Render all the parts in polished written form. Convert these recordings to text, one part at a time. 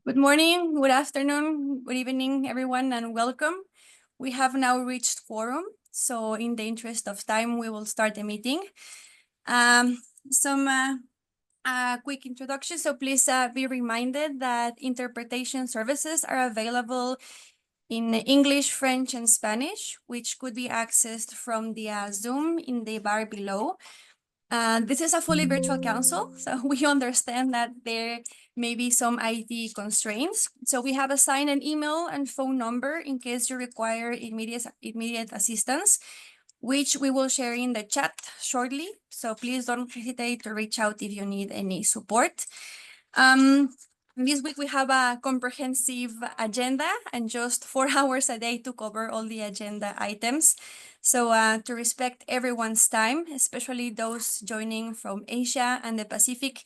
Good morning, good afternoon, good evening, everyone, and welcome. We have now reached quorum, so in the interest of time, we will start the meeting. Some quick introduction, so please be reminded that interpretation services are available in English, French, and Spanish, which could be accessed from the Zoom in the bar below. This is a fully virtual council, so we understand that there may be some IT constraints. So we have assigned an email and phone number in case you require immediate assistance, which we will share in the chat shortly. So please don't hesitate to reach out if you need any support. This week we have a comprehensive agenda and just 4 hours a day to cover all the agenda items. So to respect everyone's time, especially those joining from Asia and the Pacific,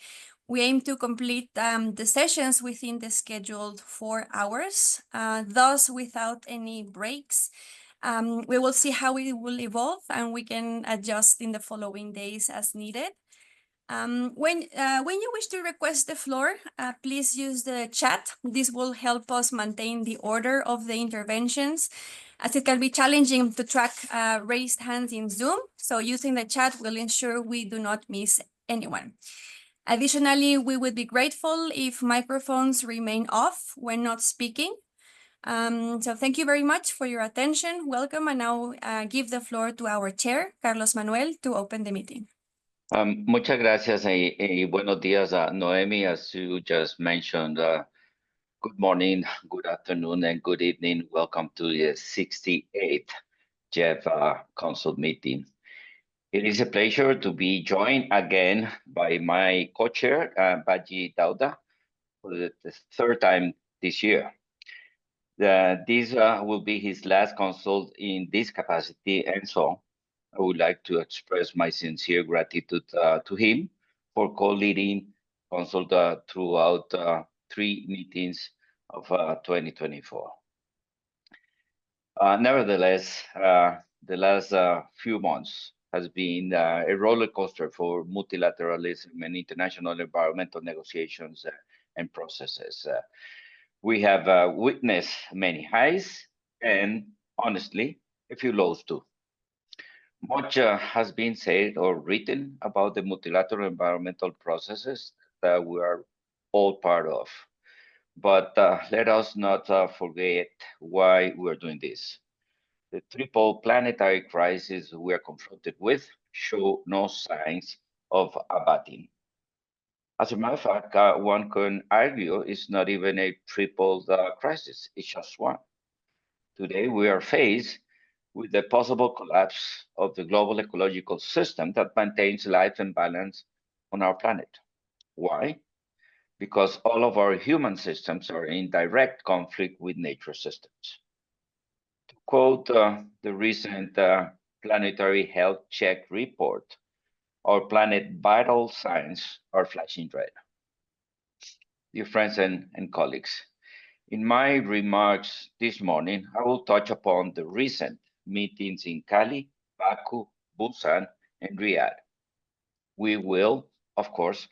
we aim to complete the sessions within the scheduled 4 hours, thus without any breaks. We will see how it will evolve and we can adjust in the following days as needed. When you wish to request the floor, please use the chat. This will help us maintain the order of the interventions, as it can be challenging to track raised hands in Zoom. So using the chat will ensure we do not miss anyone. Additionally, we would be grateful if microphones remain off when not speaking. So thank you very much for your attention. Welcome, and now give the floor to our chair, Carlos Manuel, to open the meeting. Muchas gracias y buenos días, Noemi. As you just mentioned, good morning, good afternoon, and good evening. Welcome to the 68th GEF Council meeting. It is a pleasure to be joined again by my co-chair, Baji Dauda, for the third time this year. This will be his last council in this capacity, and so I would like to express my sincere gratitude to him for co-leading council throughout 3 meetings of 2024. Nevertheless, the last few months has been a roller coaster for multilateralism and international environmental negotiations and processes. We have witnessed many highs and, honestly, a few lows too. Much has been said or written about the multilateral environmental processes that we are all part of. But let us not forget why we're doing this. The triple planetary crisis we are confronted with show no signs of abating. As a matter of fact, one can argue it's not even a triple crisis, it's just one. Today, we are faced with the possible collapse of the global ecological system that maintains life and balance on our planet. Why? Because all of our human systems are in direct conflict with nature systems. To quote the recent Planetary Health Check report, our planet vital signs are flashing red. Dear friends and colleagues, in my remarks this morning, I will touch upon the recent meetings in Cali, Baku, Busan, and Riyadh. We will, of course,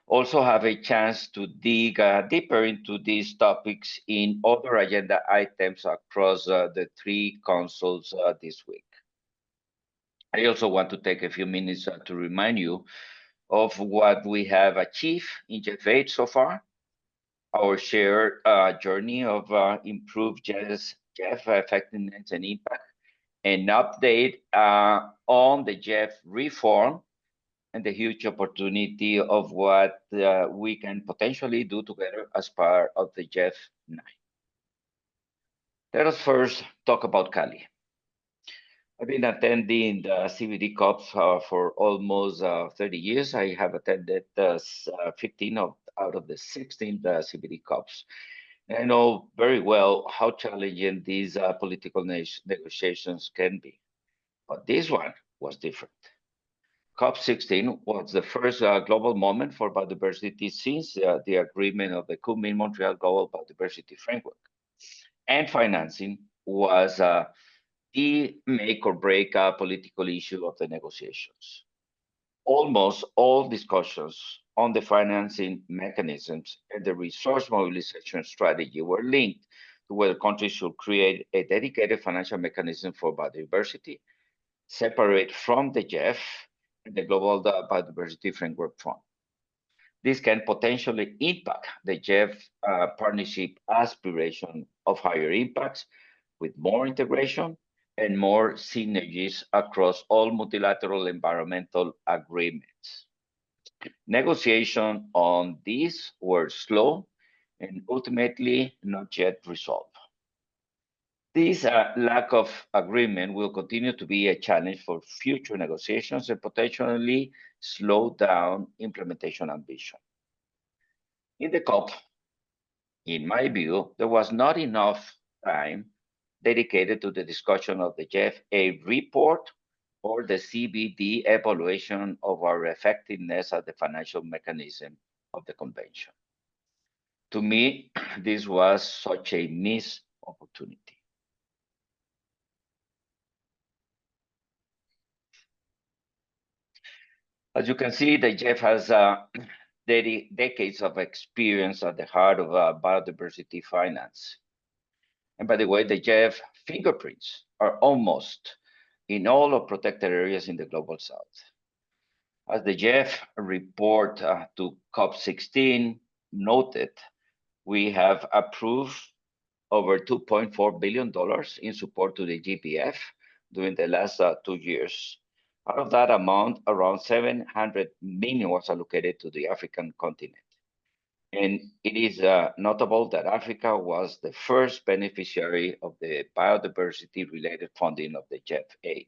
also have a chance to dig deeper into these topics in other agenda items across the 3 councils this week. I also want to take a few minutes to remind you of what we have achieved in GEF 8 so far, our shared journey of improved GEF effectiveness and impact, an update on the GEF reform, and the huge opportunity of what we can potentially do together as part of the GEF 9. Let us first talk about Cali. I've been attending the CBD COPs for almost 30 years. I have attended 15 out of the 16 CBD COPs. And I know very well how challenging these political negotiations can be. But this one was different. COP16 was the first global moment for biodiversity since the agreement of the Kunming-Montreal Global Biodiversity Framework. And financing was the make or break political issue of the negotiations. Almost all discussions on the financing mechanisms and the resource mobilization strategy were linked to whether countries should create a dedicated financial mechanism for biodiversity, separate from the GEF and the Global Biodiversity Framework Fund. This can potentially impact the GEF partnership aspiration of higher impacts with more integration and more synergies across all multilateral environmental agreements. Negotiations on these were slow and ultimately not yet resolved. This lack of agreement will continue to be a challenge for future negotiations and potentially slow down implementation ambition. In the COP, in my view, there was not enough time dedicated to the discussion of the GFA report or the CBD evaluation of our effectiveness as the financial mechanism of the convention. To me, this was such a missed opportunity. As you can see, the GEF has decades of experience at the heart of biodiversity finance. And by the way, the GEF fingerprints are almost in all of protected areas in the global south. As the GEF report to COP16 noted, we have approved over $2.4 billion in support to the GBF during the last 2 years. Out of that amount, around 700 million was allocated to the African continent. And it is notable that Africa was the first beneficiary of the biodiversity-related funding of the GEF aid.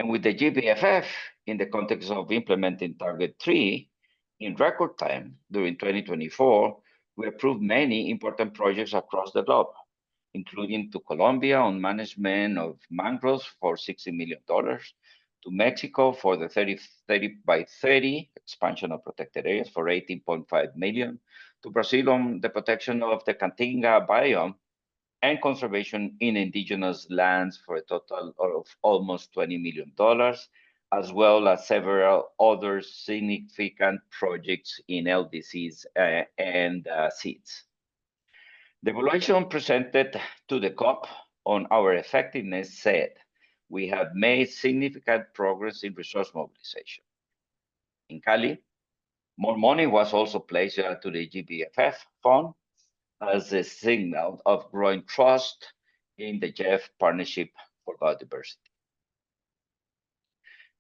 And with the GBFF, in the context of implementing Target 3, in record time during 2024, we approved many important projects across the globe, including to Colombia on management of mangroves for $60 million, to Mexico for the 30 by 30 expansion of protected areas for 18.5 million, to Brazil on the protection of the Caatinga biome and conservation in indigenous lands for a total of almost $20 million, as well as several other significant projects in LDCs and seeds. The evaluation presented to the COP on our effectiveness said we have made significant progress in resource mobilization. In Cali, more money was also placed to the GBFF fund as a signal of growing trust in the GEF partnership for biodiversity.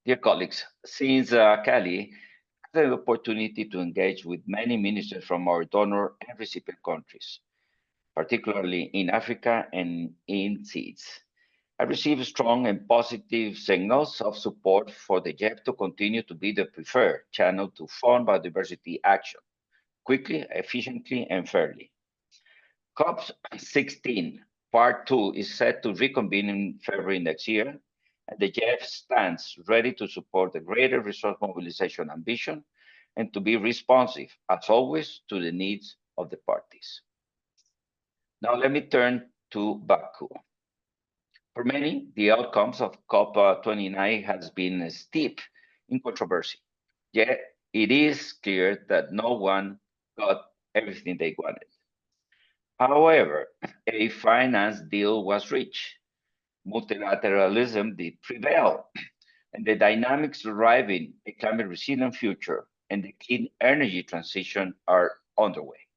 Dear colleagues, since Cali, I had the opportunity to engage with many ministers from our donor and recipient countries, particularly in Africa and in seeds. I received strong and positive signals of support for the GEF to continue to be the preferred channel to fund biodiversity action, quickly, efficiently, and fairly. COP16 Part 2 is set to reconvene in February next year, and the GEF stands ready to support the greater resource mobilization ambition and to be responsive, as always, to the needs of the parties. Now let me turn to Baku. For many, the outcomes of COP29 has been steep in controversy. Yet it is clear that no one got everything they wanted. However, a finance deal was reached. Multilateralism did prevail, and the dynamics driving a climate resilient future and the clean energy transition are underway.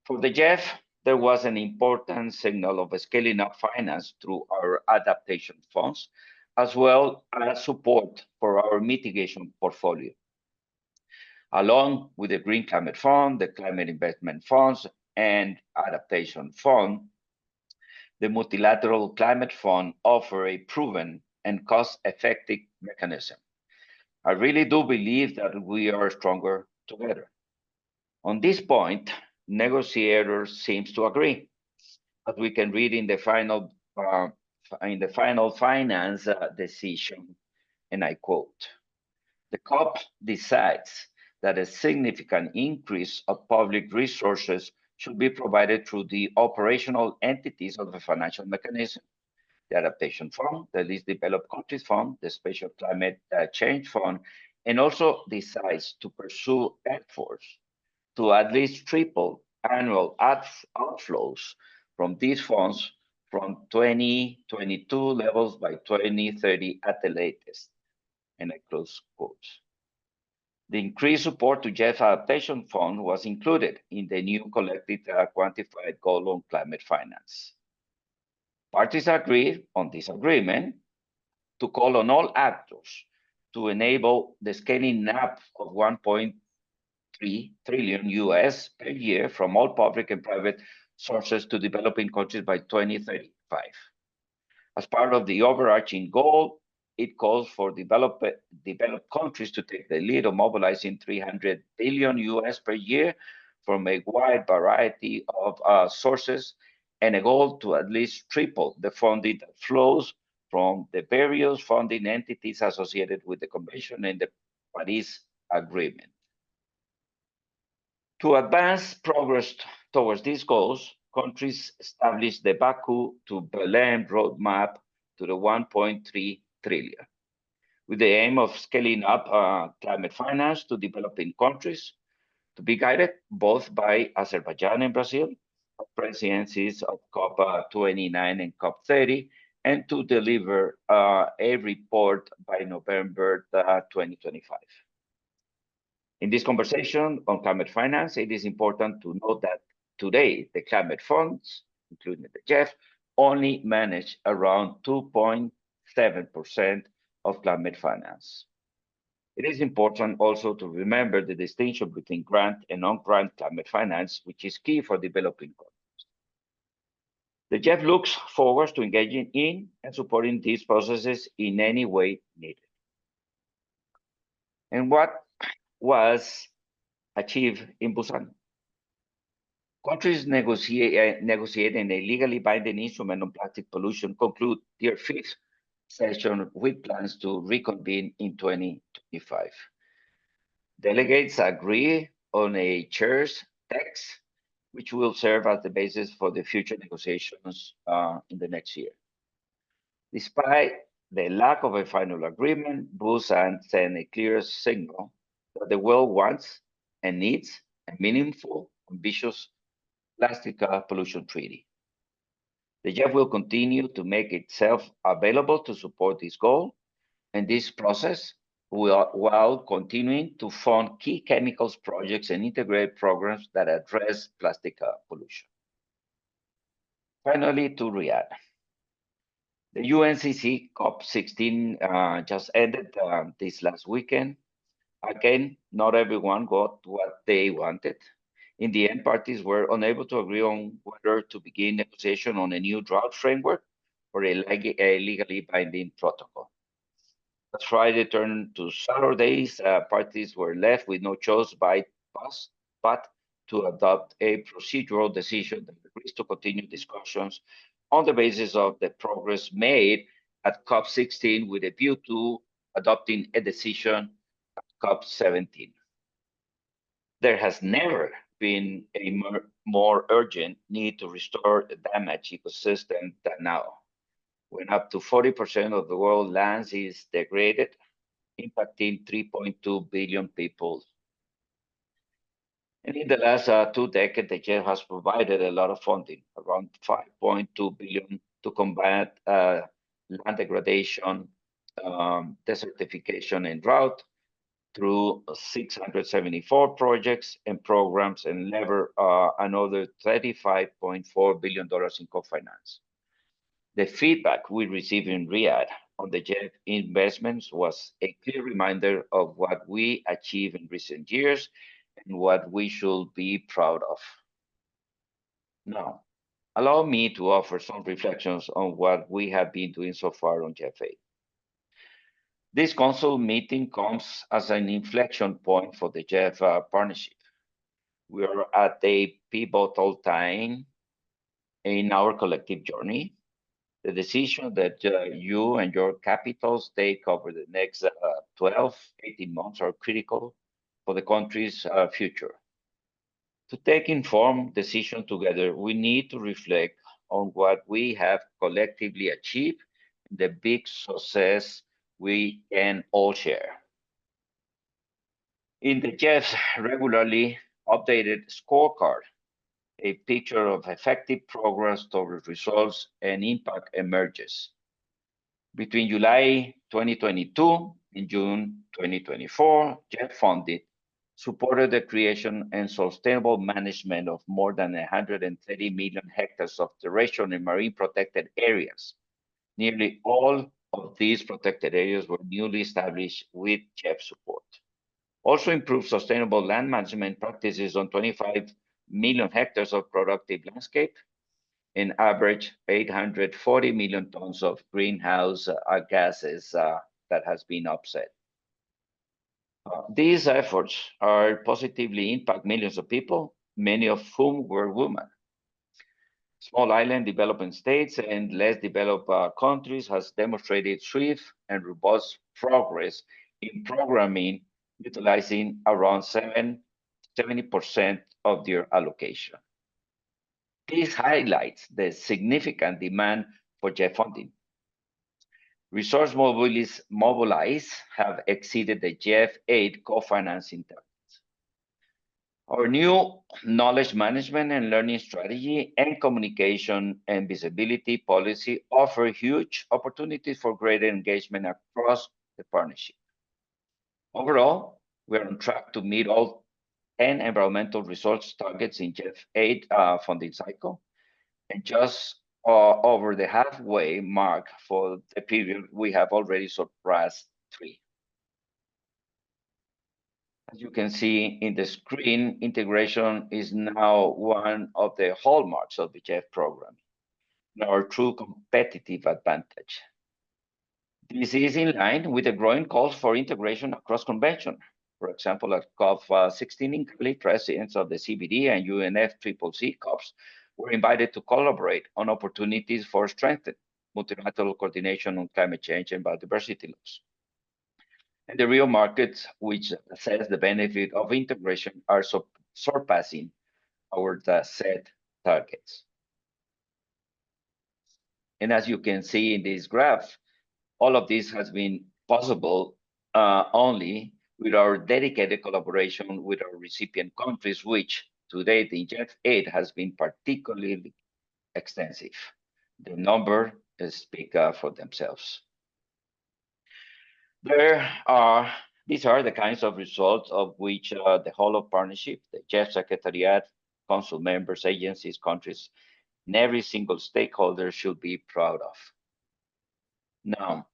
For the GEF, there was an important signal of scaling up finance through our adaptation funds, as well as support for our mitigation portfolio. Along with the Green Climate Fund, the Climate Investment Funds, and Adaptation Fund, the Multilateral Climate Fund offers a proven and cost-effective mechanism. I really do believe that we are stronger together. On this point, negotiators seem to agree, as we can read in the final finance decision, and I quote, "The COP decides that a significant increase of public resources should be provided through the operational entities of the financial mechanism, the Adaptation Fund, the Least Developed Countries Fund, the Special Climate Change Fund, and also decides to pursue efforts to at least triple annual outflows from these funds from 2022 levels by 2030 at the latest. And I close quotes. The increased support to GEF Adaptation Fund was included in the new collective quantified goal on climate finance. Parties agreed on this agreement to call on all actors to enable the scaling up of 1.3 trillion US per year from all public and private sources to developing countries by 2035. As part of the overarching goal, it calls for developed countries to take the lead of mobilizing 300 billion US per year from a wide variety of sources, and a goal to at least triple the funding that flows from the various funding entities associated with the Convention and the Paris Agreement. To advance progress towards these goals, countries established the Baku to Berlin roadmap to the 1.3 trillion, with the aim of scaling up climate finance to developing countries, to be guided both by Azerbaijan and Brazil, presidencies of COP29 and COP30, and to deliver a report by November 2025. In this conversation on climate finance, it is important to note that today the climate funds, including the GEF, only manage around 2.7% of climate finance. It is important also to remember the distinction between grant and non-grant climate finance, which is key for developing countries. The GEF looks forward to engaging in and supporting these processes in any way needed. And what was achieved in Busan? Countries negotiating a legally binding instrument on plastic pollution conclude their fifth session with plans to reconvene in 2025. Delegates agree on a chair's text, which will serve as the basis for the future negotiations in the next year. Despite the lack of a final agreement, Busan sent a clear signal that the world wants and needs a meaningful, ambitious plastic pollution treaty. The GEF will continue to make itself available to support this goal, and this process while continuing to fund key chemicals projects and integrate programs that address plastic pollution. Finally, to Riyadh. The UNCC COP16 just ended this last weekend. Again, not everyone got what they wanted. In the end, parties were unable to agree on whether to begin negotiation on a new drought framework or a legally binding protocol. As Friday turned to Saturdays, parties were left with no choice but to adopt a procedural decision that agrees to continue discussions on the basis of the progress made at COP16 with a view to adopting a decision at COP17. There has never been a more urgent need to restore the damaged ecosystem than now, when up to 40% of the world lands is degraded, impacting 3.2 billion people. And in the last 2 decades, the GEF has provided a lot of funding, around 5.2 billion, to combat land degradation, desertification, and drought through 674 projects and programs, and lever another $35.4 billion in co-finance. The feedback we received in Riyadh on the GEF investments was a clear reminder of what we achieved in recent years and what we should be proud of. Now, allow me to offer some reflections on what we have been doing so far on GEF-A. This council meeting comes as an inflection point for the GEF partnership. We are at a pivotal time in our collective journey. The decision that you and your capitals take over the next 12, 18 months are critical for the country's future. To take informed decisions together, we need to reflect on what we have collectively achieved, the big success we can all share. In the GEF's regularly updated scorecard, a picture of effective progress towards results and impact emerges. Between July 2022 and June 2024, GEF funded supported the creation and sustainable management of more than 130 million hectares of terrestrial and marine protected areas. Nearly all of these protected areas were newly established with GEF support. Also improved sustainable land management practices on 25 million hectares of productive landscape and average 840 million tons of greenhouse gases that has been offset. These efforts are positively impact millions of people, many of whom were women. Small island developing states and less developed countries has demonstrated swift and robust progress in programming, utilizing around 70% of their allocation. This highlights the significant demand for GEF funding. Resource mobilized have exceeded the GEF aid co-financing targets. Our new knowledge management and learning strategy and communication and visibility policy offer huge opportunities for greater engagement across the partnership. Overall, we are on track to meet all 10 environmental results targets in GEF aid funding cycle, and just over the halfway mark for the period, we have already surpassed 3. As you can see in the screen, integration is now one of the hallmarks of the GEF program, and our true competitive advantage. This is in line with the growing calls for integration across convention. For example, at COP16 in Cali, presidents of the CBD and UNFCCC COPs were invited to collaborate on opportunities for strengthened multilateral coordination on climate change and biodiversity laws. And the real markets, which assess the benefit of integration, are surpassing our set targets. And as you can see in this graph, all of this has been possible only with our dedicated collaboration with our recipient countries, which to date in GEF aid has been particularly extensive. The numbers speak for themselves. These are the kinds of results of which the whole of partnership, the GEF Secretariat, Council members, agencies, countries, and every single stakeholder should be proud of. Now,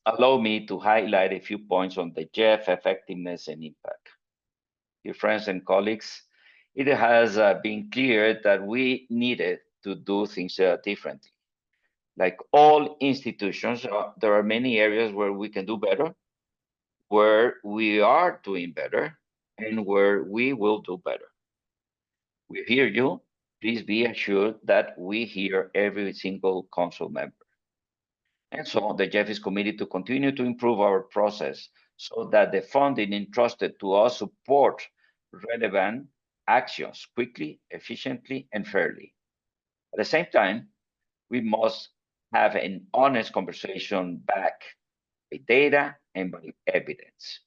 allow me to highlight a few points on the GEF effectiveness and impact. Dear friends and colleagues, it has been clear that we needed to do things differently. Like all institutions, there are many areas where we can do better, where we are doing better, and where we will do better. We hear you. Please be assured that we hear every single council member. And so the GEF is committed to continue to improve our process so that the funding entrusted to us support relevant actions quickly, efficiently, and fairly. At the same time, we must have an honest conversation back by data and by evidence.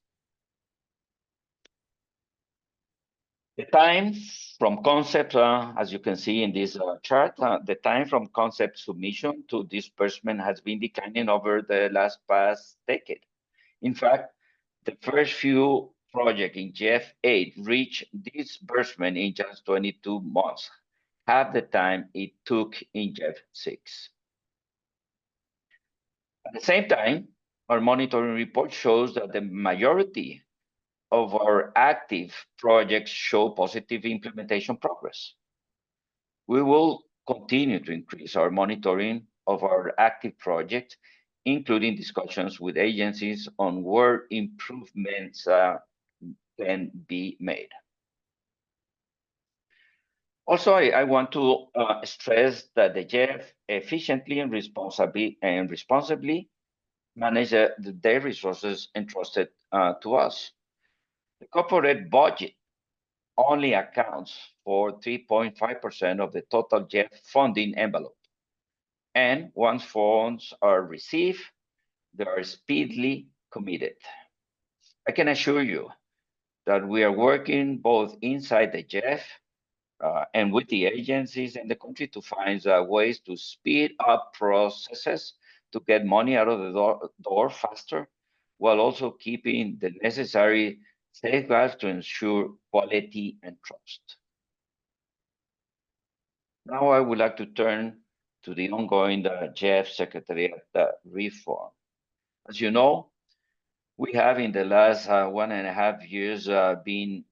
The time from concept, as you can see in this chart, the time from concept submission to disbursement has been declining over the past decade. In fact, the first few projects in GEF 8 reached disbursement in just 22 months, half the time it took in GEF 6. At the same time, our monitoring report shows that the majority of our active projects show positive implementation progress. We will continue to increase our monitoring of our active projects, including discussions with agencies on where improvements can be made. Also, I want to stress that the GEF efficiently and responsibly manage their resources entrusted to us. The corporate budget only accounts for 3.5% of the total GEF funding envelope. And once funds are received, they are speedily committed. I can assure you that we are working both inside the GEF and with the agencies in the country to find ways to speed up processes to get money out of the door faster, while also keeping the necessary safeguards to ensure quality and trust. Now I would like to turn to the ongoing GEF Secretariat reform. As you know, we have in the last 1.5 years been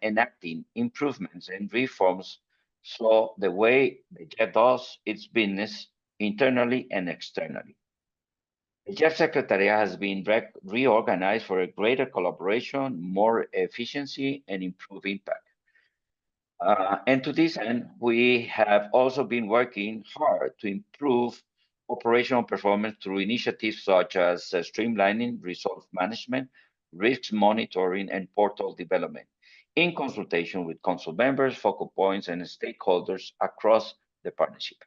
enacting improvements and reforms so the way the GEF does its business internally and externally. The GEF Secretariat has been reorganized for a greater collaboration, more efficiency, and improved impact. And to this end, we have also been working hard to improve operational performance through initiatives such as streamlining resource management, risk monitoring, and portal development, in consultation with council members, focal points, and stakeholders across the partnership.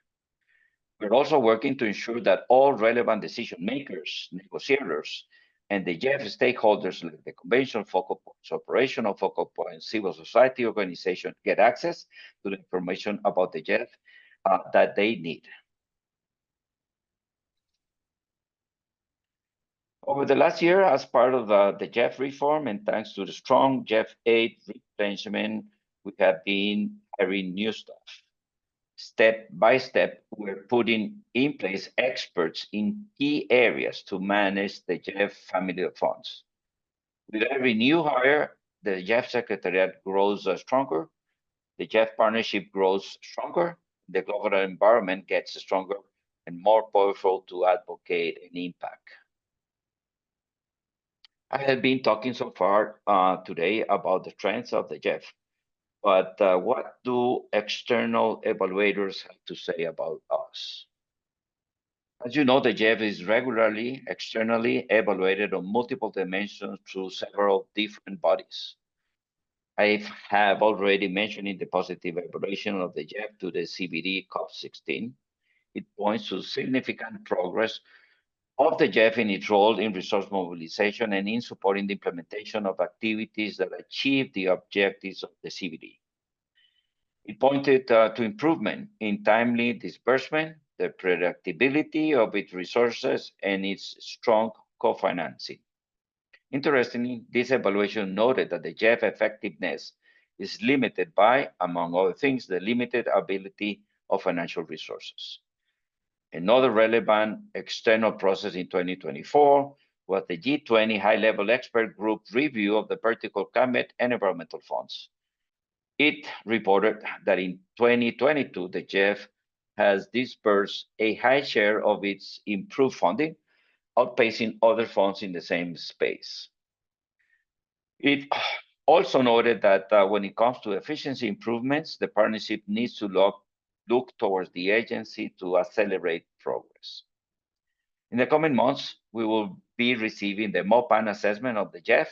We're also working to ensure that all relevant decision makers, negotiators, and the GEF stakeholders like the convention focal points, operational focal points, civil society organization get access to the information about the GEF that they need. Over the last year, as part of the GEF reform, and thanks to the strong GEF aid replenishment, we have been hiring new staff. Step by step, we're putting in place experts in key areas to manage the GEF family of funds. With every new hire, the GEF Secretariat grows stronger, the GEF partnership grows stronger, the global environment gets stronger and more powerful to advocate and impact. I have been talking so far today about the strengths of the GEF, but what do external evaluators have to say about us? As you know, the GEF is regularly externally evaluated on multiple dimensions through several different bodies. I have already mentioned the positive evaluation of the GEF to the CBD COP16. It points to significant progress of the GEF in its role in resource mobilization and in supporting the implementation of activities that achieve the objectives of the CBD. It pointed to improvement in timely disbursement, the predictability of its resources, and its strong co-financing. Interestingly, this evaluation noted that the GEF effectiveness is limited by, among other things, the limited ability of financial resources. Another relevant external process in 2024 was the G20 high-level expert group review of the vertical climate and environmental funds. It reported that in 2022, the GEF has disbursed a high share of its improved funding, outpacing other funds in the same space. It also noted that when it comes to efficiency improvements, the partnership needs to look towards the agency to accelerate progress. In the coming months, we will be receiving the MOPAN assessment of the GEF,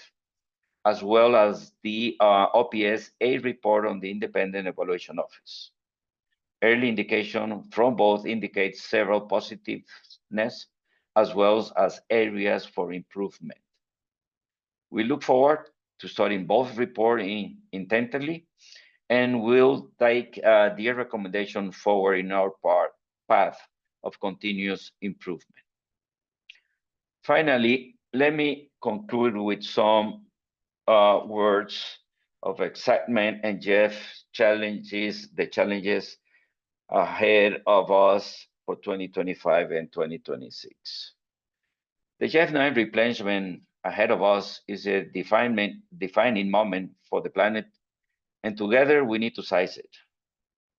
as well as the OPS A report on the Independent Evaluation Office. Early indication from both indicates several positiveness, as well as areas for improvement. We look forward to studying both reports intently, and we'll take their recommendation forward in our path of continuous improvement. Finally, let me conclude with some words of excitement and GEF challenges, the challenges ahead of us for 2025 and 2026. The GEF 9 replenishment ahead of us is a defining moment for the planet, and together we need to seize it.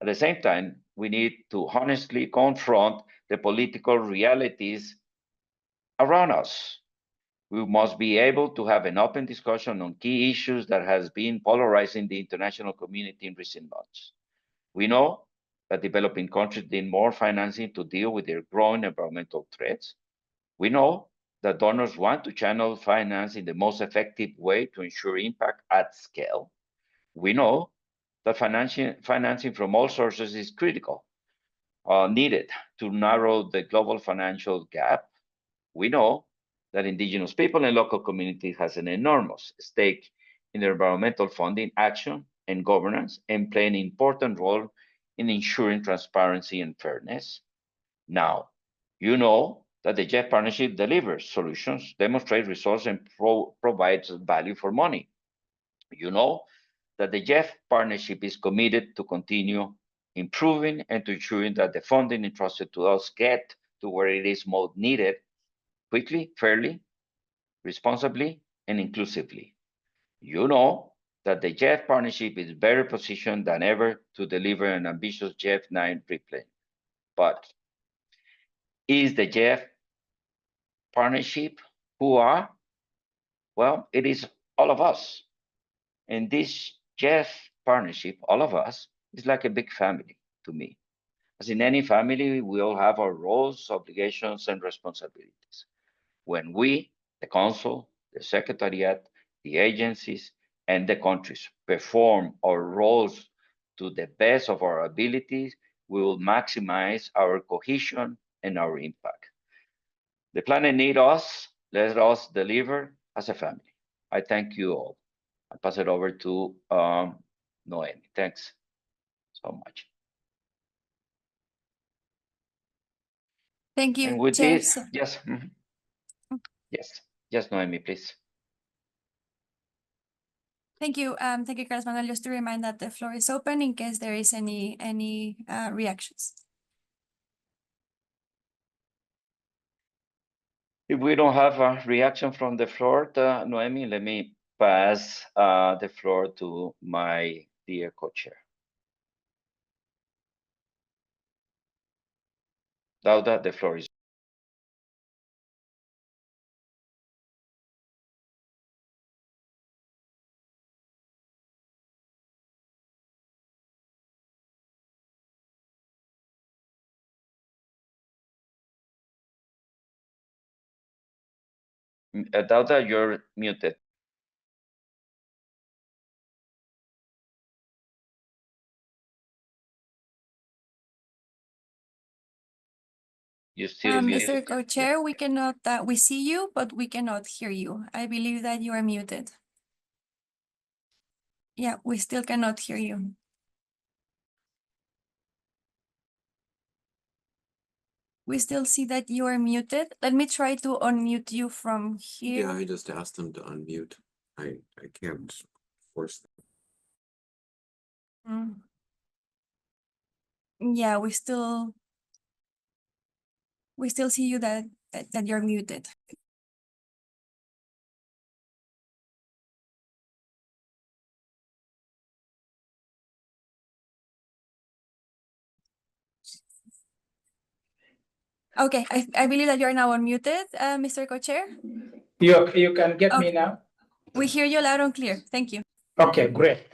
At the same time, we need to honestly confront the political realities around us. We must be able to have an open discussion on key issues that has been polarizing the international community in recent months. We know that developing countries need more financing to deal with their growing environmental threats. We know that donors want to channel finance in the most effective way to ensure impact at scale. We know that financing from all sources is critical, needed to narrow the global financial gap. We know that indigenous people and local communities has an enormous stake in environmental funding, action, and governance, and play an important role in ensuring transparency and fairness. Now, you know that the GEF partnership delivers solutions, demonstrates results, and provides value for money. You know that the GEF partnership is committed to continue improving and to ensuring that the funding entrusted to us get to where it is most needed quickly, fairly, responsibly, and inclusively. You know that the GEF partnership is better positioned than ever to deliver an ambitious GEF 9 replan. But is the GEF partnership who are? Well, it is all of us. And this GEF partnership, all of us, is like a big family to me. As in any family, we all have our roles, obligations, and responsibilities. When we, the Council, the Secretariat, the agencies, and the countries perform our roles to the best of our abilities, we will maximize our cohesion and our impact. The planet needs us. Let us deliver as a family. I thank you all. I pass it over to Noemi. Thanks so much. Thank you, And with Chair. this, yes, yes, Noemi, please. Thank you, Carlos Manuel. Just to remind that the floor is open in case there is any reactions. If we don't have a reaction from the floor, Noemi, let me pass the floor to my dear co-chair. Dauda, the floor is. Dauda, you're muted. You still muted. Mr. Co-chair, we cannot, we see you, but we cannot hear you. I believe that you are muted. Yeah, we still cannot hear you. We still see that you are muted. Let me try to unmute you from here. Yeah, I just asked them to unmute. I can't force them. Yeah, we still see you that you're muted. Okay, I believe that you're now unmuted, Mr. Co-chair. You can get me now? We hear you loud and clear. Thank you. Okay, great.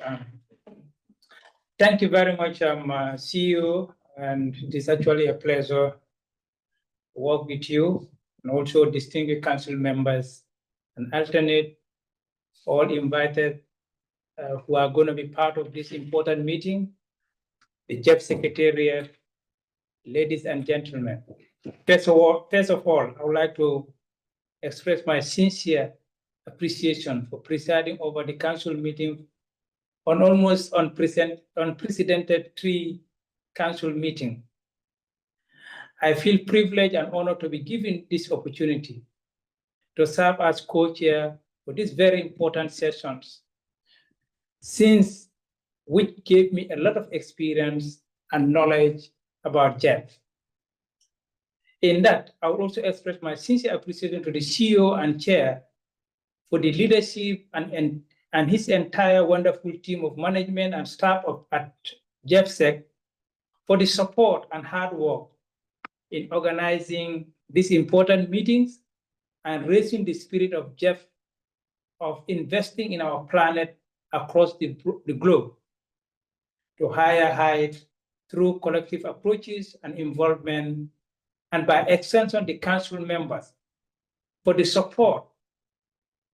Thank you very much, CEO, and it is actually a pleasure to work with you and also distinguished council members and alternate, all invited who are going to be part of this important meeting, the GEF Secretariat, ladies and gentlemen. First of all, I would like to express my sincere appreciation for presiding over the council meeting on almost unprecedented 3 council meeting. I feel privileged and honored to be given this opportunity to serve as co-chair for these very important sessions, since which gave me a lot of experience and knowledge about GEF. In that, I will also express my sincere appreciation to the CEO and chair for the leadership and his entire wonderful team of management and staff at GEFSEC for the support and hard work in organizing these important meetings and raising the spirit of GEF of investing in our planet across the globe to higher heights through collective approaches and involvement, and by extension, the council members for the support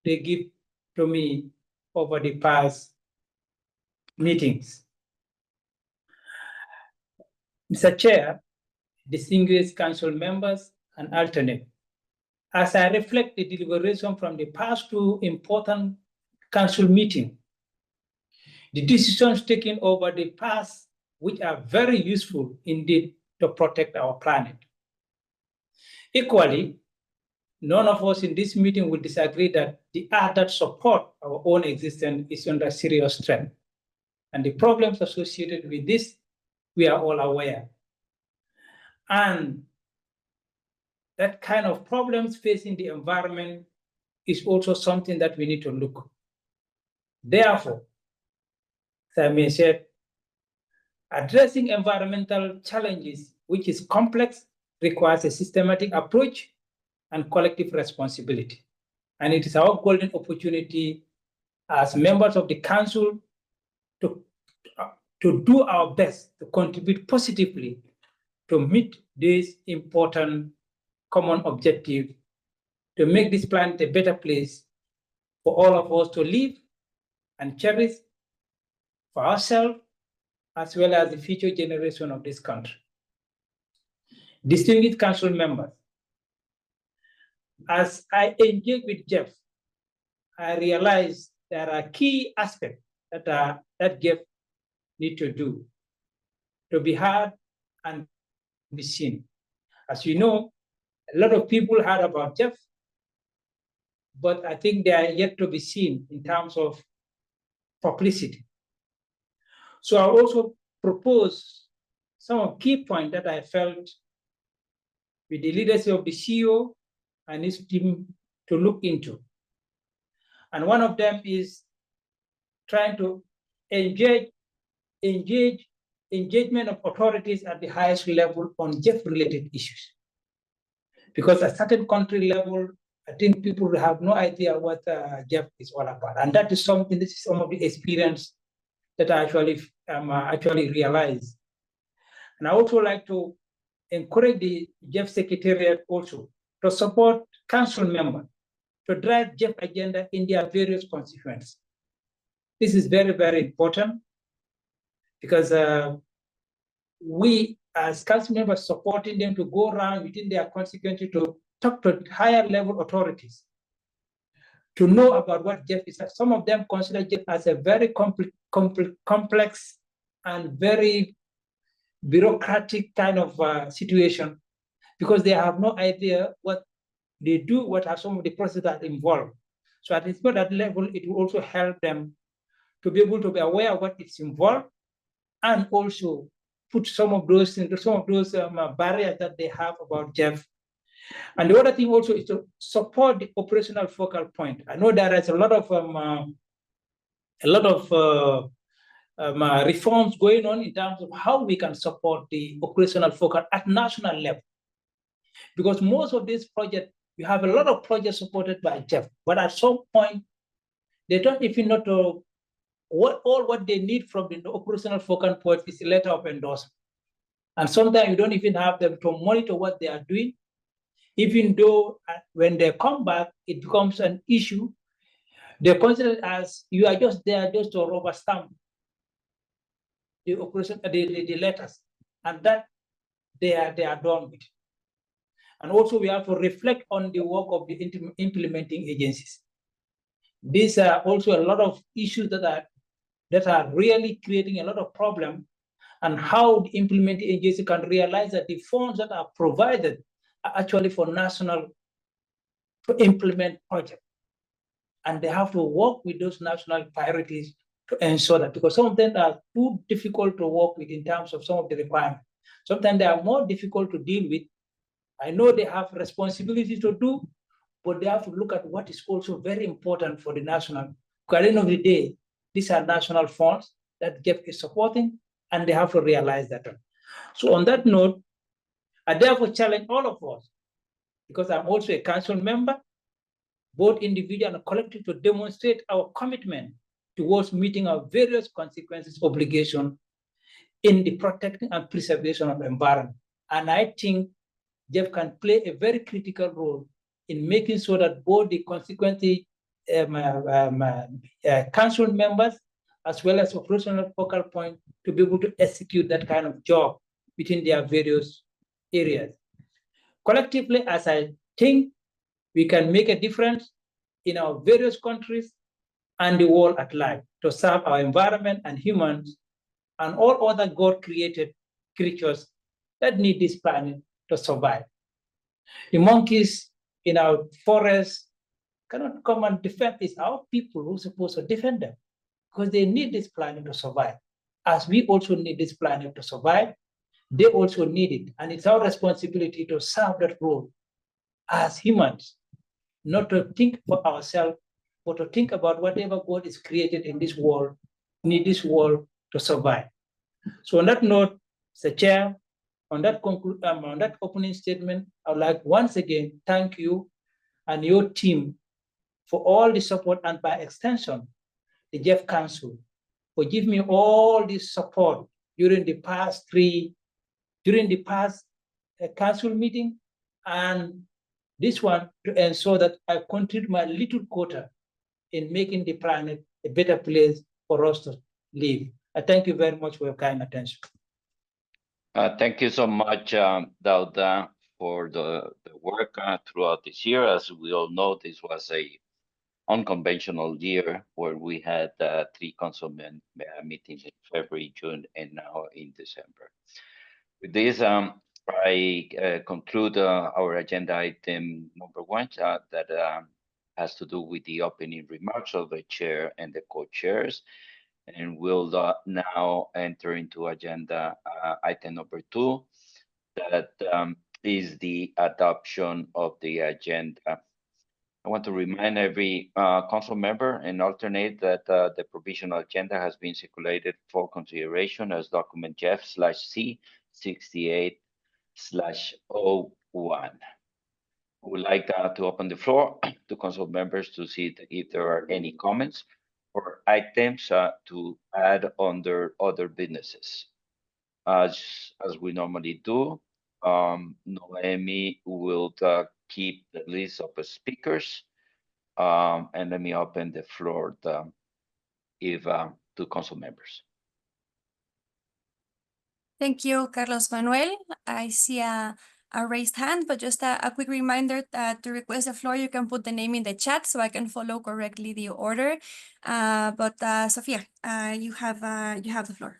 they give to me over the past meetings. Mr. Chair, distinguished council members and alternate, as I reflect the deliberation from the past 2 important council meetings, the decisions taken over the past, which are very useful indeed to protect our planet. Equally, none of us in this meeting will disagree that the earth that support our own existence is under serious threat. And the problems associated with this, we are all aware. And that kind of problems facing the environment is also something that we need to look. Therefore, as I may say, addressing environmental challenges, which is complex, requires a systematic approach and collective responsibility. And it is our golden opportunity as members of the Council to do our best to contribute positively to meet this important common objective, to make this planet a better place for all of us to live and cherish for ourselves, as well as the future generation of this country. Distinguished Council members, as I engage with GEF, I realize there are key aspects that GEF need to do to be heard and be seen. As you know, a lot of people heard about GEF, but I think they are yet to be seen in terms of publicity. So I also propose some of key points that I felt with the leadership of the CEO and his team to look into. And one of them is trying to engagement of authorities at the highest level on GEF-related issues. Because at certain country level, I think people have no idea what GEF is all about. And that is something, this is some of the experience that I actually realized. And I also like to encourage the GEF Secretariat also to support Council members to drive GEF agenda in their various constituencies. This is very, very important because we as Council members supporting them to go around within their constituency to talk to higher level authorities to know about what GEF is. Some of them consider GEF as a very complex and very bureaucratic kind of situation because they have no idea what they do, what are some of the processes that are involved. So at that level, it will also help them to be able to be aware of what is involved and also put some of those barriers that they have about GEF. And the other thing also is to support the operational focal point. I know there is a lot of reforms going on in terms of how we can support the operational focal at national level. Because most of these projects, you have a lot of projects supported by GEF, but at some point, they don't even know what they need from the operational focal point is a letter of endorsement. And sometimes you don't even have them to monitor what they are doing, even though when they come back, it becomes an issue. They're considered as you are just there just to rubber stamp the operation, the letters, and that they are done with. And also we have to reflect on the work of the implementing agencies. These are also a lot of issues that are really creating a lot of problems, and how the implementing agency can realize that the funds that are provided are actually for national to implement projects. And they have to work with those national priorities to ensure that, because some of them are too difficult to work with in terms of some of the requirements. Sometimes they are more difficult to deal with. I know they have responsibility to do, but they have to look at what is also very important for the national. Because at the end of the day, these are national funds that GEF is supporting, and they have to realize that. So on that note, I therefore challenge all of us, because I'm also a council member, both individual and collective, to demonstrate our commitment towards meeting our various consequences, obligation in the protecting and preservation of the environment. And I think GEF can play a very critical role in making sure that both the consequently council members, as well as operational focal point, to be able to execute that kind of job within their various areas. Collectively, as I think we can make a difference in our various countries, and the world at large, to serve our environment and humans and all other God-created creatures that need this planet to survive. The monkeys in our forests cannot come and defend. It's our people who are supposed to defend them because they need this planet to survive. As we also need this planet to survive, they also need it. And it's our responsibility to serve that role as humans, not to think for ourselves, but to think about whatever God is created in this world, need this world to survive. So on that note, Mr. Chair, on that opening statement, I would like once again thank you and your team for all the support, and by extension, the GEF Council for giving me all this support during the past council meeting, and this one to ensure that I contribute my little quota in making the planet a better place for us to live. I thank you very much for your kind attention. Thank you so much, Dauda, for the work throughout this year. As we all know, this was a unconventional year where we had 3 council meetings in February, June, and now in December. With this, I conclude our agenda item number 1 that has to do with the opening remarks of the chair and the co-chairs. And we'll now enter into agenda item number 2, that is the adoption of the agenda. I want to remind every council member and alternate that the provisional agenda has been circulated for consideration as document GEF/C 68/01. I would like to open the floor to council members to see if there are any comments or items to add under other businesses. As we normally do, Noemi will keep the list of speakers, and let me open the floor to council members. Thank you, Carlos Manuel. I see a raised hand, but just a quick reminder to request the floor, you can put the name in the chat so I can follow correctly the order. But Sophia, you have the floor.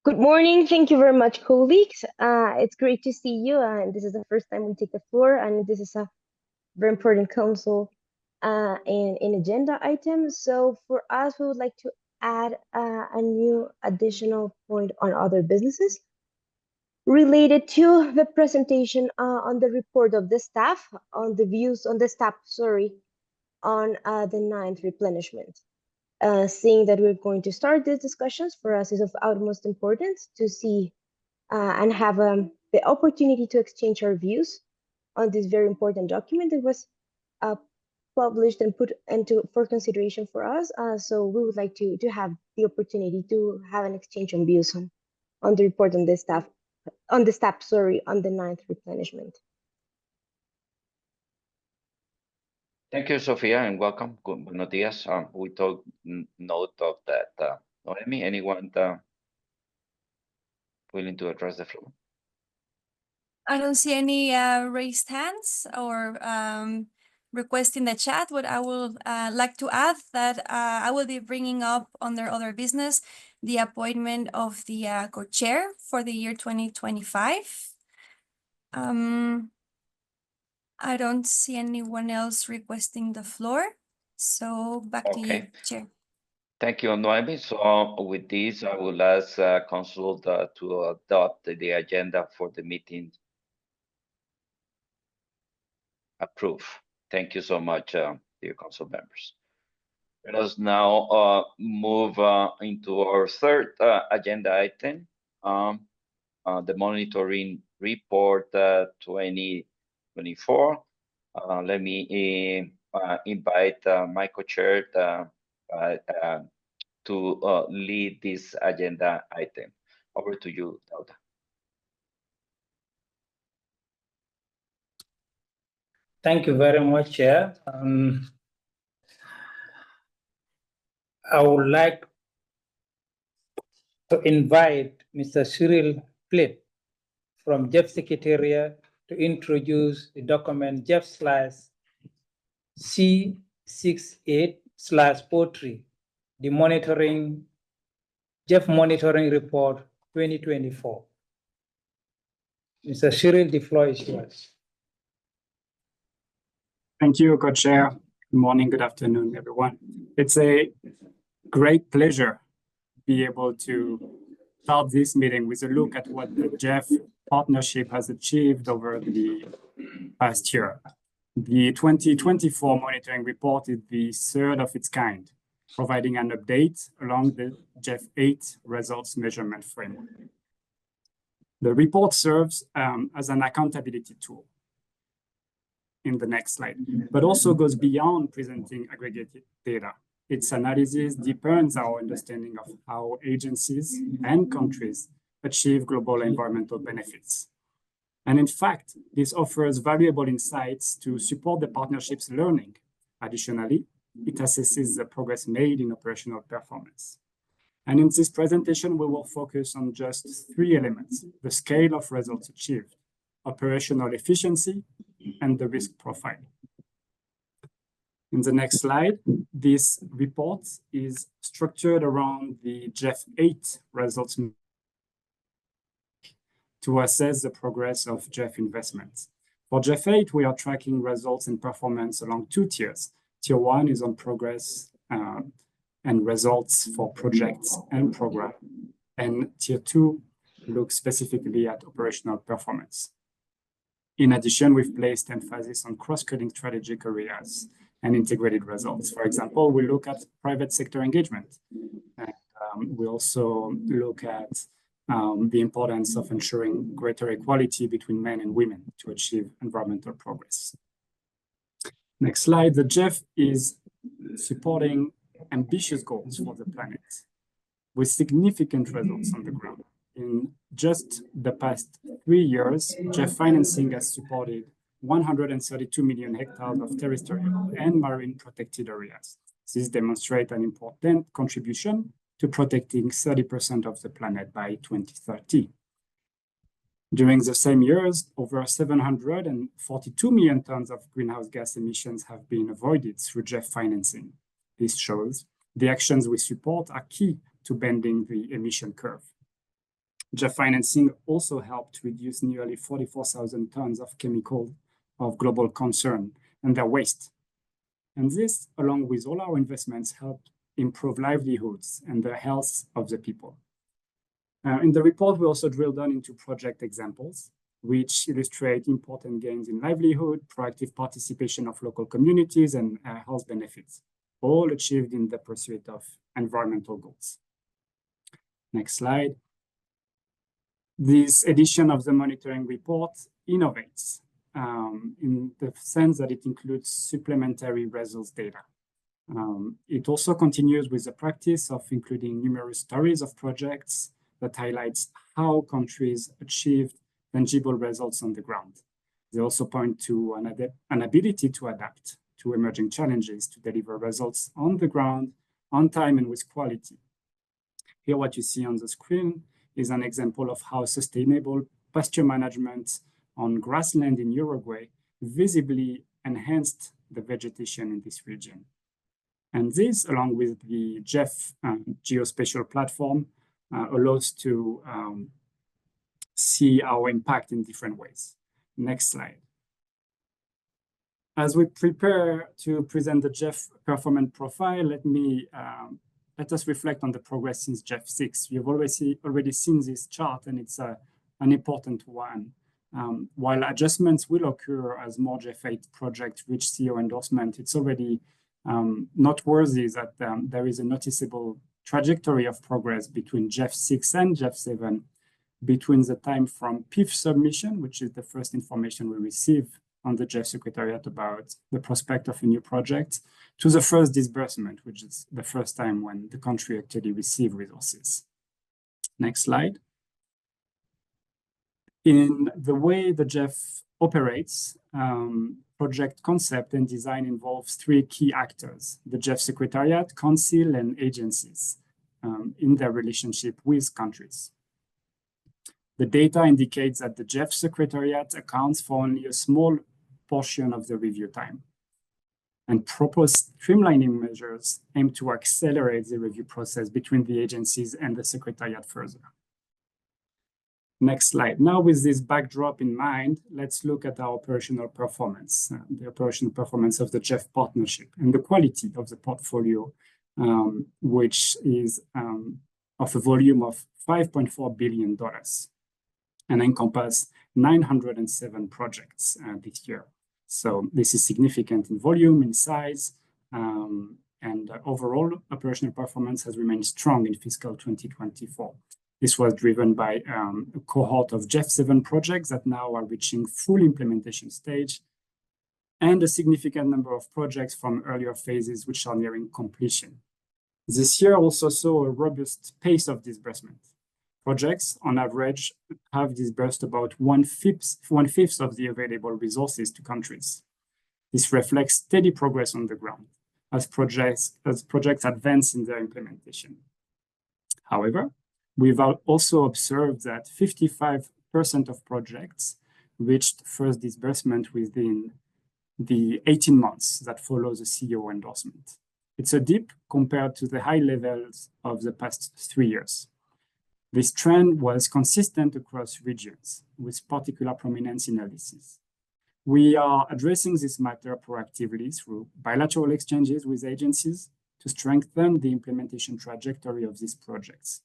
Good morning. Thank you very much, colleagues. It's great to see you. And this is the first time we take the floor, and this is a very important council and agenda item. So for us, we would like to add a new additional point on other businesses related to the presentation on the report of the staff on the views on the staff, on the 9th replenishment. Seeing that we're going to start these discussions, for us is of utmost importance to see and have the opportunity to exchange our views on this very important document that was published and put into for consideration for us. So we would like to have the opportunity to have an exchange on views on the report on the staff, on the 9th replenishment. Thank you, Sophia, and welcome. Buenos dias. We took note of that. Noemi, anyone willing to address the floor? I don't see any raised hands or request in the chat. What I would like to add that I will be bringing up under other business the appointment of the co-chair for the year 2025. I don't see anyone else requesting the floor. So back to you, Chair. Thank you, Noemi. So with this, I will ask Council to adopt the agenda for the meeting. Approve. Thank you so much, dear Council members. Let us now move into our third agenda item, the monitoring report 2024. Let me invite my co-chair to lead this agenda item. Over to you, Dauda. Thank you very much, Chair. I would like to invite Mr. Cyril Flip from GEF Secretariat to introduce the document GEF/C68/43, the GEF Monitoring Report 2024. Mr. Cyril, the floor is yours. Thank you, Co-Chair. Good morning, good afternoon, everyone. It's a great pleasure to be able to start this meeting with a look at what the GEF partnership has achieved over the past year. The 2024 monitoring report is the third of its kind, providing an update along the GEF 8 results measurement framework. The report serves as an accountability tool in the next slide, but also goes beyond presenting aggregated data. Its analysis deepens our understanding of how agencies and countries achieve global environmental benefits. And in fact, this offers valuable insights to support the partnership's learning. Additionally, it assesses the progress made in operational performance. And in this presentation, we will focus on just three elements: the scale of results achieved, operational efficiency, and the risk profile. In the next slide, this report is structured around the GEF 8 results to assess the progress of GEF investments. For GEF 8, we are tracking results and performance along two tiers. Tier 1 is on progress and results for projects and program. And Tier 2 looks specifically at operational performance. In addition, we've placed emphasis on cross-cutting strategic areas and integrated results. For example, we look at private sector engagement. And we also look at the importance of ensuring greater equality between men and women to achieve environmental progress. Next slide. The GEF is supporting ambitious goals for the planet with significant results on the ground. In just the past 3 years, GEF financing has supported 132 million hectares of terrestrial and marine protected areas. This demonstrates an important contribution to protecting 30% of the planet by 2030. During the same years, over 742 million tons of greenhouse gas emissions have been avoided through GEF financing. This shows the actions we support are key to bending the emission curve. GEF financing also helped reduce nearly 44,000 tons of chemicals of global concern and their waste. And this, along with all our investments, helped improve livelihoods and the health of the people. In the report, we also drilled down into project examples, which illustrate important gains in livelihood, proactive participation of local communities, and health benefits, all achieved in the pursuit of environmental goals. Next slide. This edition of the monitoring report innovates in the sense that it includes supplementary results data. It also continues with the practice of including numerous stories of projects that highlights how countries achieved tangible results on the ground. They also point to an ability to adapt to emerging challenges to deliver results on the ground, on time, and with quality. Here, what you see on the screen is an example of how sustainable pasture management on grassland in Uruguay visibly enhanced the vegetation in this region. And this, along with the GEF geospatial platform, allows to see our impact in different ways. Next slide. As we prepare to present the GEF performance profile, let us reflect on the progress since GEF 6. You've already seen this chart, and it's an important one. While adjustments will occur as more GEF 8 projects reach CEO endorsement, it's already noteworthy that there is a noticeable trajectory of progress between GEF 6 and GEF 7 between the time from PIF submission, which is the first information we receive on the GEF Secretariat about the prospect of a new project, to the first disbursement, which is the first time when the country actually receives resources. Next slide. In the way the GEF operates, project concept and design involves three key actors: the GEF Secretariat, Council, and agencies in their relationship with countries. The data indicates that the GEF Secretariat accounts for only a small portion of the review time. And proposed streamlining measures aim to accelerate the review process between the agencies and the Secretariat further. Next slide. Now, with this backdrop in mind, let's look at our operational performance, the operational performance of the GEF partnership and the quality of the portfolio, which is of a volume of $5.4 billion and encompass 907 projects this year. So this is significant in volume, in size, and overall operational performance has remained strong in fiscal 2024. This was driven by a cohort of GEF 7 projects that now are reaching full implementation stage, and a significant number of projects from earlier phases which are nearing completion. This year also saw a robust pace of disbursement. Projects, on average, have disbursed about one-fifth of the available resources to countries. This reflects steady progress on the ground as projects advance in their implementation. However, we've also observed that 55% of projects reached first disbursement within the 18 months that follow the CEO endorsement. It's a dip compared to the high levels of the past 3 years. This trend was consistent across regions, with particular prominence in LDCs. We are addressing this matter proactively through bilateral exchanges with agencies to strengthen the implementation trajectory of these projects.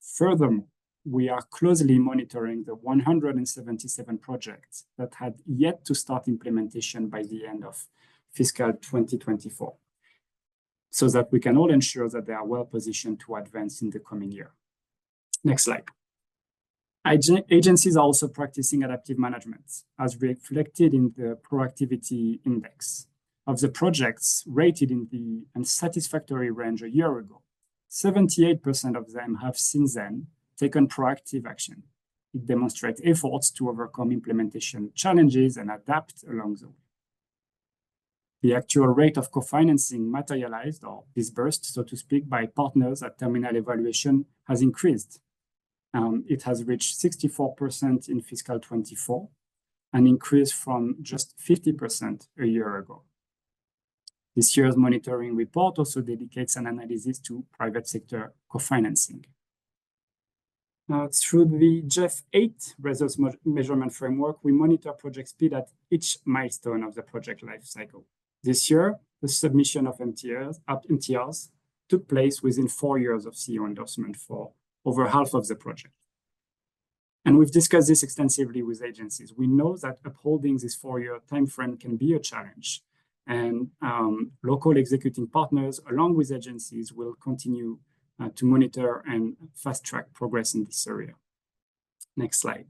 Furthermore, we are closely monitoring the 177 projects that had yet to start implementation by the end of fiscal 2024, so that we can all ensure that they are well positioned to advance in the coming year. Next slide. Agencies are also practicing adaptive management, as reflected in the Proactivity Index. Of the projects rated in the unsatisfactory range a year ago, 78% of them have since then taken proactive action. It demonstrates efforts to overcome implementation challenges and adapt along the way. The actual rate of co-financing materialized or disbursed, so to speak, by partners at terminal evaluation has increased. It has reached 64% in fiscal 24, an increase from just 50% a year ago. This year's monitoring report also dedicates an analysis to private sector co-financing. Through the GEF 8 results measurement framework, we monitor project speed at each milestone of the project lifecycle. This year, the submission of MTRs took place within 4 years of CEO endorsement for over half of the project. And we've discussed this extensively with agencies. We know that upholding this 4-year timeframe can be a challenge, and local executing partners, along with agencies, will continue to monitor and fast-track progress in this area. Next slide.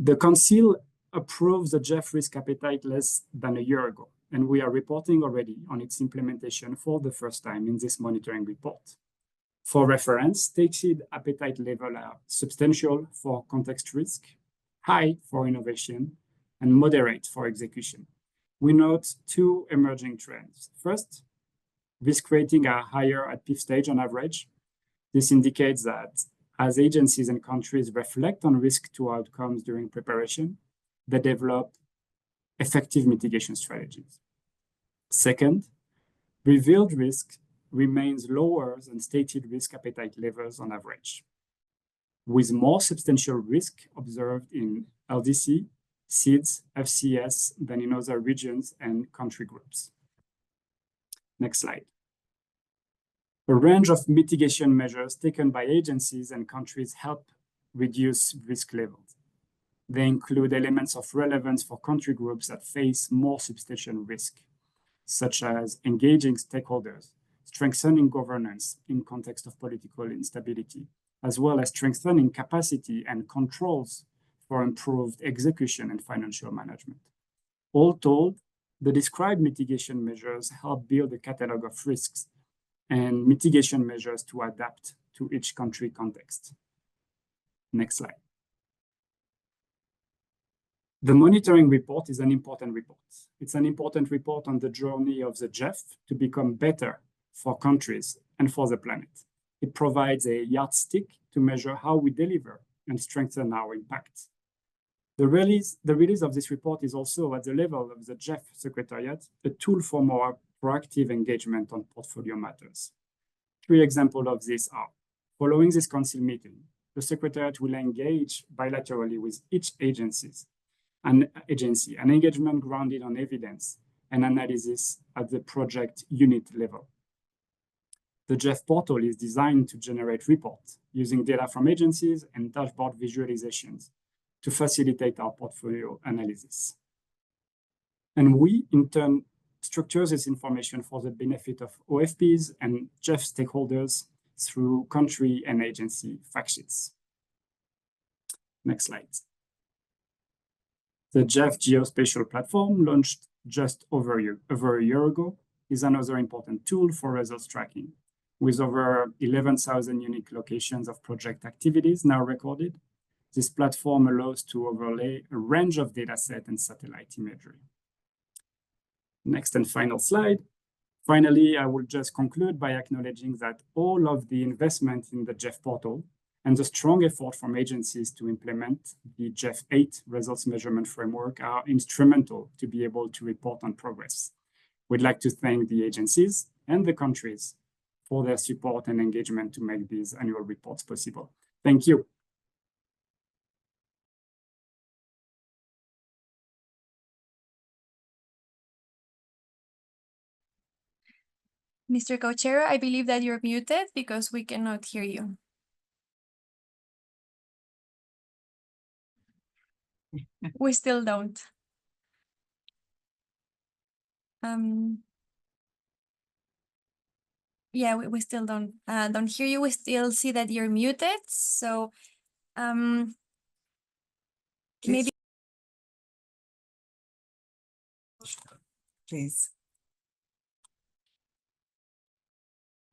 The Council approved the GEF risk appetite less than a year ago, and we are reporting already on its implementation for the first time in this monitoring report. For reference, stated appetite levels are substantial for context risk, high for innovation, and moderate for execution. We note 2 emerging trends. First, risk rating are higher at PIF stage on average. This indicates that as agencies and countries reflect on risk to outcomes during preparation, they develop effective mitigation strategies. Second, revealed risk remains lower than stated risk appetite levels on average, with more substantial risk observed in LDC, SEEDS, FCS than in other regions and country groups. Next slide. A range of mitigation measures taken by agencies and countries help reduce risk levels. They include elements of relevance for country groups that face more substantial risk, such as engaging stakeholders, strengthening governance in context of political instability, as well as strengthening capacity and controls for improved execution and financial management. All told, the described mitigation measures help build a catalog of risks and mitigation measures to adapt to each country context. Next slide. The monitoring report is an important report. It's an important report on the journey of the GEF to become better for countries and for the planet. It provides a yardstick to measure how we deliver and strengthen our impact. The release of this report is also at the level of the GEF Secretariat, a tool for more proactive engagement on portfolio matters. 3 examples of this are: following this council meeting, the Secretariat will engage bilaterally with each agency, an engagement grounded on evidence and analysis at the project unit level. The GEF portal is designed to generate reports using data from agencies and dashboard visualizations to facilitate our portfolio analysis. And we, in turn, structure this information for the benefit of OFPs and GEF stakeholders through country and agency fact sheets. Next slide. The GEF Geospatial Platform, launched just over a year ago, is another important tool for results tracking. With over 11,000 unique locations of project activities now recorded, this platform allows to overlay a range of datasets and satellite imagery. Next and final slide. Finally, I will just conclude by acknowledging that all of the investment in the GEF portal and the strong effort from agencies to implement the GEF 8 results measurement framework are instrumental to be able to report on progress. We'd like to thank the agencies and the countries for their support and engagement to make these annual reports possible. Thank you. Mr. Cochero, I believe that you're muted because we cannot hear you. We still don't. Yeah, we still don't hear you. We still see that you're muted. So maybe. Please.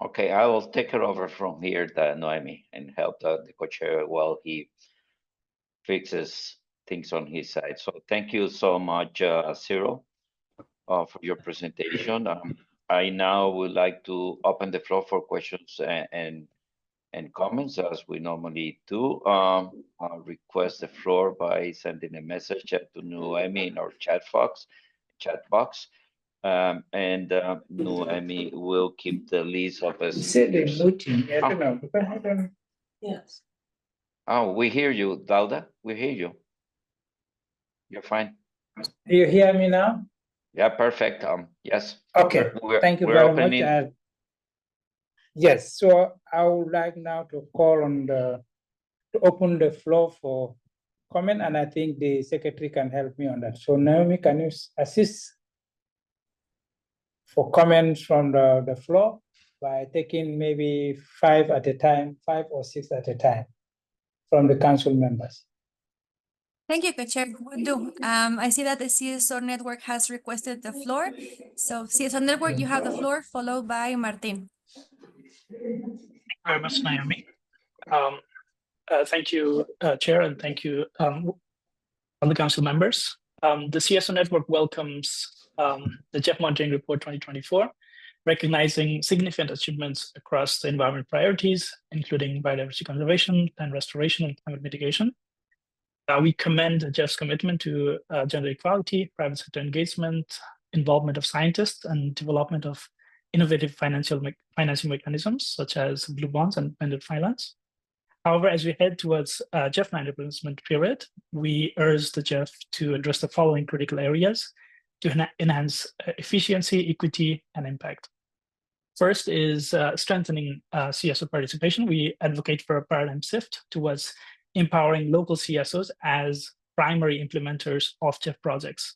Okay, I will take it over from here, Noemi, and help the co-chair while he fixes things on his side. So thank you so much, Cyril, for your presentation. I now would like to open the floor for questions and comments, as we normally do. I'll request the floor by sending a message to Noemi in our chat box. Noemi will keep the list of us. Yes. Oh, we hear you, Dauda. We hear you. You're fine. You hear me now? Yeah, perfect. Yes. Okay, thank you very much. Yes, so I would like now to call on to open the floor for comment, and I think the secretary can help me on that. So Naomi, can you assist for comments from the floor by taking maybe 5 at a time, 5 or 6 at a time from the council members? Thank you, Co-Chair. Will do. I see that the CSO network has requested the floor. So CSO network, you have the floor, followed by Martin. Thank you very much, Naomi. Thank you, Chair, and thank you all the council members. The CSO network welcomes the GEF Monitoring Report 2024, recognizing significant achievements across the environment priorities, including biodiversity conservation, land restoration, and climate mitigation. We commend GEF's commitment to gender equality, private sector engagement, involvement of scientists, and development of innovative financing mechanisms, such as blue bonds and blended finance. However, as we head towards GEF 9 implementation period, we urge the GEF to address the following critical areas to enhance efficiency, equity, and impact. First is strengthening CSO participation. We advocate for a paradigm shift towards empowering local CSOs as primary implementers of GEF projects.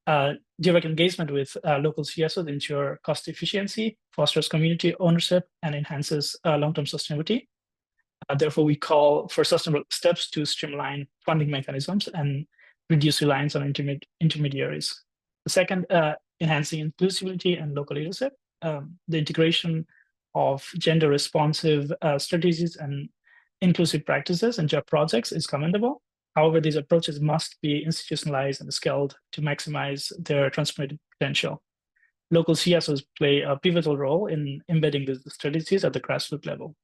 Direct engagement with local CSOs ensure cost efficiency, fosters community ownership, and enhances long-term sustainability. Therefore, we call for sustainable steps to streamline funding mechanisms and reduce reliance on intermediaries. The second, enhancing inclusivity and local leadership. The integration of gender-responsive strategies and inclusive practices in GEF projects is commendable. However, these approaches must be institutionalized and scaled to maximize their transformative potential. Local CSOs play a pivotal role in embedding these strategies at the grassroots level.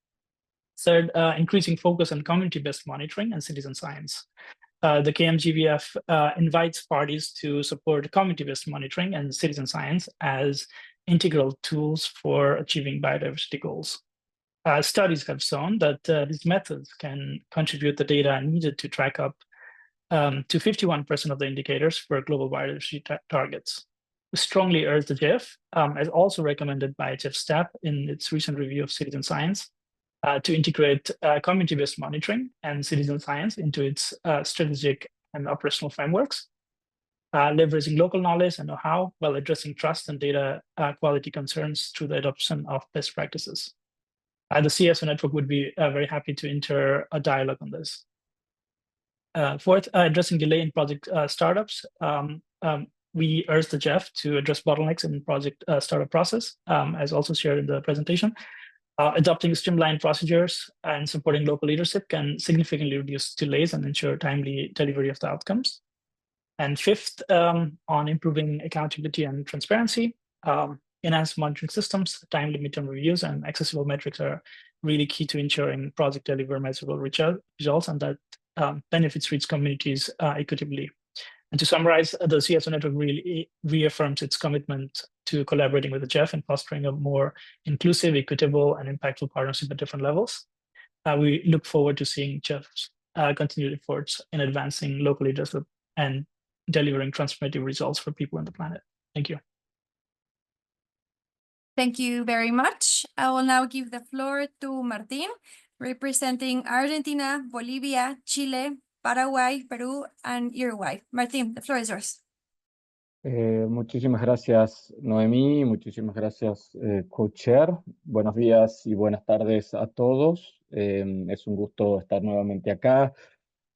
Third, increasing focus on community-based monitoring and citizen science. The KMGVF invites parties to support community-based monitoring and citizen science as integral tools for achieving biodiversity goals. Studies have shown that these methods can contribute the data needed to track up to 51% of the indicators for global biodiversity targets. We strongly urge the GEF, as also recommended by GEF staff in its recent review of citizen science, to integrate community-based monitoring and citizen science into its strategic and operational frameworks, leveraging local knowledge and know-how while addressing trust and data quality concerns through the adoption of best practices. The CSO network would be very happy to enter a dialogue on this. Fourth, addressing delay in project startups. We urge the GEF to address bottlenecks in project startup process, as also shared in the presentation. Adopting streamlined procedures and supporting local leadership can significantly reduce delays and ensure timely delivery of the outcomes. And fifth, on improving accountability and transparency, enhanced monitoring systems, timely midterm reviews, and accessible metrics are really key to ensuring project deliver measurable results and that benefits reach communities equitably. And to summarize, the CSO network really reaffirms its commitment to collaborating with the GEF and fostering a more inclusive, equitable, and impactful partnership at different levels. We look forward to seeing GEF's continued efforts in advancing local leadership and delivering transformative results for people on the planet. Thank you. Thank you very much. I will now give the floor to Martín, representing Argentina, Bolivia, Chile, Paraguay, Peru, and Uruguay. Martín, the floor is yours. Muchísimas gracias, Noemí. Muchísimas gracias, co-chair. Buenos días y buenas tardes a todos. Es un gusto estar nuevamente acá.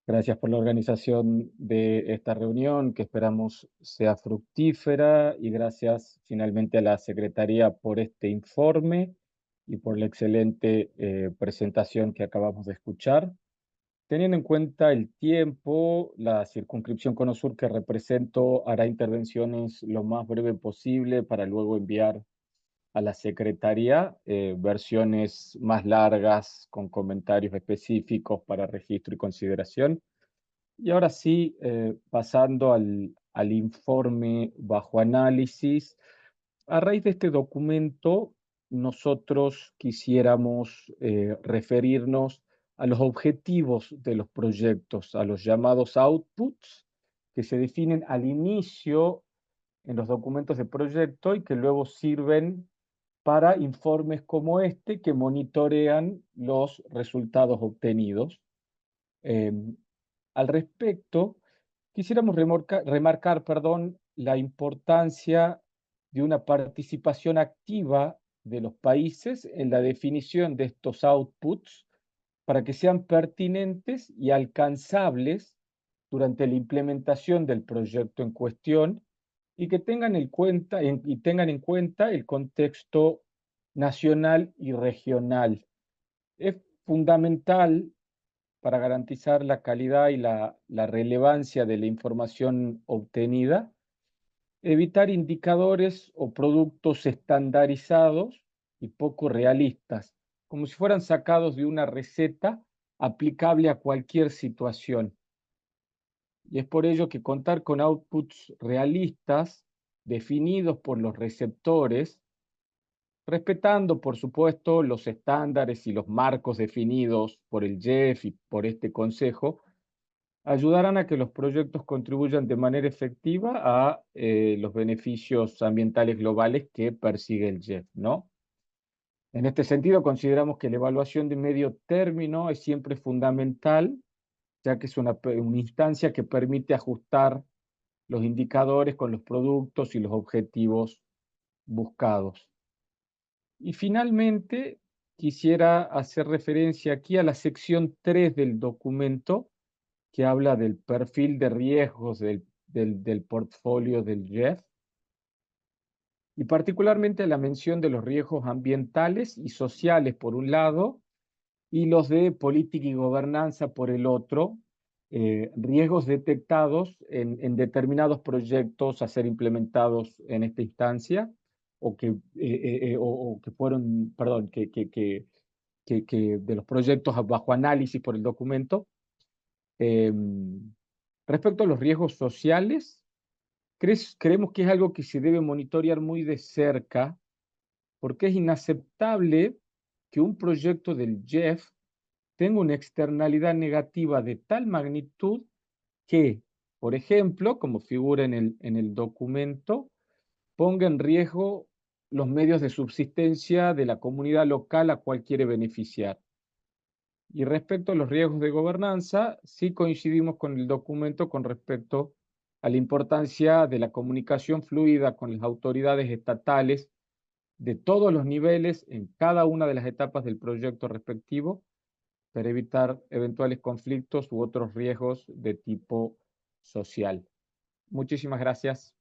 Gracias por la organización de esta reunión, que esperamos sea fructífera, y gracias finalmente a la Secretaría por este informe y por la excelente presentación que acabamos de escuchar. Teniendo en cuenta el tiempo, la circunscripción Cono Sur que represento hará intervenciones lo más breve posible para luego enviar a la Secretaría versiones más largas con comentarios específicos para registro y consideración. Y ahora sí, pasando al informe bajo análisis, a raíz de este documento, nosotros quisiéramos referirnos a los objetivos de los proyectos, a los llamados outputs, que se definen al inicio en los documentos de proyecto y que luego sirven para informes como este que monitorean los resultados obtenidos. Al respecto, quisiéramos remarcar la importancia de una participación activa de los países en la definición de estos outputs para que sean pertinentes y alcanzables durante la implementación del proyecto en cuestión y que tengan en cuenta el contexto nacional y regional. Es fundamental para garantizar la calidad y la relevancia de la información obtenida, evitar indicadores o productos estandarizados y poco realistas, como si fueran sacados de una receta aplicable a cualquier situación. Y es por ello que contar con outputs realistas, definidos por los receptores, respetando, por supuesto, los estándares y los marcos definidos por el GEF y por este Consejo, ayudarán a que los proyectos contribuyan de manera efectiva a los beneficios ambientales globales que persigue el GEF, ¿no? En este sentido, consideramos que la evaluación de medio término es siempre fundamental, ya que es una instancia que permite ajustar los indicadores con los productos y los objetivos buscados. Y finalmente, quisiera hacer referencia aquí a la sección 3 del documento, que habla del perfil de riesgos del portfolio del GEF, y particularmente la mención de los riesgos ambientales y sociales por un lado, y los de política y gobernanza por el otro, riesgos detectados en determinados proyectos a ser implementados en esta instancia, o que de los proyectos bajo análisis por el documento. Respecto a los riesgos sociales, creemos que es algo que se debe monitorear muy de cerca, porque es inaceptable que un proyecto del GEF tenga una externalidad negativa de tal magnitud que, por ejemplo, como figura en el documento, ponga en riesgo los medios de subsistencia de la comunidad local a cual quiere beneficiar. Y respecto a los riesgos de gobernanza, sí coincidimos con el documento con respecto a la importancia de la comunicación fluida con las autoridades estatales de todos los niveles en cada una de las etapas del proyecto respectivo para evitar eventuales conflictos u otros riesgos de tipo social. Muchísimas gracias.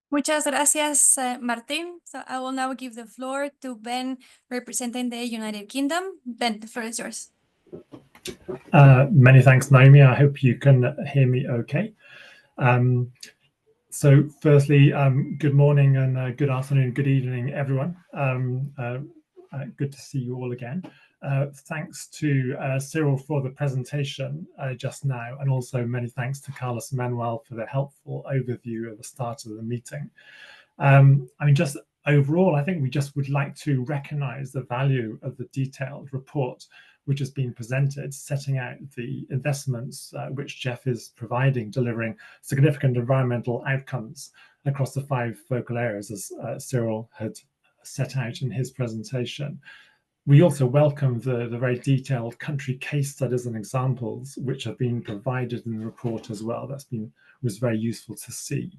Muchas gracias, Martín. So I will now give the floor to Ben, representing the United Kingdom. Ben, the floor is yours. Many thanks, Naomi. I hope you can hear me okay. So firstly, good morning and good afternoon, good evening, everyone. Good to see you all again. Thanks to Cyril for the presentation just now, and also many thanks to Carlos and Manuel for the helpful overview at the start of the meeting. I mean, just overall, I think we just would like to recognize the value of the detailed report which has been presented, setting out the investments which GEF is providing, delivering significant environmental outcomes across the 5 focal areas, as Cyril had set out in his presentation. We also welcome the very detailed country case studies and examples which have been provided in the report as well. Was very useful to see.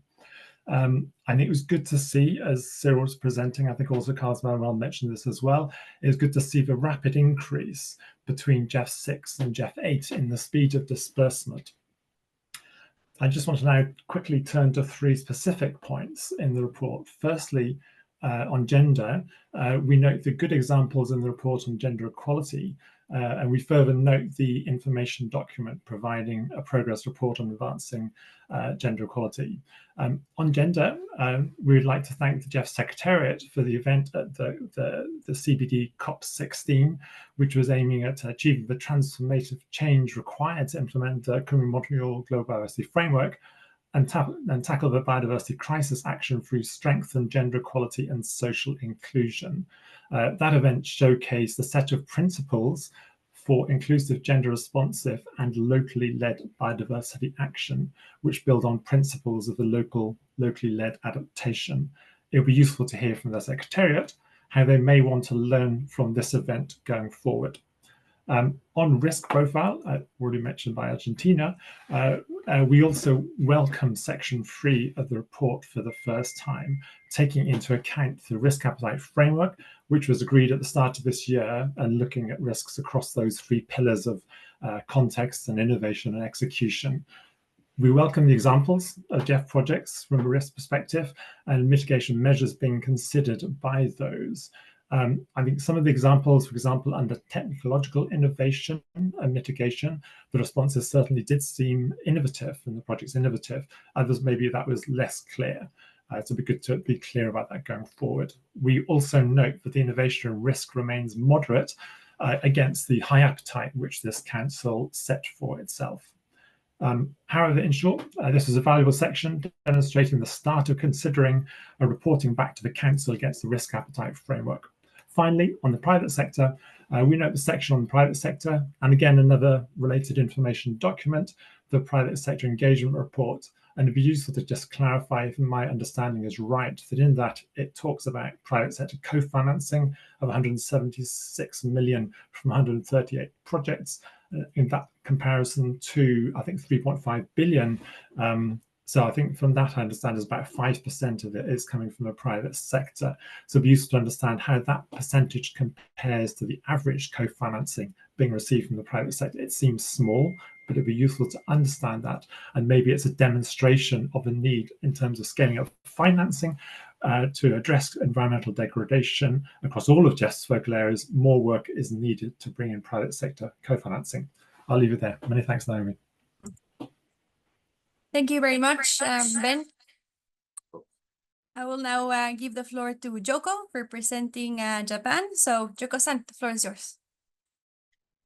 And it was good to see, as Cyril was presenting, I think also Carlos Manuel mentioned this as well, it was good to see the rapid increase between GEF 6 and GEF 8 in the speed of disbursement. I just want to now quickly turn to 3 specific points in the report. Firstly, on gender, we note the good examples in the report on gender equality, and we further note the information document providing a progress report on advancing gender equality. On gender, we would like to thank the GEF Secretariat for the event at the CBD COP16, which was aiming at achieving the transformative change required to implement the Montreal Global Biodiversity Framework and tackle the biodiversity crisis action through strengthened gender equality and social inclusion. That event showcased a set of principles for inclusive, gender responsive and locally led biodiversity action, which build on principles of the locally led adaptation. It would be useful to hear from the Secretariat how they may want to learn from this event going forward. On risk profile, already mentioned by Argentina, we also welcome section 3 of the report for the first time, taking into account the risk appetite framework, which was agreed at the start of this year, and looking at risks across those 3 pillars of context and innovation and execution. We welcome the examples of GEF projects from a risk perspective and mitigation measures being considered by those. I think some of the examples, for example, under technological innovation and mitigation, the responses certainly did seem innovative and the project's innovative. Others, maybe that was less clear. So it'd be good to be clear about that going forward. We also note that the innovation and risk remains moderate against the high appetite which this council set for itself. However, in short, this is a valuable section demonstrating the start of considering a reporting back to the council against the risk appetite framework. Finally, on the private sector, we note the section on the private sector, and again, another related information document, the private sector engagement report. And it'd be useful to just clarify if my understanding is right, that in that it talks about private sector co-financing of 176 million from 138 projects, in that comparison to, I think, 3.5 billion. So I think from that, I understand is about 5% of it is coming from the private sector. So it'd be useful to understand how that percentage compares to the average co-financing being received from the private sector. It seems small, but it'd be useful to understand that. And maybe it's a demonstration of a need in terms of scaling up financing to address environmental degradation across all of GEF's focal areas. More work is needed to bring in private sector co-financing. I'll leave it there. Many thanks, Naomi. Thank you very much, Ben. I will now give the floor to Yoko for presenting Japan. So Yoko-san, the floor is yours.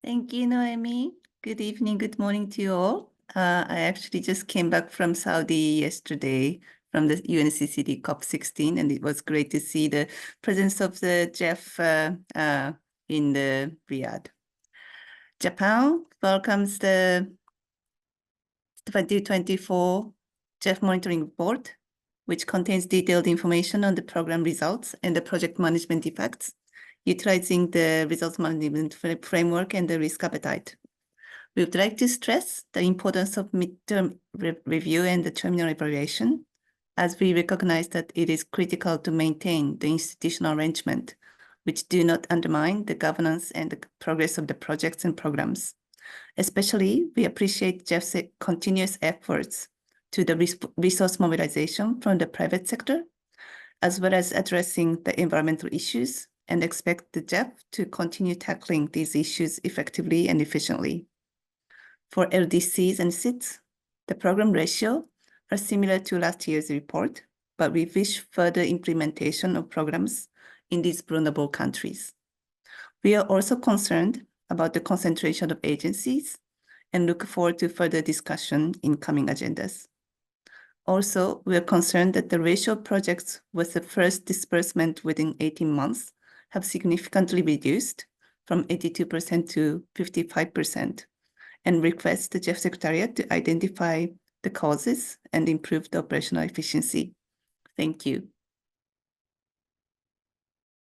Thank you, Noemi. Good evening, good morning to you all. I actually just came back from Saudi yesterday from the UNCCD COP16, and it was great to see the presence of the GEF in the Riyadh. Japan welcomes the 2024 GEF Monitoring Report, which contains detailed information on the program results and the project management effects, utilizing the results management framework and the risk appetite. We would like to stress the importance of midterm review and the terminal evaluation, as we recognize that it is critical to maintain the institutional arrangement, which do not undermine the governance and the progress of the projects and programs. Especially, we appreciate GEF's continuous efforts to the resource mobilization from the private sector, as well as addressing the environmental issues, and expect the GEF to continue tackling these issues effectively and efficiently. For LDCs and SITs, the program ratio are similar to last year's report, but we wish further implementation of programs in these vulnerable countries. We are also concerned about the concentration of agencies and look forward to further discussion in coming agendas. Also, we are concerned that the ratio of projects with the first disbursement within 18 months have significantly reduced from 82% to 55%, and request the GEF Secretariat to identify the causes and improve the operational efficiency. Thank you.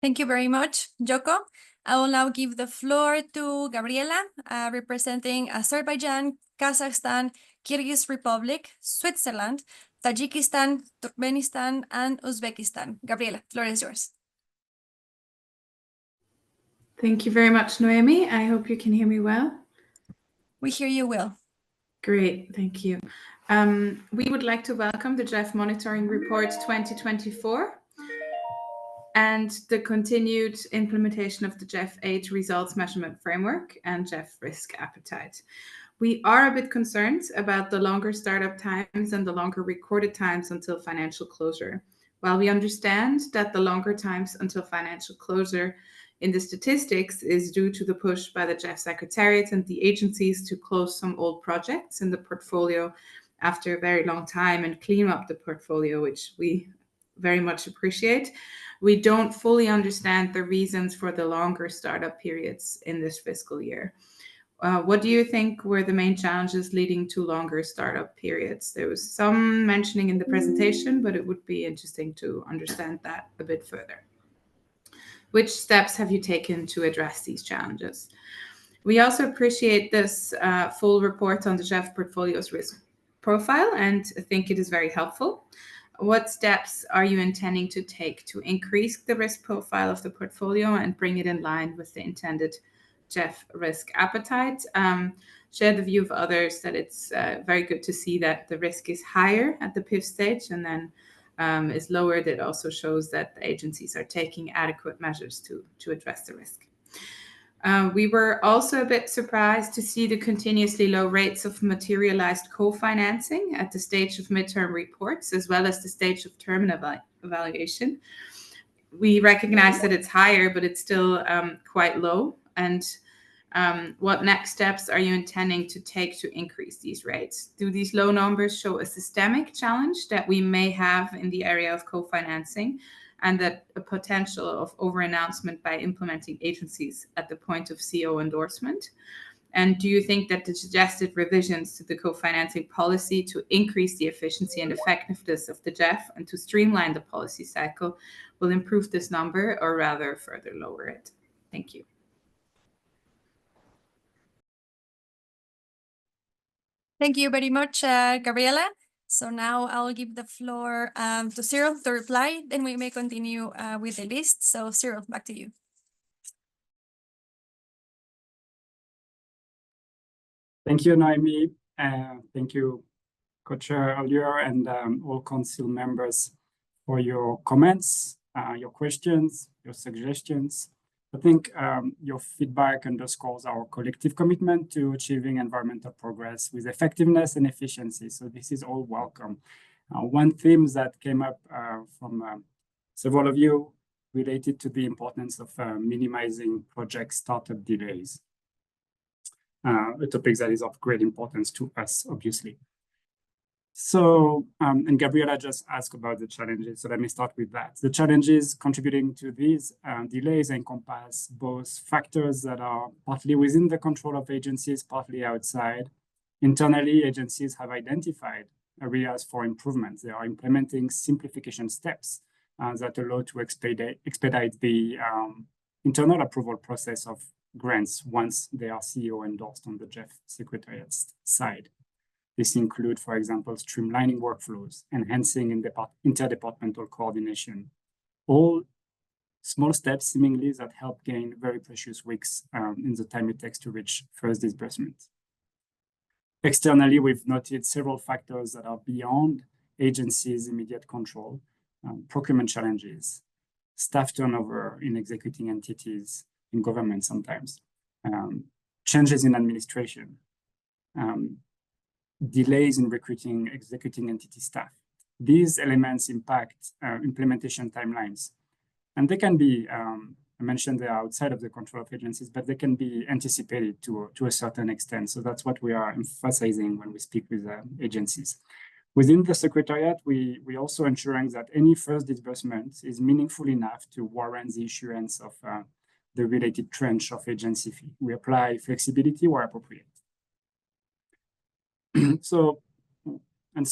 Thank you very much, Yoko. I will now give the floor to Gabriela, representing Azerbaijan, Kazakhstan, Kyrgyz Republic, Switzerland, Tajikistan, Turkmenistan, and Uzbekistan. Gabriela, the floor is yours. Thank you very much, Noemi. I hope you can hear me well. We hear you well. Great, thank you. We would like to welcome the GEF Monitoring Report 2024 and the continued implementation of the GEF 8 Results Measurement Framework and GEF Risk Appetite. We are a bit concerned about the longer startup times and the longer recorded times until financial closure. While we understand that the longer times until financial closure in the statistics is due to the push by the GEF Secretariat and the agencies to close some old projects in the portfolio after a very long time and clean up the portfolio, which we very much appreciate. We don't fully understand the reasons for the longer startup periods in this fiscal year. What do you think were the main challenges leading to longer startup periods? There was some mentioning in the presentation, but it would be interesting to understand that a bit further. Which steps have you taken to address these challenges? We also appreciate this full report on the GEF portfolio's risk profile and think it is very helpful. What steps are you intending to take to increase the risk profile of the portfolio and bring it in line with the intended GEF risk appetite? Share the view of others that it's very good to see that the risk is higher at the PIF stage and then is lower. That also shows that the agencies are taking adequate measures to address the risk. We were also a bit surprised to see the continuously low rates of materialized co-financing at the stage of midterm reports, as well as the stage of terminal evaluation. We recognize that it's higher, but it's still quite low. And what next steps are you intending to take to increase these rates? Do these low numbers show a systemic challenge that we may have in the area of co-financing and that a potential of over-announcement by implementing agencies at the point of CO endorsement? And do you think that the suggested revisions to the co-financing policy to increase the efficiency and effectiveness of the GEF and to streamline the policy cycle will improve this number or rather further lower it? Thank you. Thank you very much, Gabriela. So now I'll give the floor to Cyril to reply, then we may continue with the list. So Cyril, back to you. Thank you, Noemi. Thank you, Co-Chair earlier, and all council members for your comments, your questions, your suggestions. I think your feedback underscores our collective commitment to achieving environmental progress with effectiveness and efficiency. So this is all welcome. One theme that came up from several of you related to the importance of minimizing project startup delays. A topic that is of great importance to us, obviously. So, and Gabriela just asked about the challenges, so let me start with that. The challenges contributing to these delays encompass both factors that are partly within the control of agencies, partly outside. Internally, agencies have identified areas for improvement. They are implementing simplification steps that allow to expedite the internal approval process of grants once they are CEO endorsed on the GEF Secretariat's side. This include, for example, streamlining workflows, enhancing interdepartmental coordination, all small steps seemingly that help gain very precious weeks in the time it takes to reach first disbursement. Externally, we've noted several factors that are beyond agencies' immediate control, procurement challenges, staff turnover in executing entities, in government sometimes, changes in administration, delays in recruiting executing entity staff. These elements impact implementation timelines. And they can be, I mentioned they are outside of the control of agencies, but they can be anticipated to a certain extent. So that's what we are emphasizing when we speak with agencies. Within the Secretariat, we also ensuring that any first disbursement is meaningful enough to warrant the issuance of the related tranche of agency fee. We apply flexibility where appropriate. So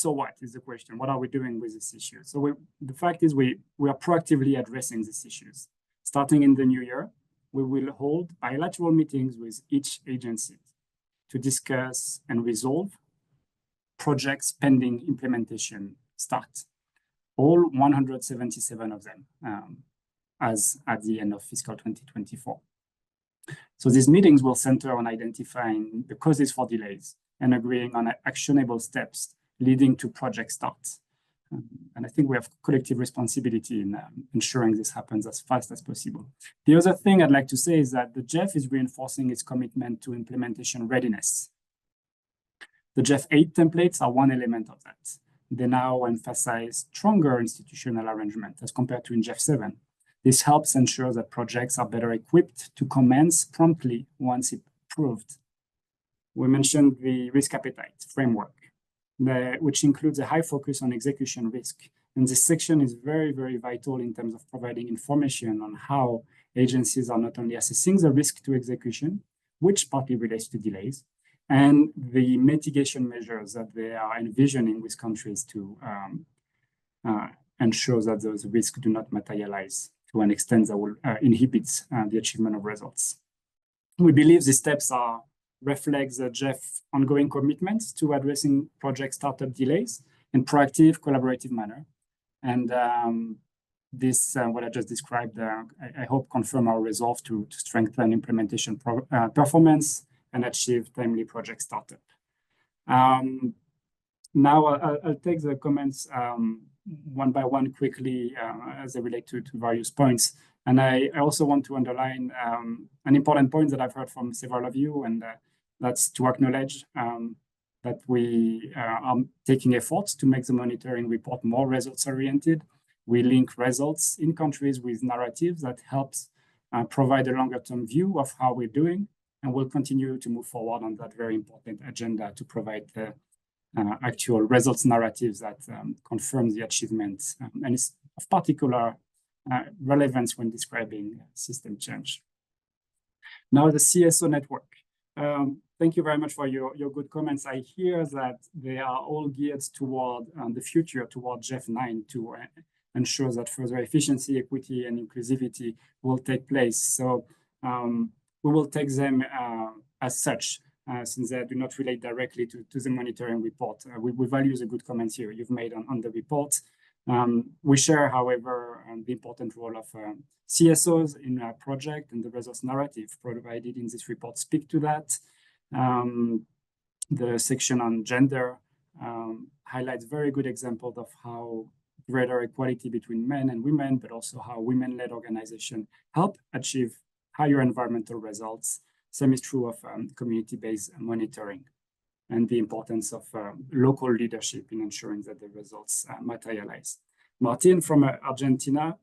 what is the question? What are we doing with this issue? So the fact is we are proactively addressing these issues. Starting in the new year, we will hold bilateral meetings with each agency to discuss and resolve projects pending implementation start. All 177 of them as at the end of fiscal 2024. So these meetings will center on identifying the causes for delays and agreeing on actionable steps leading to project starts. And I think we have collective responsibility in ensuring this happens as fast as possible. The other thing I'd like to say is that the GEF is reinforcing its commitment to implementation readiness. The GEF 8 templates are one element of that. They now emphasize stronger institutional arrangement as compared to in GEF 7. This helps ensure that projects are better equipped to commence promptly once approved. We mentioned the risk appetite framework, which includes a high focus on execution risk. And this section is very, very vital in terms of providing information on how agencies are not only assessing the risk to execution, which partly relates to delays, and the mitigation measures that they are envisioning with countries to ensure that those risks do not materialize to an extent that will inhibit the achievement of results. We believe these steps reflect the GEF ongoing commitments to addressing project startup delays in proactive, collaborative manner. And this, what I just described, I hope confirm our resolve to strengthen implementation performance and achieve timely project startup. Now I'll take the comments one by one quickly as they relate to various points. And I also want to underline an important point that I've heard from several of you, and that's to acknowledge that we are taking efforts to make the monitoring report more results-oriented. We link results in countries with narratives that helps provide a longer-term view of how we're doing, and we'll continue to move forward on that very important agenda to provide the actual results narratives that confirm the achievements, and it's of particular relevance when describing system change. Now, the CSO network. Thank you very much for your good comments. I hear that they are all geared toward the future, toward GEF 9 to ensure that further efficiency, equity, and inclusivity will take place. So we will take them as such, since they do not relate directly to the monitoring report. We value the good comments here you've made on the report. We share, however, the important role of CSOs in our project, and the results narrative provided in this report speak to that. The section on gender highlights very good examples of how greater equality between men and women, but also how women-led organizations help achieve higher environmental results. Same is true of community-based monitoring. and the importance of local leadership in ensuring that the results materialize. Martin from Argentina,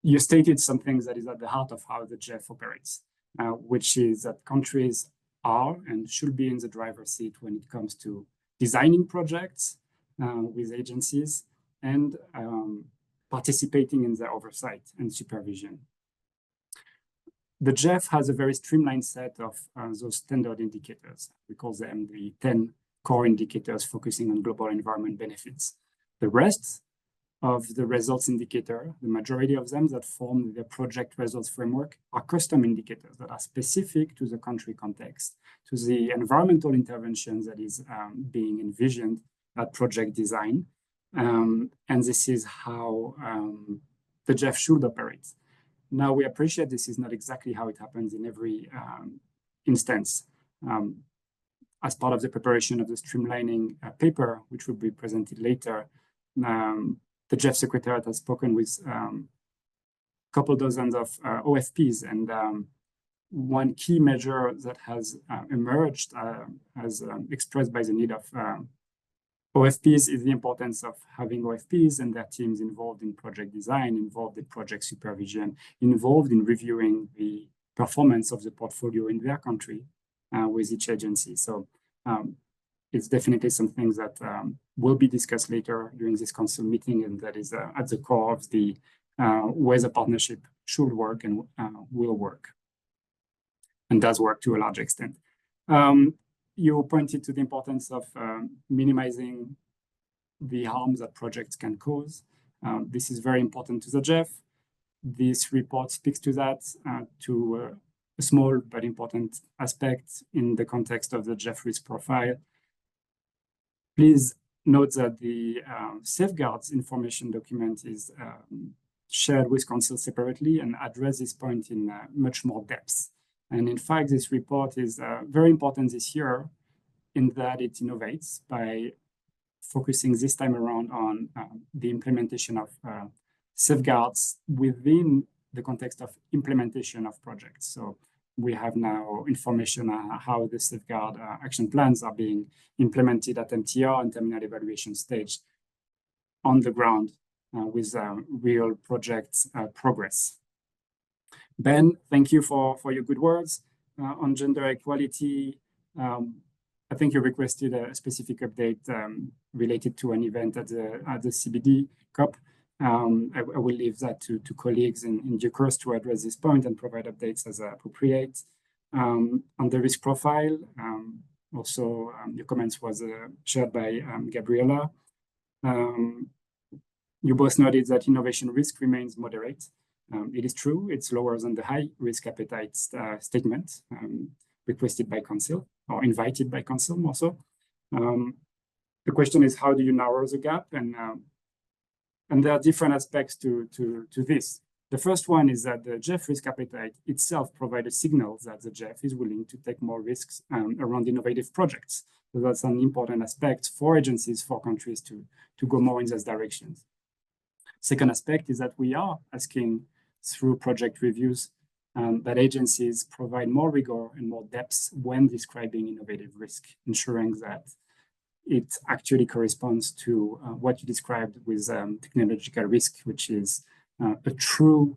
you stated some things that is at the heart of how the GEF operates, which is that countries are and should be in the driver's seat when it comes to designing projects with agencies and participating in their oversight and supervision. The GEF has a very streamlined set of those standard indicators. We call them the 10 core indicators focusing on global environment benefits. The rest of the results indicator, the majority of them that form the project results framework, are custom indicators that are specific to the country context, to the environmental interventions that is being envisioned at project design. And this is how the GEF should operate. Now, we appreciate this is not exactly how it happens in every instance. As part of the preparation of the streamlining paper, which will be presented later, the GEF Secretariat has spoken with a couple dozens of OFPs, and one key measure that has emerged as expressed by the need of OFPs is the importance of having OFPs and their teams involved in project design, involved in project supervision, involved in reviewing the performance of the portfolio in their country with each agency. So it's definitely some things that will be discussed later during this council meeting, and that is at the core of the way the partnership should work and will work, and does work to a large extent. You pointed to the importance of minimizing the harms that projects can cause. This is very important to the GEF. This report speaks to that, to a small but important aspect in the context of the GEF risk profile. Please note that the safeguards information document is shared with Council separately and address this point in much more depth. And in fact, this report is very important this year in that it innovates by focusing this time around on the implementation of safeguards within the context of implementation of projects. So we have now information on how the safeguard action plans are being implemented at MTR and terminal evaluation stage on the ground with real project progress. Ben, thank you for your good words on gender equality. I think you requested a specific update related to an event at the CBD COP. I will leave that to colleagues in due course to address this point and provide updates as appropriate. On the risk profile, also your comments was shared by Gabriela. You both noted that innovation risk remains moderate. It is true, it's lower than the high risk appetite statement requested by Council, or invited by Council more so. The question is, how do you narrow the gap? And there are different aspects to this. The first one is that the GEF risk appetite itself provided signals that the GEF is willing to take more risks around innovative projects. So that's an important aspect for agencies, for countries to go more in those directions. Second aspect is that we are asking through project reviews that agencies provide more rigor and more depth when describing innovative risk, ensuring that it actually corresponds to what you described with technological risk, which is a true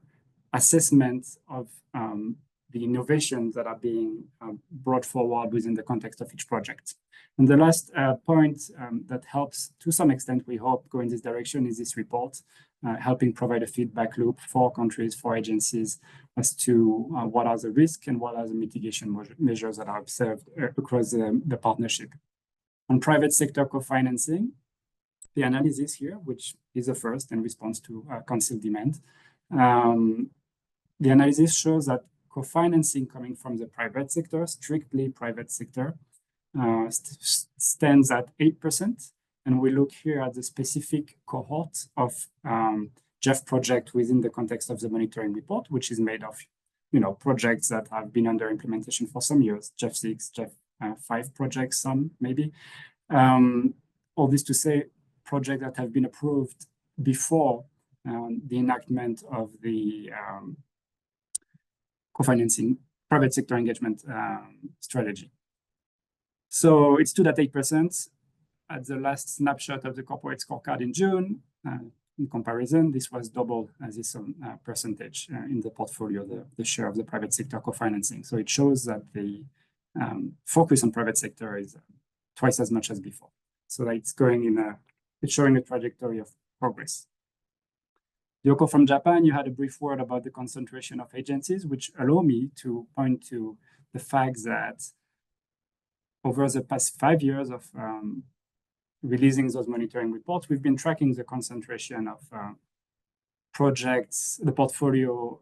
assessment of the innovations that are being brought forward within the context of each project. And the last point that helps to some extent, we hope, go in this direction is this report, helping provide a feedback loop for countries, for agencies as to what are the risks and what are the mitigation measures that are observed across the partnership. On private sector co-financing, the analysis here, which is the first in response to Council demand, the analysis shows that co-financing coming from the private sector, strictly private sector, stands at 8%. And we look here at the specific cohort of GEF project within the context of the monitoring report, which is made of projects that have been under implementation for some years, GEF 6, GEF 5 projects, some maybe. All this to say, projects that have been approved before the enactment of the co-financing private sector engagement strategy. So it stood at 8% at the last snapshot of the corporate scorecard in June. In comparison, this was double this percentage in the portfolio, the share of the private sector co-financing. So it shows that the focus on private sector is twice as much as before. So that it's showing a trajectory of progress. Yoko from Japan, you had a brief word about the concentration of agencies, which allow me to point to the fact that over the past 5 years of releasing those monitoring reports, we've been tracking the concentration of projects, the portfolio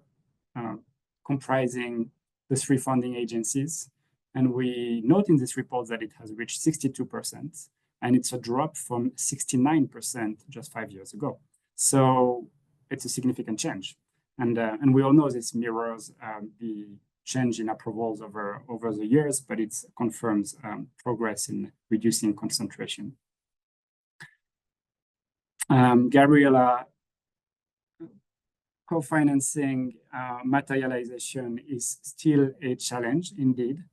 comprising the 3 funding agencies. And we note in this report that it has reached 62%, and it's a drop from 69% just 5 years ago. So it's a significant change. And we all know this mirrors the change in approvals over the years, but it confirms progress in reducing concentration. Gabriela, co-financing materialization is still a challenge indeed.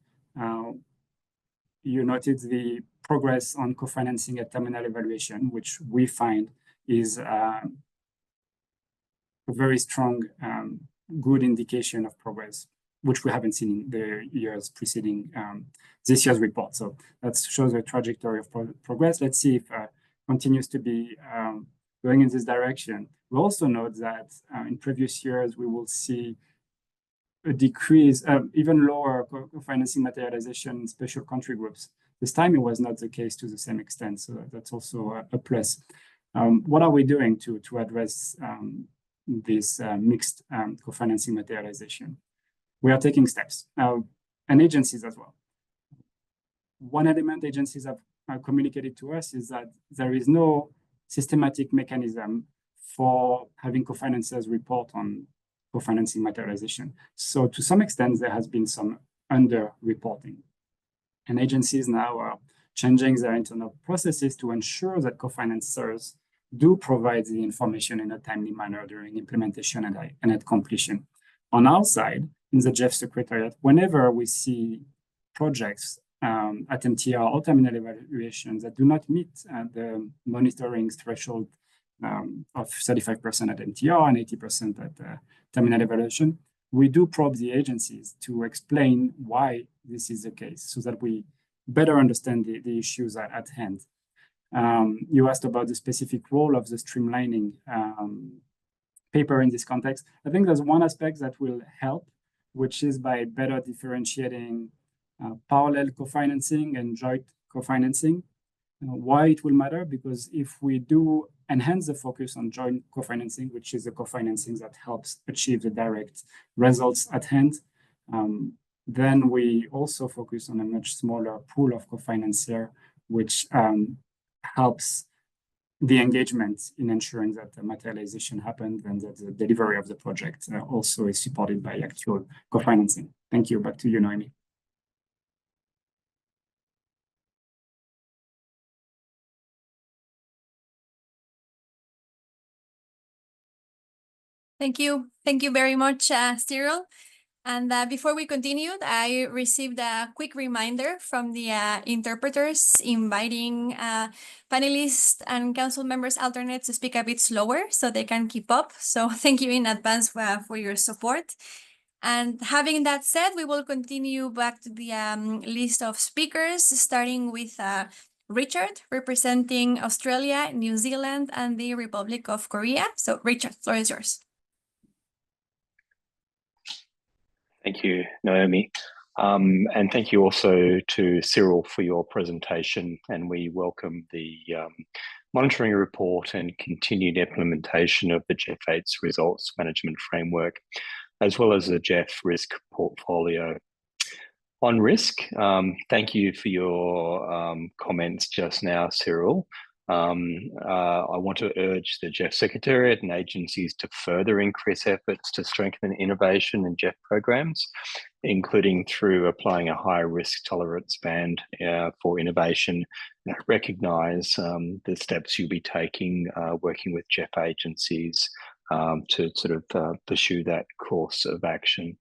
You noted the progress on co-financing at terminal evaluation, which we find is a very strong, good indication of progress, which we haven't seen in the years preceding this year's report. So that shows a trajectory of progress. Let's see if continues to be going in this direction. We also note that in previous years, we will see a decrease, even lower co-financing materialization in special country groups. This time, it was not the case to the same extent. So that's also a plus. What are we doing to address this mixed co-financing materialization? We are taking steps, and agencies as well. One element agencies have communicated to us is that there is no systematic mechanism for having co-financiers report on co-financing materialization. So to some extent, there has been some under-reporting. And agencies now are changing their internal processes to ensure that co-financiers do provide the information in a timely manner during implementation and at completion. On our side, in the GEF Secretariat, whenever we see projects at MTR or terminal evaluations that do not meet the monitoring threshold of 35% at MTR and 80% at terminal evaluation, we do probe the agencies to explain why this is the case so that we better understand the issues at hand. You asked about the specific role of the streamlining paper in this context. I think there's one aspect that will help, which is by better differentiating parallel co-financing and joint co-financing. Why it will matter? Because if we do enhance the focus on joint co-financing, which is the co-financing that helps achieve the direct results at hand, then we also focus on a much smaller pool of co-financier, which helps the engagement in ensuring that the materialization happens and that the delivery of the project also is supported by actual co-financing. Thank you. Back to you, Noemi. Thank you. Thank you very much, Cyril. And before we continue, I received a quick reminder from the interpreters inviting panelists and council members alternates to speak a bit slower so they can keep up. So thank you in advance for your support. And having that said, we will continue back to the list of speakers, starting with Richard, representing Australia, New Zealand, and the Republic of Korea. So Richard, the floor is yours. Thank you, Naomi. And thank you also to Cyril for your presentation. And we welcome the monitoring report and continued implementation of the GEF 8's results management framework, as well as the GEF risk portfolio. On risk, thank you for your comments just now, Cyril. I want to urge the GEF Secretariat and agencies to further increase efforts to strengthen innovation in GEF programs, including through applying a high risk tolerance band for innovation. And I recognise the steps you'll be taking working with GEF agencies to sort of pursue that course of action.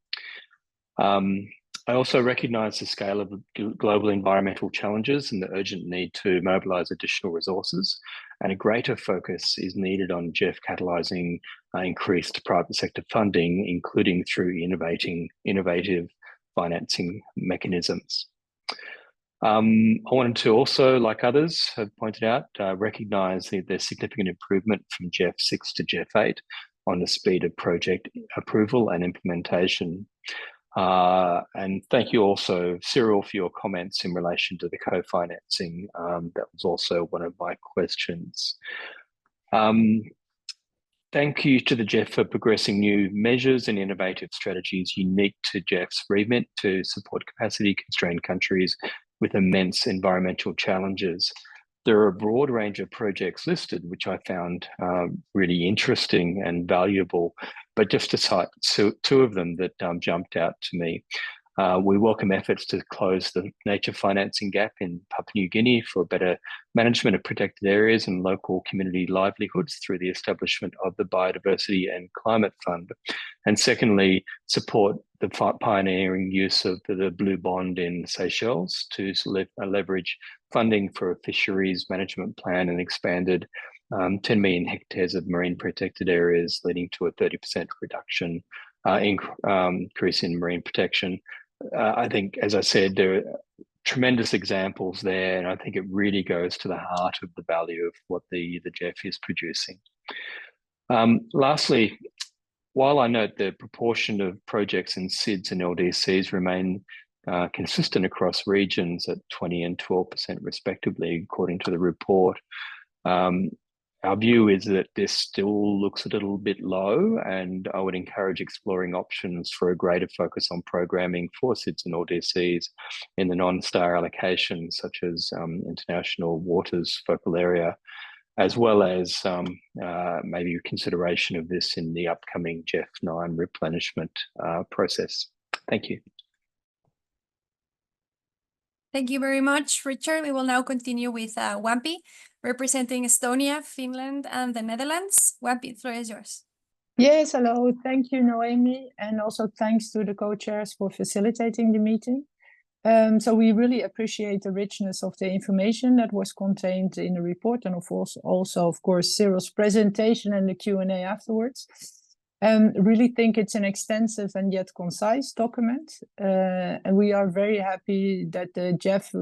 I also recognise the scale of global environmental challenges and the urgent need to mobilise additional resources, and a greater focus is needed on GEF catalysing increased private sector funding, including through innovative financing mechanisms. I wanted to also, like others have pointed out, recognise the significant improvement from GEF 6 to GEF 8 on the speed of project approval and implementation. And thank you also, Cyril, for your comments in relation to the co-financing. That was also one of my questions. Thank you to the GEF for progressing new measures and innovative strategies unique to GEF's remit to support capacity-constrained countries with immense environmental challenges. There are a broad range of projects listed, which I found really interesting and valuable, but just to cite two of them that jumped out to me. We welcome efforts to close the nature financing gap in Papua New Guinea for better management of protected areas and local community livelihoods through the establishment of the Biodiversity and Climate Fund. And secondly, support the pioneering use of the Blue Bond in Seychelles to leverage funding for a fisheries management plan and expanded 10 million hectares of marine protected areas, leading to a 30% reduction increase in marine protection. I think, as I said, there are tremendous examples there, and I think it really goes to the heart of the value of what the GEF is producing. Lastly, while I note the proportion of projects in SIDS and LDCs remain consistent across regions at 20% and 12% respectively, according to the report, our view is that this still looks a little bit low, and I would encourage exploring options for a greater focus on programming for SIDS and LDCs in the non-STAR allocations, such as international waters focal area, as well as maybe consideration of this in the upcoming GEF 9 replenishment process. Thank you. Thank you very much, Richard. We will now continue with Wampi, representing Estonia, Finland, and the Netherlands. Wampi, the floor is yours. Yes, hello. Thank you, Noemi, and also thanks to the co-chairs for facilitating the meeting. So we really appreciate the richness of the information that was contained in the report, and of course, also, of course, Cyril's presentation and the Q&A afterwards. Really think it's an extensive and yet concise document, and we are very happy that the GEF,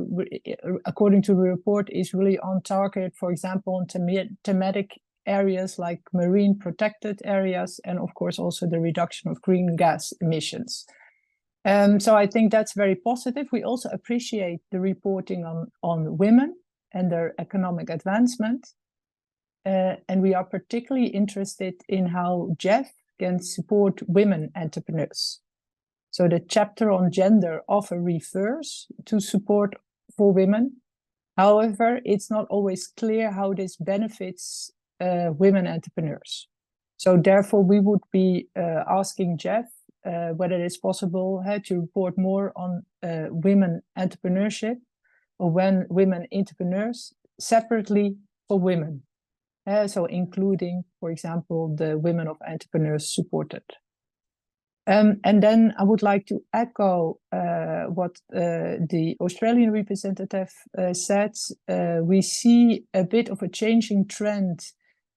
according to the report, is really on target, for example, on thematic areas like marine protected areas, and of course also the reduction of green gas emissions. So I think that's very positive. We also appreciate the reporting on women and their economic advancement, and we are particularly interested in how GEF can support women entrepreneurs. So the chapter on gender often refers to support for women. However, it's not always clear how this benefits women entrepreneurs. So therefore, we would be asking GEF whether it is possible to report more on women entrepreneurship or when women entrepreneurs separately for women. So including, for example, the women of entrepreneurs supported. And then I would like to echo what the Australian representative said. We see a bit of a changing trend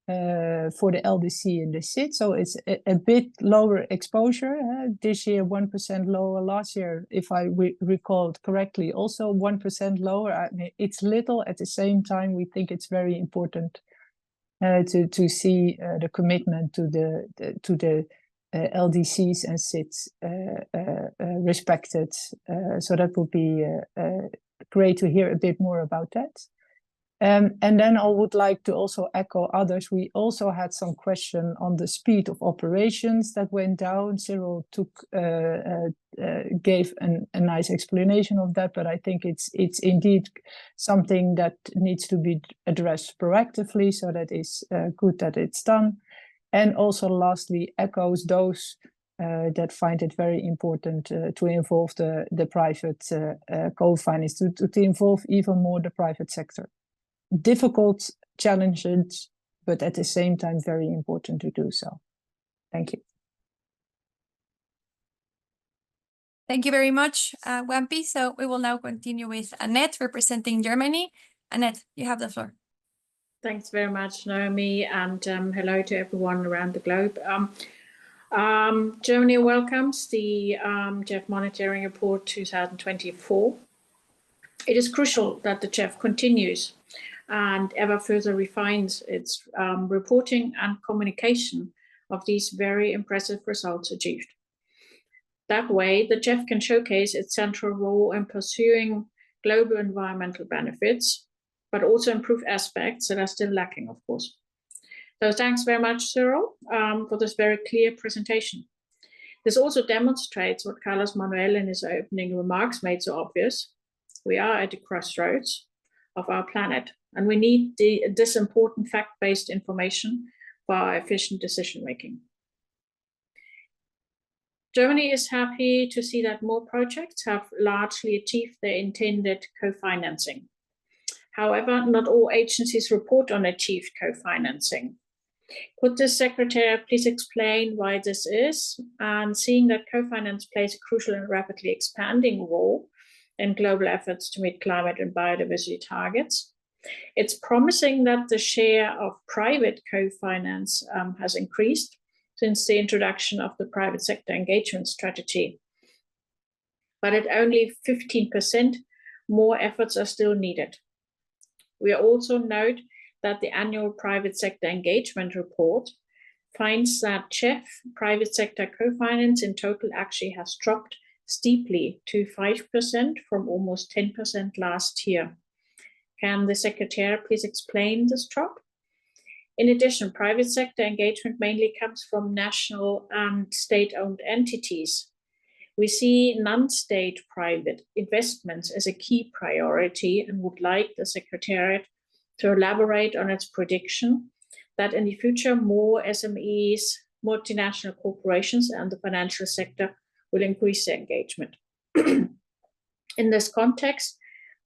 for the LDC and the SID. So it's a bit lower exposure. This year, 1% lower. Last year, if I recalled correctly, also 1% lower. I mean, it's little. At the same time, we think it's very important to see the commitment to the LDCs and SIDs respected. So that would be great to hear a bit more about that. And then I would like to also echo others. We also had some question on the speed of operations that went down. Cyril gave a nice explanation of that, but I think it's indeed something that needs to be addressed proactively. So that is good that it's done. And also lastly, echoes those that find it very important to involve the private co-finance, to involve even more the private sector. Difficult challenges, but at the same time, very important to do so. Thank you. Thank you very much, Wampi. So we will now continue with Annette representing Germany. Annette, you have the floor. Thanks very much, Naomi, and hello to everyone around the globe. Germany welcomes the GEF Monitoring Report 2024. It is crucial that the GEF continues and ever further refines its reporting and communication of these very impressive results achieved. That way, the GEF can showcase its central role in pursuing global environmental benefits, but also improve aspects that are still lacking, of course. So thanks very much, Cyril, for this very clear presentation. This also demonstrates what Carlos Manuel in his opening remarks made so obvious. We are at the crossroads of our planet, and we need this important fact-based information for our efficient decision-making. Germany is happy to see that more projects have largely achieved their intended co-financing. However, not all agencies report on achieved co-financing. Could the Secretary please explain why this is? And seeing that co-finance plays a crucial and rapidly expanding role in global efforts to meet climate and biodiversity targets, it's promising that the share of private co-finance has increased since the introduction of the private sector engagement strategy. But at only 15%, more efforts are still needed. We also note that the annual private sector engagement report finds that GEF private sector co-finance in total actually has dropped steeply to 5% from almost 10% last year. Can the Secretary please explain this drop? In addition, private sector engagement mainly comes from national and state-owned entities. We see non-state private investments as a key priority and would like the Secretariat to elaborate on its prediction that in the future more SMEs, multinational corporations and the financial sector will increase their engagement. In this context,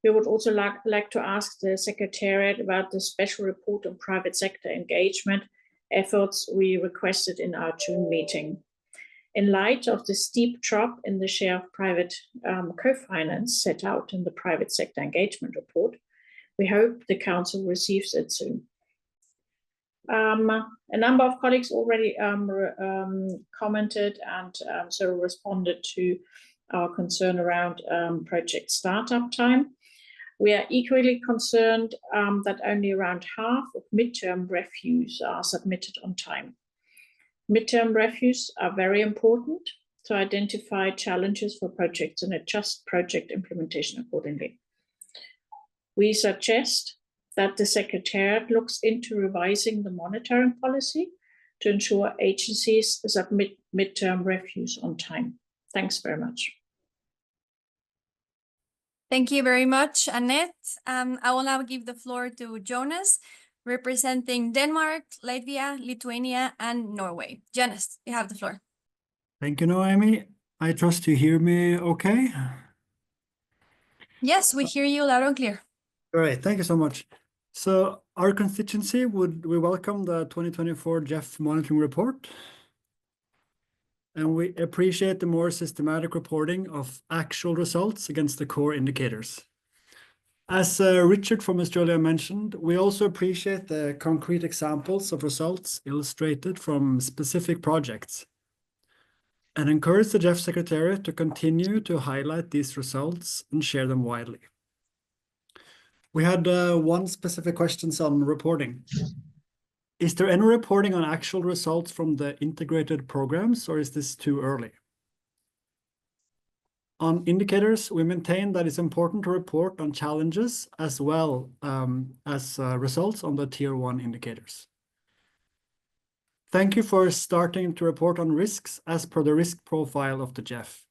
we would also like to ask the Secretariat about the special report on private sector engagement efforts we requested in our June meeting. In light of the steep drop in the share of private co-finance set out in the private sector engagement report, we hope the Council receives it soon. A number of colleagues already commented and so responded to our concern around project startup time. We are equally concerned that only around half of midterm reviews are submitted on time. Midterm reviews are very important to identify challenges for projects and adjust project implementation accordingly. We suggest that the Secretariat looks into revising the monitoring policy to ensure agencies submit midterm reviews on time. Thanks very much. Thank you very much, Annette. I will now give the floor to Jonas, representing Denmark, Latvia, Lithuania, and Norway. Jonas, you have the floor. Thank you, Noemi. I trust you hear me okay? Yes, we hear you loud and clear. Great, thank you so much. So our constituency, we welcome the 2024 GEF monitoring report. And we appreciate the more systematic reporting of actual results against the core indicators. As Richard from Australia mentioned, we also appreciate the concrete examples of results illustrated from specific projects and encourage the GEF Secretariat to continue to highlight these results and share them widely. We had one specific question on reporting. Is there any reporting on actual results from the integrated programs, or is this too early? On indicators, we maintain that it's important to report on challenges as well as results on the Tier 1 indicators. Thank you for starting to report on risks as per the risk profile of the GEF.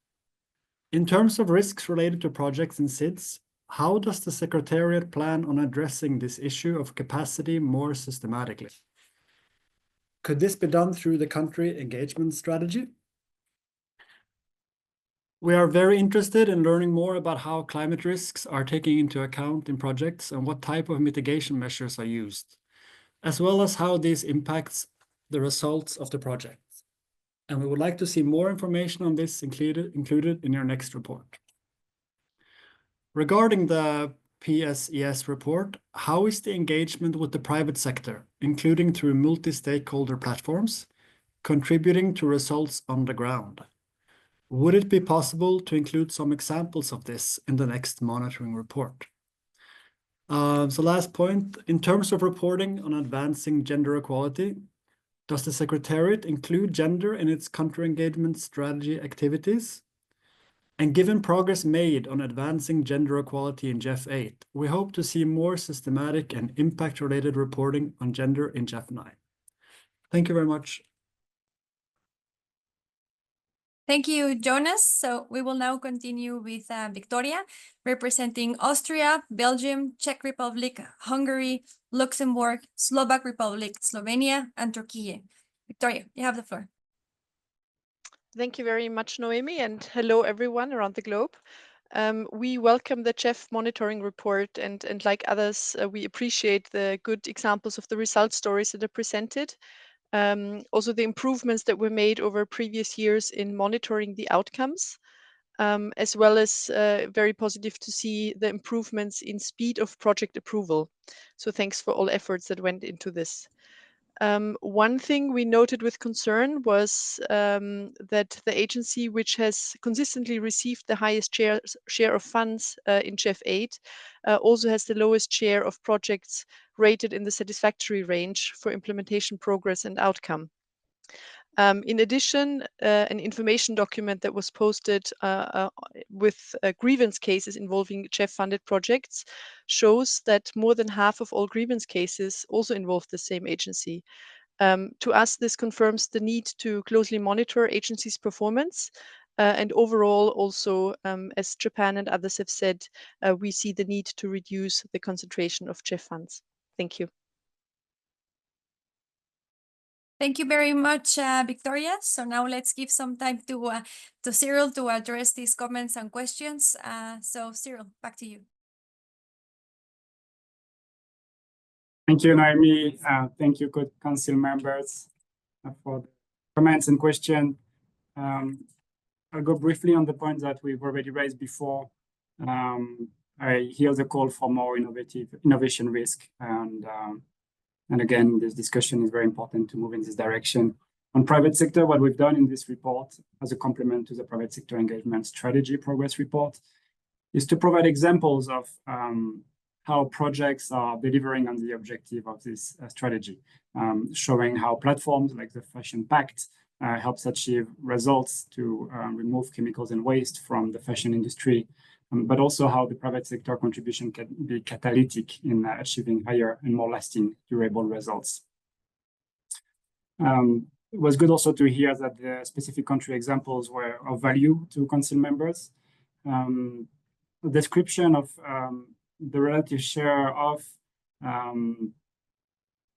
In terms of risks related to projects and SIDS, how does the Secretariat plan on addressing this issue of capacity more systematically? Could this be done through the country engagement strategy? We are very interested in learning more about how climate risks are taken into account in projects and what type of mitigation measures are used, as well as how this impacts the results of the project. And we would like to see more information on this included in your next report. Regarding the PSES report, how is the engagement with the private sector, including through multi-stakeholder platforms, contributing to results on the ground? Would it be possible to include some examples of this in the next monitoring report? So last point, in terms of reporting on advancing gender equality, does the Secretariat include gender in its country engagement strategy activities? And given progress made on advancing gender equality in GEF 8, we hope to see more systematic and impact-related reporting on gender in GEF 9. Thank you very much. Thank you, Jonas. So we will now continue with Victoria, representing Austria, Belgium, Czech Republic, Hungary, Luxembourg, Slovak Republic, Slovenia, and Turkey. Victoria, you have the floor. Thank you very much, Noemi, and hello everyone around the globe. We welcome the GEF monitoring report, and like others, we appreciate the good examples of the result stories that are presented. Also the improvements that were made over previous years in monitoring the outcomes, as well as very positive to see the improvements in speed of project approval. So thanks for all efforts that went into this. One thing we noted with concern was that the agency, which has consistently received the highest share of funds in GEF 8, also has the lowest share of projects rated in the satisfactory range for implementation progress and outcome. In addition, an information document that was posted with grievance cases involving GEF-funded projects shows that more than half of all grievance cases also involve the same agency. To us, this confirms the need to closely monitor agencies' performance. And overall, also, as Japan and others have said, we see the need to reduce the concentration of GEF funds. Thank you. Thank you very much, Victoria. So now let's give some time to Cyril to address these comments and questions. So Cyril, back to you. Thank you, Noemi. Thank you, good council members, for the comments and questions. I'll go briefly on the points that we've already raised before. I hear the call for more innovation risk, and again, this discussion is very important to move in this direction. On private sector, what we've done in this report, as a complement to the private sector engagement strategy progress report, is to provide examples of how projects are delivering on the objective of this strategy, showing how platforms like the Fashion Pact helps achieve results to remove chemicals and waste from the fashion industry, but also how the private sector contribution can be catalytic in achieving higher and more lasting, durable results. It was good also to hear that the specific country examples were of value to council members. A description of the relative share of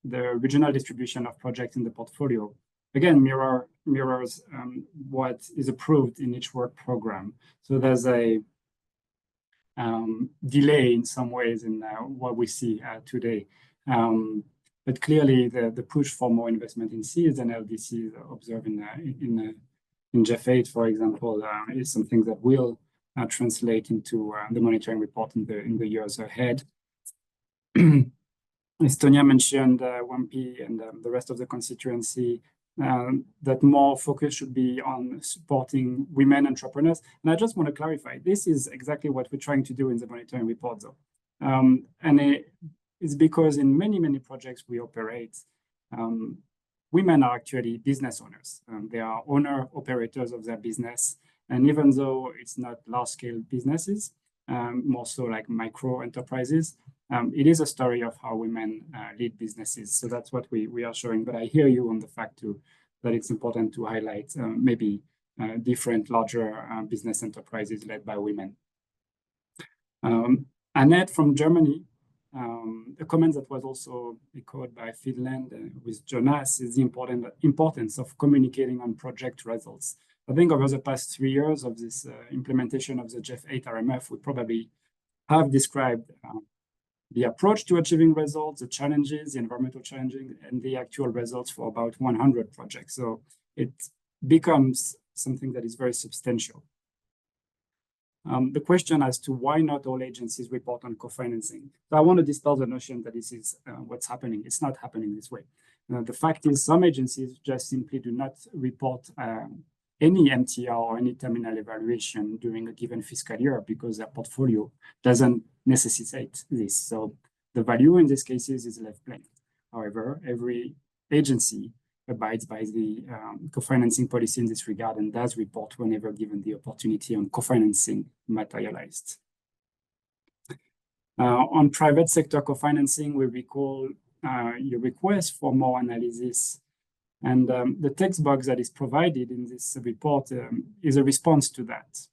the regional distribution of projects in the portfolio, again, mirrors what is approved in each work program. So there's a delay in some ways in what we see today. But clearly the push for more investment in seeds and LDCs observed in GEF 8, for example, is something that will translate into the monitoring report in the years ahead. Estonia mentioned WAMPI and the rest of the constituency, that more focus should be on supporting women entrepreneurs. And I just want to clarify, this is exactly what we're trying to do in the monitoring report, though. And it's because in many, many projects we operate, women are actually business owners. They are owner-operators of their business. And even though it's not large-scale businesses, more so like micro enterprises, it is a story of how women lead businesses. So that's what we are showing. But I hear you on the fact too, that it's important to highlight maybe different larger business enterprises led by women. Annette from Germany, a comment that was also echoed by Finland with Jonas is the importance of communicating on project results. I think over the past 3 years of this implementation of the GEF 8 RMF, we probably have described the approach to achieving results, the challenges, the environmental challenges, and the actual results for about 100 projects. So it becomes something that is very substantial. The question as to why not all agencies report on co-financing. So I want to dispel the notion that this is what's happening. It's not happening this way. The fact is some agencies just simply do not report any MTR or any terminal evaluation during a given fiscal year because their portfolio doesn't necessitate this. So the value in these cases is left blank. However, every agency abides by the co-financing policy in this regard and does report whenever given the opportunity on co-financing materialized. On private sector co-financing, we recall your request for more analysis. And the text box that is provided in this report is a response to that.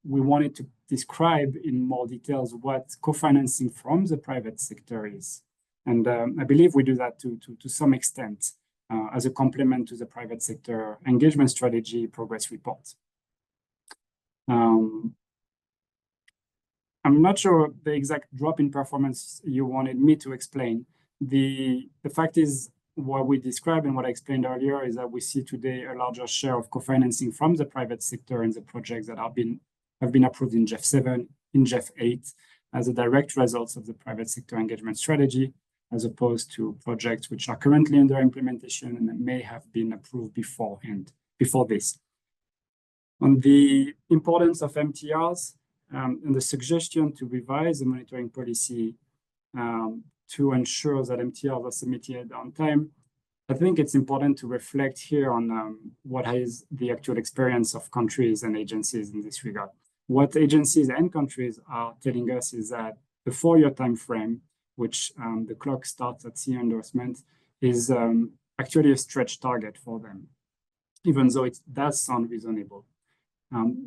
We wanted to describe in more details what co-financing from the private sector is. And I believe we do that to some extent as a complement to the private sector engagement strategy progress report. I'm not sure the exact drop in performance you wanted me to explain. The fact is, what we described and what I explained earlier is that we see today a larger share of co-financing from the private sector in the projects that have been approved in GEF 7, in GEF 8, as a direct result of the private sector engagement strategy, as opposed to projects which are currently under implementation and may have been approved before this. On the importance of MTRs and the suggestion to revise the monitoring policy to ensure that MTRs are submitted on time, I think it's important to reflect here on what is the actual experience of countries and agencies in this regard. What agencies and countries are telling us is that the 4-year time frame, which the clock starts at CE endorsement, is actually a stretch target for them, even though it does sound reasonable.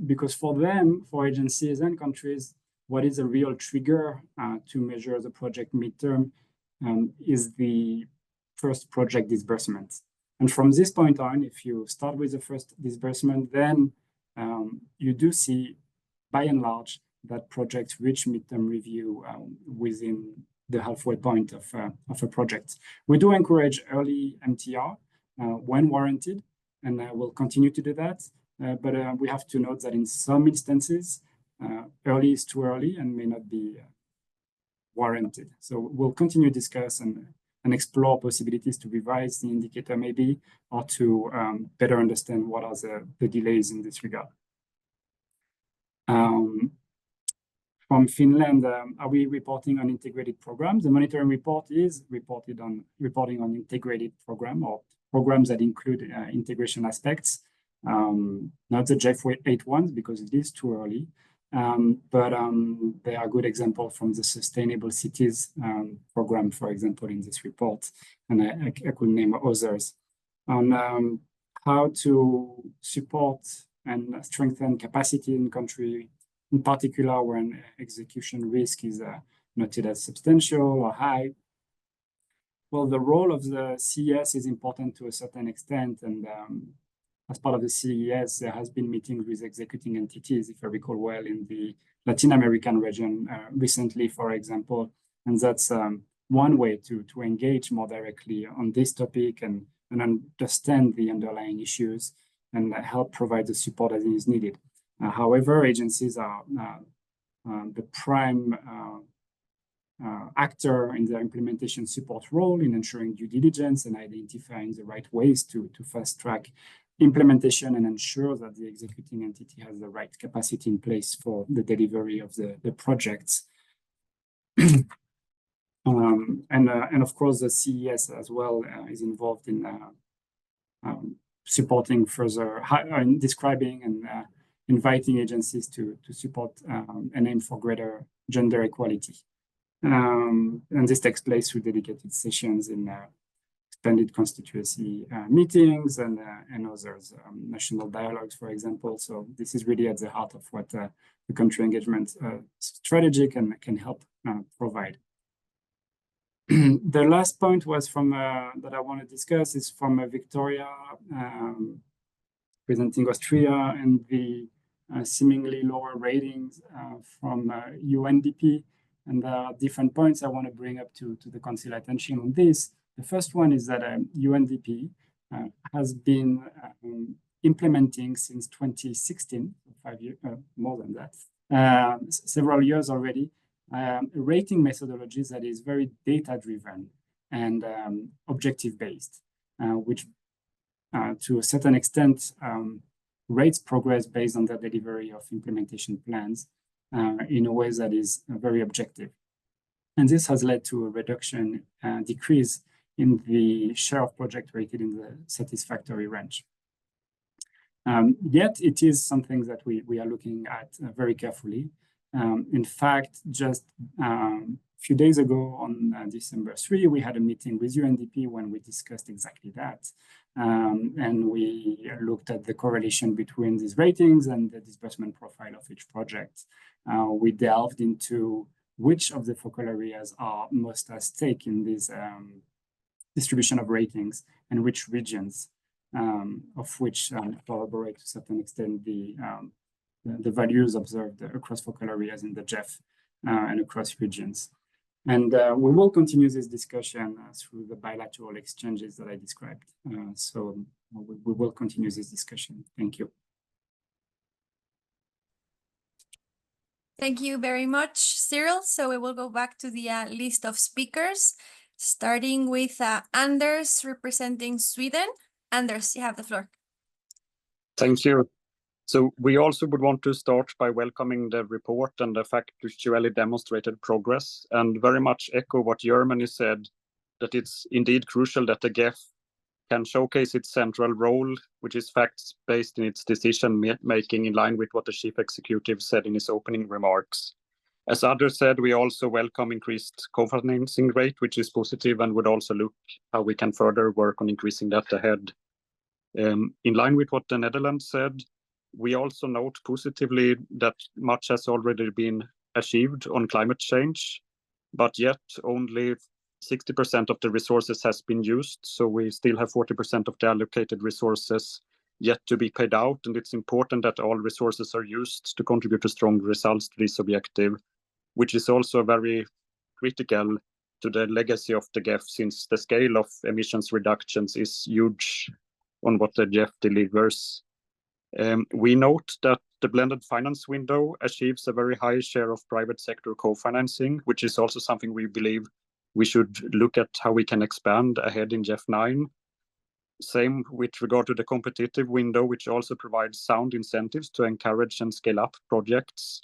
Because for them, for agencies and countries, what is a real trigger to measure the project midterm is the first project disbursement. And from this point on, if you start with the first disbursement, then you do see, by and large, that projects reach midterm review within the halfway point of a project. We do encourage early MTR when warranted, and we'll continue to do that. But we have to note that in some instances, early is too early and may not be warranted. So we'll continue to discuss and explore possibilities to revise the indicator maybe, or to better understand what are the delays in this regard. From Finland, are we reporting on integrated programs? The monitoring report is reporting on integrated program or programs that include integration aspects. Not the GEF 8 ones because it is too early, but there are good examples from the Sustainable Cities program, for example, in this report, and I could name others on how to support and strengthen capacity in country, in particular when execution risk is noted as substantial or high. Well, the role of the CES is important to a certain extent, and as part of the CES, there has been meetings with executing entities, if I recall well, in the Latin American region recently, for example, and that's one way to engage more directly on this topic and understand the underlying issues and help provide the support that is needed. However, agencies are the prime actor in the implementation support role in ensuring due diligence and identifying the right ways to fast track implementation and ensure that the executing entity has the right capacity in place for the delivery of the projects. And of course, the CES as well is involved in supporting further, describing and inviting agencies to support and aim for greater gender equality. And this takes place through dedicated sessions in expanded constituency meetings and others, national dialogues, for example. So this is really at the heart of what the country engagement strategy can help provide. The last point was from that I want to discuss is from Victoria, presenting Austria and the seemingly lower ratings from UNDP. And there are different points I want to bring up to the Council attention on this. The first one is that UNDP has been implementing since 2016, 5 years, more than that, several years already, a rating methodology that is very data-driven and objective-based, which to a certain extent rates progress based on the delivery of implementation plans in a way that is very objective. And this has led to a reduction, decrease in the share of project rated in the satisfactory range. Yet it is something that we are looking at very carefully. In fact, just a few days ago on December 3, we had a meeting with UNDP when we discussed exactly that. And we looked at the correlation between these ratings and the disbursement profile of each project. We delved into which of the focal areas are most at stake in this distribution of ratings and which regions of which corroborate to a certain extent the values observed across focal areas in the GEF and across regions. And we will continue this discussion through the bilateral exchanges that I described. So we will continue this discussion. Thank you. Thank you very much, Cyril. So we will go back to the list of speakers, starting with Anders representing Sweden. Anders, you have the floor. Thank you. So we also would want to start by welcoming the report and the factually demonstrated progress, and very much echo what Germany said, that it's indeed crucial that the GEF can showcase its central role, which is facts-based in its decision-making, in line with what the chief executive said in his opening remarks. As others said, we also welcome increased co-financing rate, which is positive, and would also look how we can further work on increasing that ahead. In line with what the Netherlands said, we also note positively that much has already been achieved on climate change, but yet only 60% of the resources has been used. So we still have 40% of the allocated resources yet to be paid out. And it's important that all resources are used to contribute to strong results to this objective, which is also very critical to the legacy of the GEF, since the scale of emissions reductions is huge on what the GEF delivers. We note that the blended finance window achieves a very high share of private sector co-financing, which is also something we believe we should look at how we can expand ahead in GEF 9. Same with regard to the competitive window, which also provides sound incentives to encourage and scale up projects.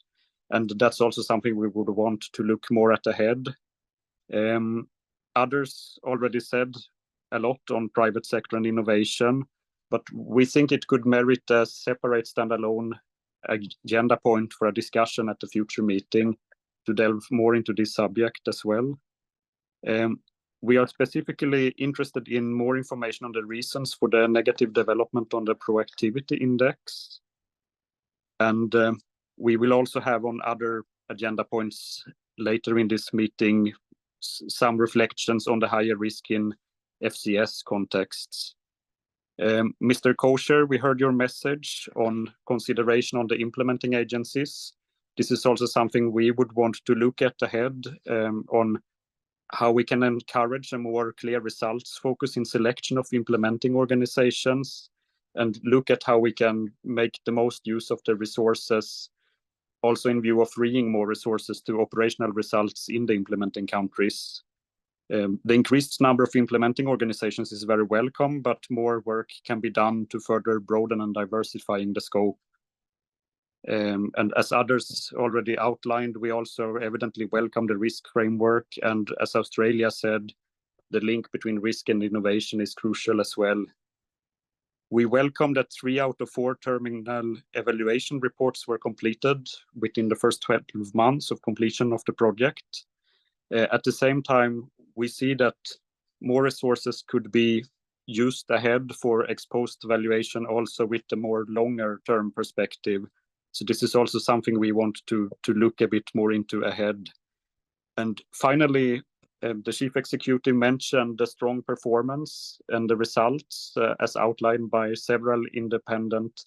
And that's also something we would want to look more at ahead. Others already said a lot on private sector and innovation, but we think it could merit a separate standalone agenda point for a discussion at the future meeting to delve more into this subject as well. We are specifically interested in more information on the reasons for the negative development on the proactivity index. And we will also have on other agenda points later in this meeting some reflections on the higher risk in FCS contexts. Mr. Kosher, we heard your message on consideration on the implementing agencies. This is also something we would want to look at ahead on how we can encourage a more clear results focus in selection of implementing organizations, and look at how we can make the most use of the resources, also in view of freeing more resources to operational results in the implementing countries. The increased number of implementing organizations is very welcome, but more work can be done to further broaden and diversifying the scope. And as others already outlined, we also evidently welcome the risk framework. And as Australia said, the link between risk and innovation is crucial as well. We welcome that 3 out of 4 terminal evaluation reports were completed within the first 12 months of completion of the project. At the same time, we see that more resources could be used ahead for ex-post valuation, also with the more longer term perspective. So this is also something we want to look a bit more into ahead. And finally, the chief executive mentioned the strong performance and the results as outlined by several independent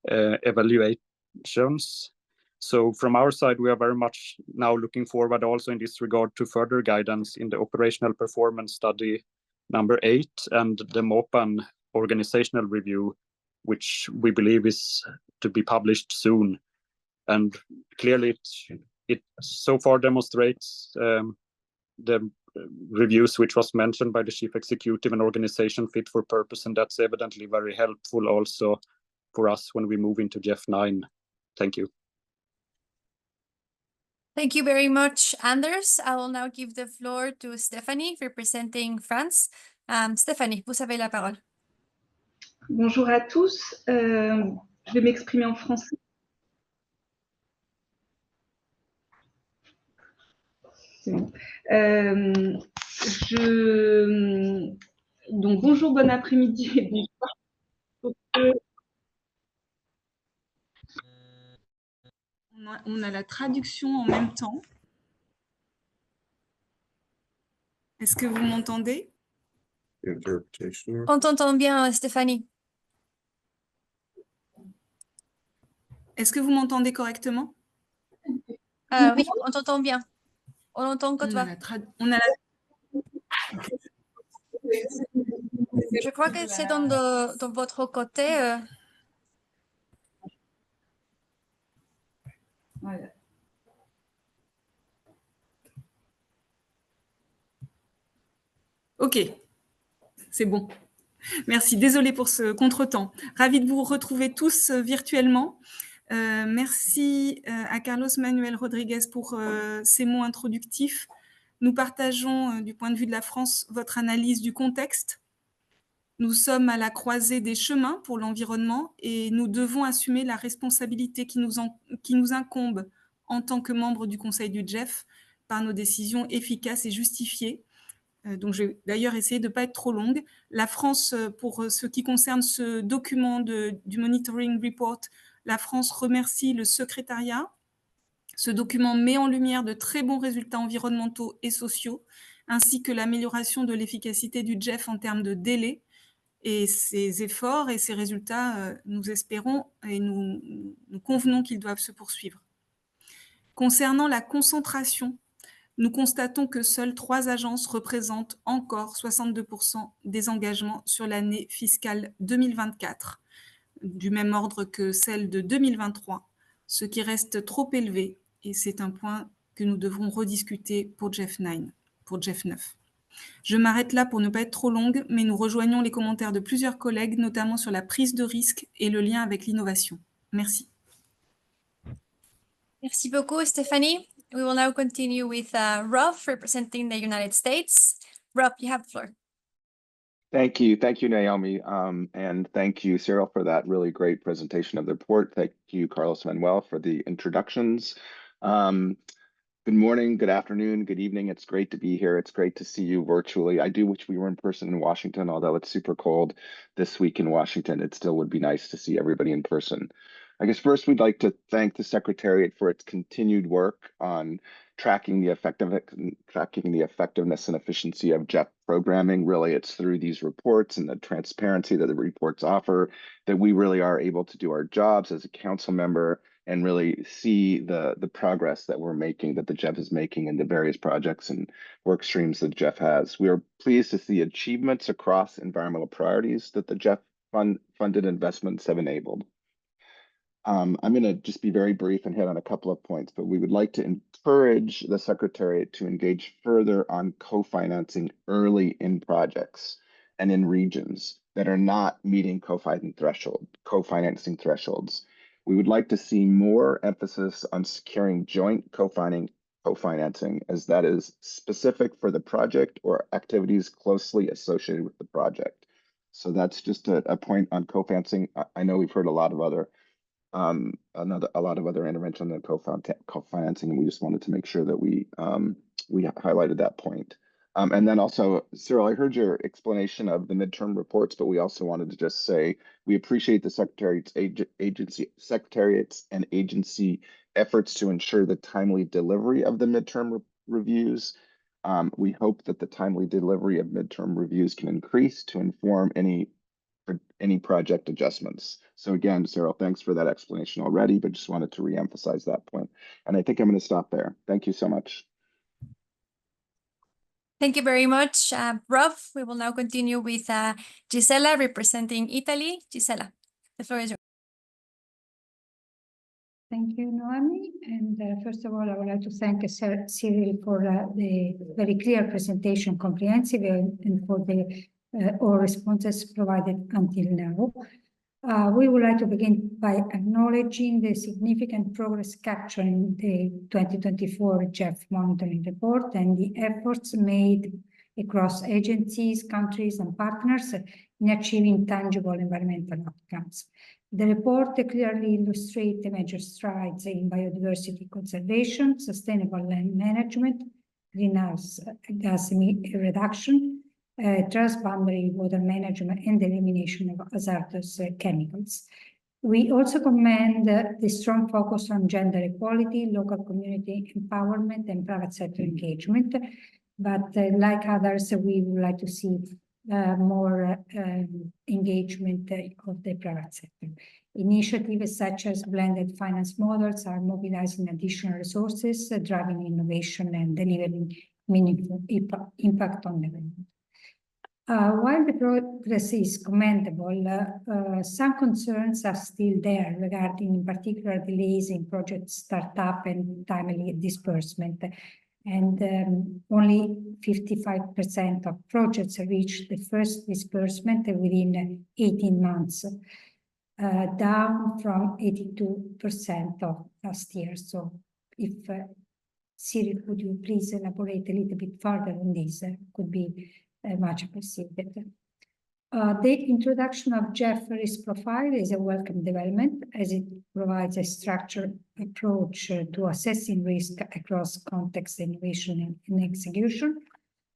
evaluations. So from our side, we are very much now looking forward also in this regard to further guidance in the operational performance study number 8 and the MOPAN organizational review, which we believe is to be published soon. And clearly it so far demonstrates the reviews which was mentioned by the chief executive and organization fit for purpose, and that's evidently very helpful also for us when we move into GEF 9. Thank you. Thank you very much, Anders. I will now give the floor to Stéphanie representing France. Stéphanie, vous avez la parole. Bonjour à tous. Je vais m'exprimer en français. C'est bon. Donc, bonjour, bon après-midi et bonsoir. On a la traduction en même temps. Est-ce que vous m'entendez? On t'entend bien, Stéphanie. Est-ce que vous m'entendez correctement? Oui, on t'entend bien. On entend que toi. Je crois que c'est dans votre côté. Voilà. Ok, c'est bon. Merci, désolée pour ce contretemps. Ravie de vous retrouver tous virtuellement. Merci à Carlos Manuel Rodriguez pour ces mots introductifs. Nous partageons, du point de vue de la France, votre analyse du contexte. Nous sommes à la croisée des chemins pour l'environnement et nous devons assumer la responsabilité qui nous incombe en tant que membres du Conseil du GEF par nos décisions efficaces et justifiées. Donc, je vais d'ailleurs essayer de ne pas être trop longue. La France, pour ce qui concerne ce document du Monitoring Report, la France remercie le secrétariat. Ce document met en lumière de très bons résultats environnementaux et sociaux, ainsi que l'amélioration de l'efficacité du GEF en termes de délai. Et ces efforts et ces résultats, nous espérons et nous convenons qu'ils doivent se poursuivre. Concernant la concentration, nous constatons que seules 3 agences représentent encore 62% des engagements sur l'année fiscale 2024, du même ordre que celle de 2023, ce qui reste trop élevé et c'est un point que nous devrons rediscuter pour GEF 9. Je m'arrête là pour ne pas être trop longue, mais nous rejoignons les commentaires de plusieurs collègues, notamment sur la prise de risque et le lien avec l'innovation. Merci. Merci beaucoup, Stéphanie. We will now continue with Rob representing the United States. Rob, you have the floor. Thank you, Naomi, and thank you, Cyril, for that really great presentation of the report. Thank you, Carlos Manuel, for the introductions. Good morning, good afternoon, good evening. It's great to be here. It's great to see you virtually. I do wish we were in person in Washington, although it's super cold this week in Washington. It still would be nice to see everybody in person. I guess first we'd like to thank the Secretariat for its continued work on tracking the effectiveness and efficiency of GEF programming. Really, it's through these reports and the transparency that the reports offer that we really are able to do our jobs as a council member and really see the progress that we're making, that the GEF is making in the various projects and work streams that GEF has. We are pleased to see achievements across environmental priorities that the GEF funded investments have enabled. I'm going to just be very brief and hit on a couple of points, but we would like to encourage the Secretariat to engage further on co-financing early in projects and in regions that are not meeting co-financing thresholds. We would like to see more emphasis on securing joint co-financing, as that is specific for the project or activities closely associated with the project. So that's just a point on co-financing. I know we've heard a lot of other intervention on co-financing, and we just wanted to make sure that we highlighted that point. And then also, Cyril, I heard your explanation of the midterm reports, but we also wanted to just say we appreciate the Secretariat's and agency efforts to ensure the timely delivery of the midterm reviews. We hope that the timely delivery of midterm reviews can increase to inform any project adjustments. So again, Cyril, thanks for that explanation already, but just wanted to reemphasize that point. And I think I'm going to stop there. Thank you so much. Thank you very much, Rob. We will now continue with Gisela representing Italy. Gisela. The floor is yours. Thank you, Noemi. And first of all, I would like to thank Cyril for the very clear presentation, comprehensive, and for the all responses provided until now. We would like to begin by acknowledging the significant progress captured in the 2024 GEF monitoring report and the efforts made across agencies, countries, and partners in achieving tangible environmental outcomes. The report clearly illustrates the major strides in biodiversity conservation, sustainable land management, greenhouse gas reduction, transboundary water management, and the elimination of hazardous chemicals. We also commend the strong focus on gender equality, local community empowerment, and private sector engagement. But like others, we would like to see more engagement of the private sector. Initiatives such as blended finance models are mobilizing additional resources, driving innovation and delivering meaningful impact on development. While the progress is commendable, some concerns are still there regarding, in particular, delays in project startup and timely disbursement. And only 55% of projects reach the first disbursement within 18 months, down from 82% of last year. So if Cyril, could you please elaborate a little bit further on this? Could be much appreciated. The introduction of GEF risk profile is a welcome development, as it provides a structured approach to assessing risk across context, innovation, and execution.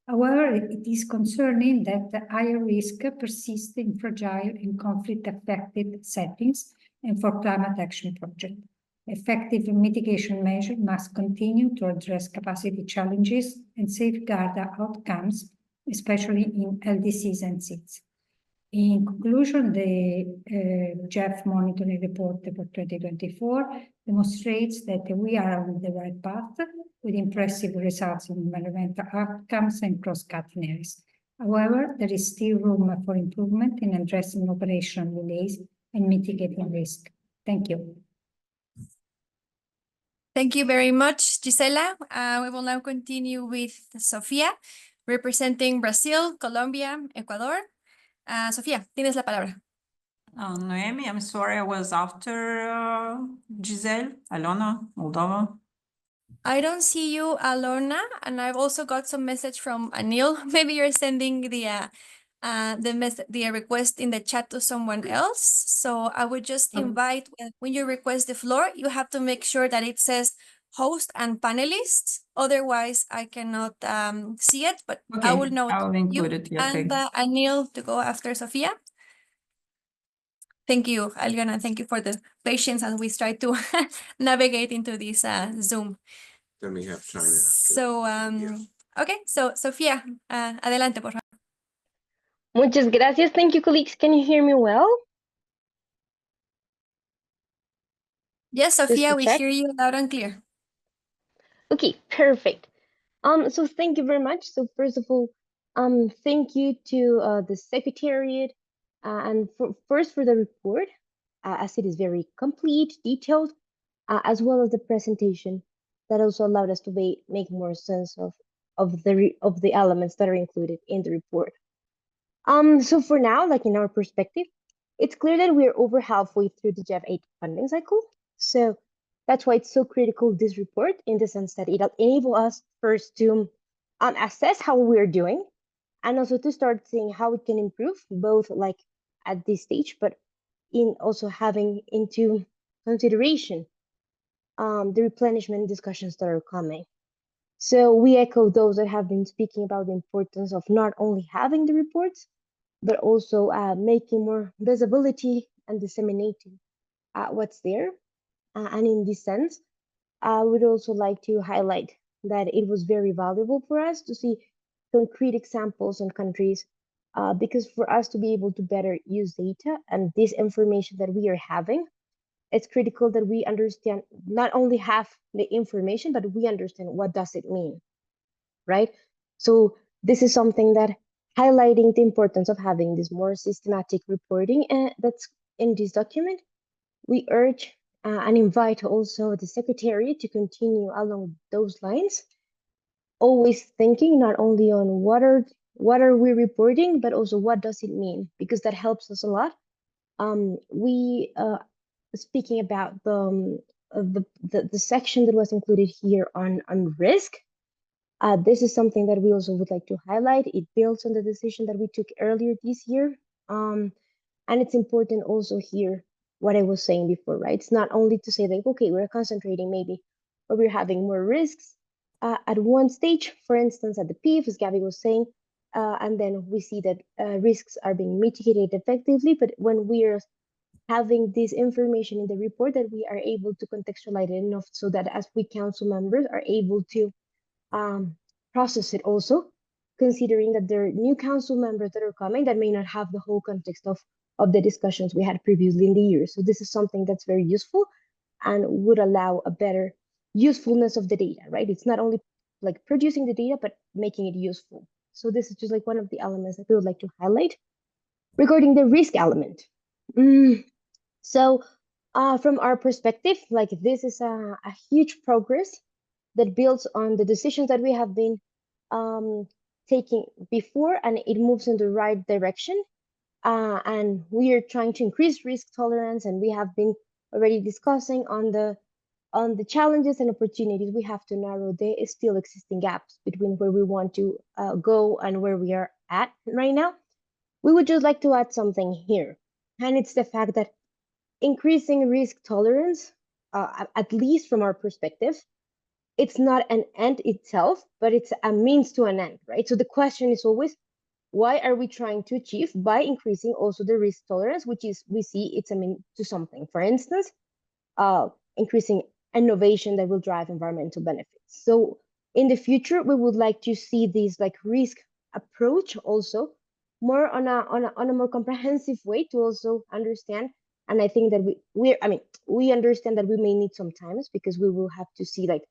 However, it is concerning that the higher risk persists in fragile and conflict-affected settings and for climate action projects. Effective mitigation measures must continue to address capacity challenges and safeguard outcomes, especially in LDCs and SIDS. In conclusion, the GEF monitoring report for 2024 demonstrates that we are on the right path with impressive results in environmental outcomes and cross-cutting areas. However, there is still room for improvement in addressing operational delays and mitigating risk. Thank you. Thank you very much, Gisela. We will now continue with Sofía, representing Brazil, Colombia, Ecuador. Sofía, tienes la palabra. Noemi, I'm sorry I was after Giselle. Alona, Moldova. I don't see you, Alona, and I've also got some message from Anil. Maybe you're sending the request in the chat to someone else. So I would just invite, when you request the floor, you have to make sure that it says host and panelists. Otherwise, I cannot see it, but Okay, I will note I will include you it. Yeah, and Anil to go after Sofía. Thank you, Aliona. Thank you for the patience as we try to navigate into this Zoom. Then we have China. So, okay, so Sofía, adelante, por favor. Muchas gracias. Thank you, colleagues. Can you hear me well? Yes, Just Sofía, to we check. hear you loud and clear. Okay, perfect. So thank you very much. So first of all, thank you to the Secretariat and first for the report, as it is very complete, detailed, as well as the presentation that also allowed us to make more sense of the elements that are included in the report. So for now, like in our perspective, it's clear that we're over halfway through the GEF 8 funding cycle. So that's why it's so critical, this report, in the sense that it'll enable us first to assess how we're doing, and also to start seeing how it can improve, both like at this stage, but in also having into consideration the replenishment discussions that are coming. So we echo those that have been speaking about the importance of not only having the reports, but also making more visibility and disseminating what's there. And in this sense, I would also like to highlight that it was very valuable for us to see concrete examples in countries, because for us to be able to better use data and this information that we are having, it's critical that we understand, not only have the information, but we understand what does it mean, right? So this is something that highlighting the importance of having this more systematic reporting, and that's in this document, we urge and invite also the Secretariat to continue along those lines, always thinking not only on what are we reporting, but also what does it mean, because that helps us a lot. Speaking about the section that was included here on risk, this is something that we also would like to highlight. It builds on the decision that we took earlier this year. And it's important also here, what I was saying before, right? It's not only to say like, okay, we're concentrating maybe, or we're having more risks at one stage, for instance, at the PIF, as Gabby was saying, and then we see that risks are being mitigated effectively. But when we are having this information in the report, that we are able to contextualize it enough so that as we council members are able to process it also, considering that there are new council members that are coming that may not have the whole context of the discussions we had previously in the year. So this is something that's very useful and would allow a better usefulness of the data, right? It's not only like producing the data, but making it useful. So this is just like one of the elements that we would like to highlight. Regarding the risk element. So from our perspective, like this is a huge progress that builds on the decisions that we have been taking before, and it moves in the right direction. And we are trying to increase risk tolerance, and we have been already discussing on the challenges and opportunities. We have to narrow the still existing gaps between where we want to go and where we are at right now. We would just like to add something here, and it's the fact that increasing risk tolerance, at least from our perspective, it's not an end itself, but it's a means to an end, right? So the question is always, why are we trying to achieve by increasing also the risk tolerance, which is, we see it's a mean to something. For instance, increasing innovation that will drive environmental benefits. So in the future, we would like to see this like risk approach also more on a more comprehensive way to also understand. And I think that we understand that we may need some times, because we will have to see like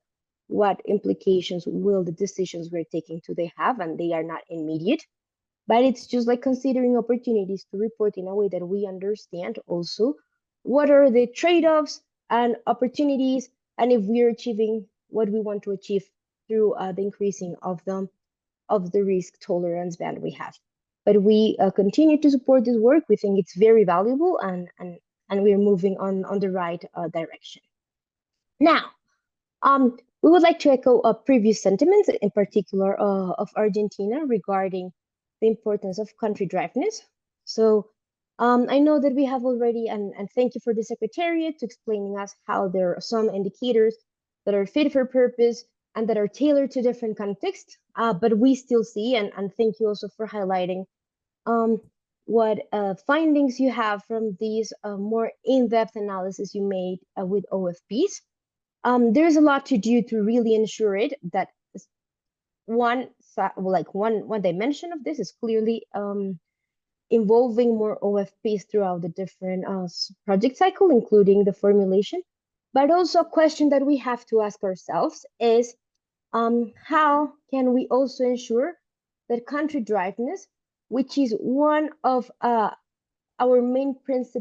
what implications will the decisions we're taking today have, and they are not immediate. But it's just like considering opportunities to report in a way that we understand also what are the trade-offs and opportunities, and if we're achieving what we want to achieve through the increasing of the risk tolerance band we have. But we continue to support this work. We think it's very valuable, and we're moving on the right direction. Now, we would like to echo previous sentiments, in particular of Argentina, regarding the importance of country driveness. So I know that we have already, and thank you for the Secretariat to explaining us how there are some indicators that are fit for purpose and that are tailored to different contexts, but we still see, and thank you also for highlighting what findings you have from these more in-depth analysis you made with OFPs. There's a lot to do to really ensure it that one dimension of this is clearly involving more OFPs throughout the different project cycle, including the formulation. But also a question that we have to ask ourselves is, how can we also ensure that country driveness, which is one of our main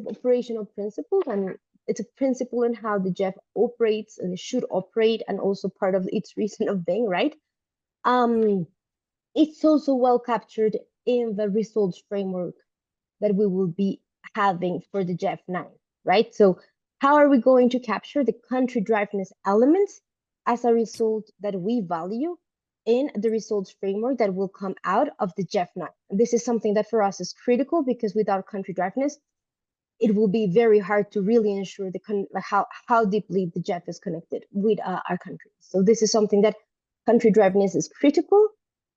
operational principles, and it's a principle in how the GEF operates and should operate, and also part of its reason of being, right? It's also well captured in the results framework that we will be having for the GEF 9, right? So how are we going to capture the country driveness elements as a result that we value in the results framework that will come out of the GEF 9? This is something that for us is critical, because without country driveness, it will be very hard to really ensure how deeply the GEF is connected with our countries. So this is something that country driveness is critical.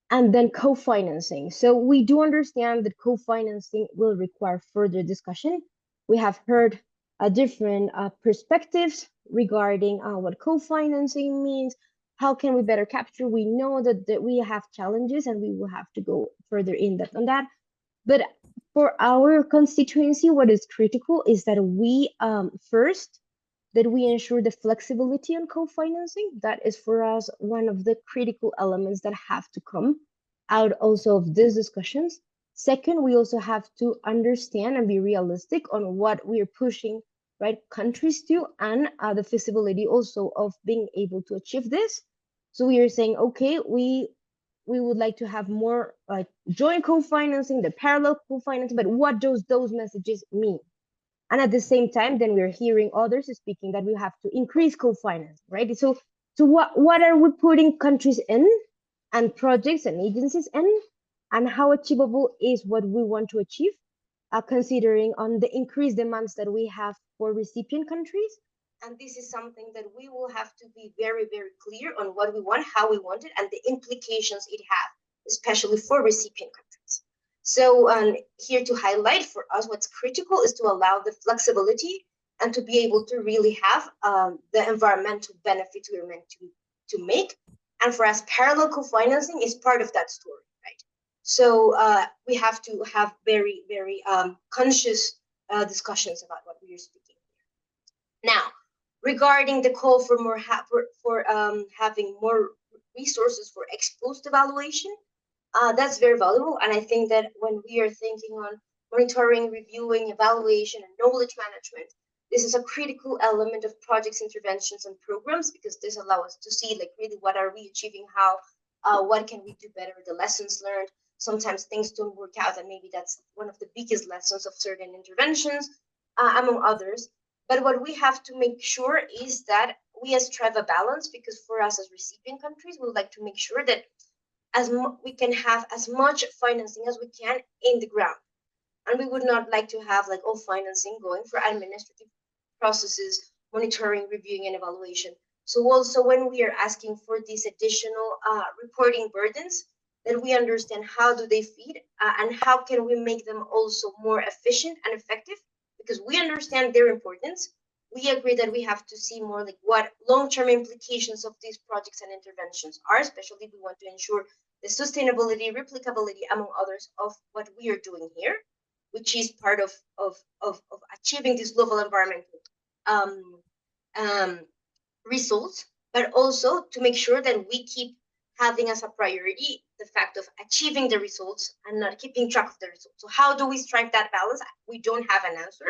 And then co-financing. So we do understand that co-financing will require further discussion. We have heard different perspectives regarding what co-financing means. How can we better capture? We know that we have challenges, and we will have to go further in depth on that. But for our constituency, what is critical is that we first, that we ensure the flexibility on co-financing. That is for us one of the critical elements that have to come out also of these discussions. Second, we also have to understand and be realistic on what we're pushing, right, countries to, and the feasibility also of being able to achieve this. So we are saying, okay, we would like to have more like joint co-financing, the parallel co-financing, but what does those messages mean? And at the same time, then we're hearing others speaking that we have to increase co-finance, right? So what are we putting countries in and projects and agencies in, and how achievable is what we want to achieve, considering on the increased demands that we have for recipient countries. And this is something that we will have to be very, very clear on what we want, how we want it, and the implications it has, especially for recipient countries. So here to highlight for us what's critical is to allow the flexibility and to be able to really have the environmental benefits we're meant to make. And for us, parallel co-financing is part of that story, right? So we have to have very, very conscious discussions about what we are speaking here. Now, regarding the call for more having more resources for ex-post evaluation, that's very valuable. And I think that when we are thinking on monitoring, reviewing, evaluation, and knowledge management, this is a critical element of projects, interventions, and programs, because this allows us to see like really what are we achieving, how, what can we do better, the lessons learned. Sometimes things don't work out, and maybe that's one of the biggest lessons of certain interventions, among others. But what we have to make sure is that we strive a balance, because for us as recipient countries, we would like to make sure that we can have as much financing as we can in the ground. And we would not like to have like all financing going for administrative processes, monitoring, reviewing, and evaluation. So also when we are asking for these additional reporting burdens, that we understand how do they feed and how can we make them also more efficient and effective, because we understand their importance. We agree that we have to see more like what long-term implications of these projects and interventions are, especially if we want to ensure the sustainability, replicability, among others, of what we are doing here, which is part of achieving these global environmental results, but also to make sure that we keep having as a priority the fact of achieving the results and not keeping track of the results. So how do we strike that balance? We don't have an answer,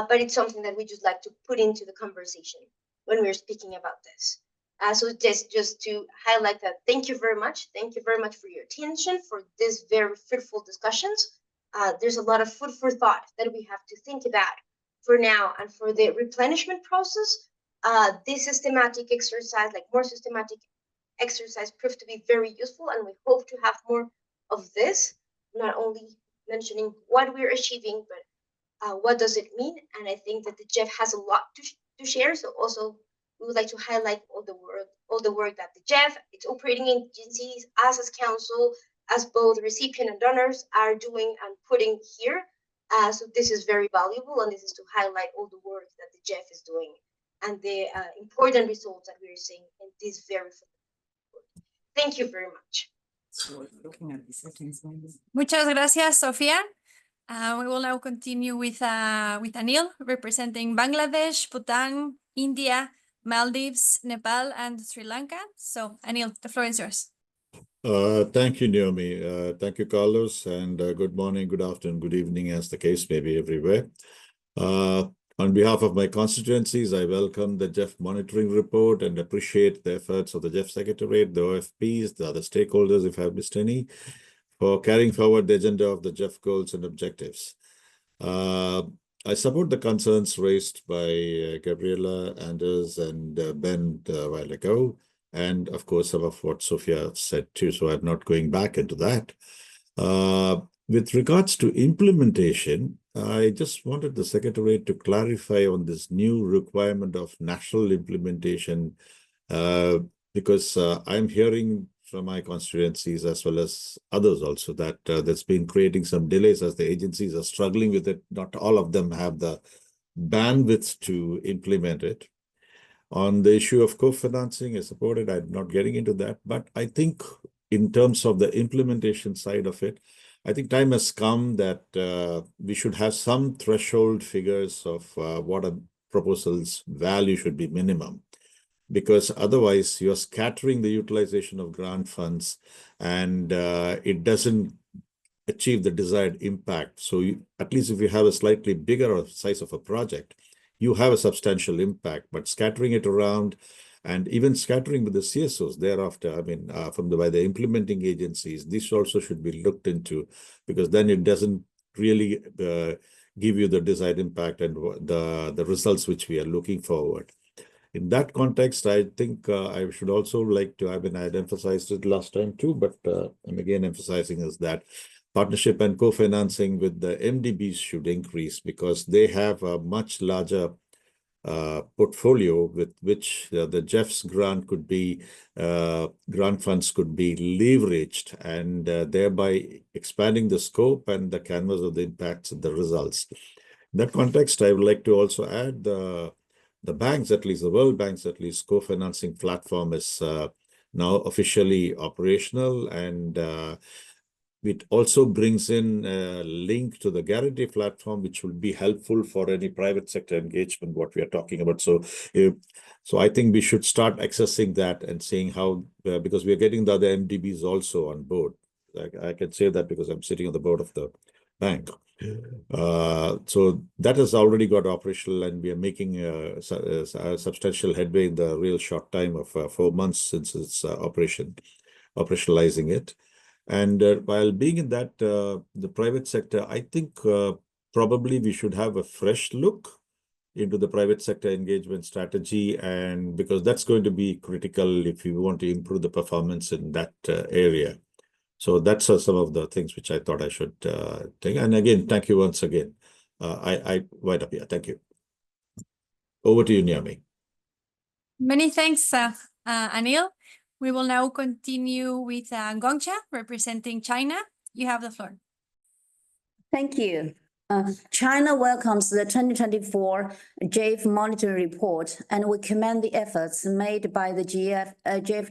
but it's something that we just like to put into the conversation when we're speaking about this. So just to highlight that, thank you very much. Thank you very much for your attention, for this very fruitful discussions. There's a lot of food for thought that we have to think about for now and for the replenishment process. This systematic exercise, like more systematic exercise, proved to be very useful, and we hope to have more of this, not only mentioning what we're achieving, but what does it mean. And I think that the GEF has a lot to share. So also we would like to highlight all the work that the GEF, its operating agencies, us as council, as both recipient and donors are doing and putting here. So this is very valuable, and this is to highlight all the work that the GEF is doing and the important results that we're seeing in this very field. Thank you very much. Muchas gracias, Sofia. We will now continue with Anil, representing Bangladesh, Bhutan, India, Maldives, Nepal, and Sri Lanka. So, Anil, the floor is yours. Thank you, Naomi. Thank you, Carlos, and good morning, good afternoon, good evening, as the case may be everywhere. On behalf of my constituencies, I welcome the GEF monitoring report and appreciate the efforts of the GEF Secretariat, the OFPs, the other stakeholders, if I've missed any, for carrying forward the agenda of the GEF goals and objectives. I support the concerns raised by Gabriela, Anders, and Ben a while ago, and of course some of what Sophia said too, so I'm not going back into that. With regards to implementation, I just wanted the Secretariat to clarify on this new requirement of national implementation, because I'm hearing from my constituencies as well as others also that that's been creating some delays as the agencies are struggling with it. Not all of them have the bandwidth to implement it. On the issue of co-financing, I support it. I'm not getting into that, but I think in terms of the implementation side of it, I think time has come that we should have some threshold figures of what a proposal's value should be minimum, because otherwise you're scattering the utilization of grant funds and it doesn't achieve the desired impact. So at least if you have a slightly bigger size of a project, you have a substantial impact, but scattering it around and even scattering with the CSOs thereafter, I mean, by the implementing agencies, this also should be looked into, because then it doesn't really give you the desired impact and the results which we are looking forward. In that context, I think I should also like to, I mean, I had emphasized it last time too, but I'm again emphasizing is that partnership and co-financing with the MDBs should increase, because they have a much larger portfolio with which the GEF's grant funds could be leveraged, and thereby expanding the scope and the canvas of the impacts and the results. In that context, I would like to also add the banks, at least the World Bank's at least co-financing platform is now officially operational, and it also brings in a link to the guarantee platform, which will be helpful for any private sector engagement, what we are talking about. So I think we should start accessing that and seeing how, because we are getting the other MDBs also on board. I can say that because I'm sitting on the board of the bank. So that has already got operational, and we are making a substantial headway in the real short time of 4 months since its operationalizing it. And while being in that, the private sector, I think probably we should have a fresh look into the private sector engagement strategy, and because that's going to be critical if you want to improve the performance in that area. So that's some of the things which I thought I should take. And again, thank you once again. I wind up here. Thank you. Over to you, Naomi. Many thanks, Anil. We will now continue with Gongcha, representing China. You have the floor. Thank you. China welcomes the 2024 GEF monitoring report, and we commend the efforts made by the GEF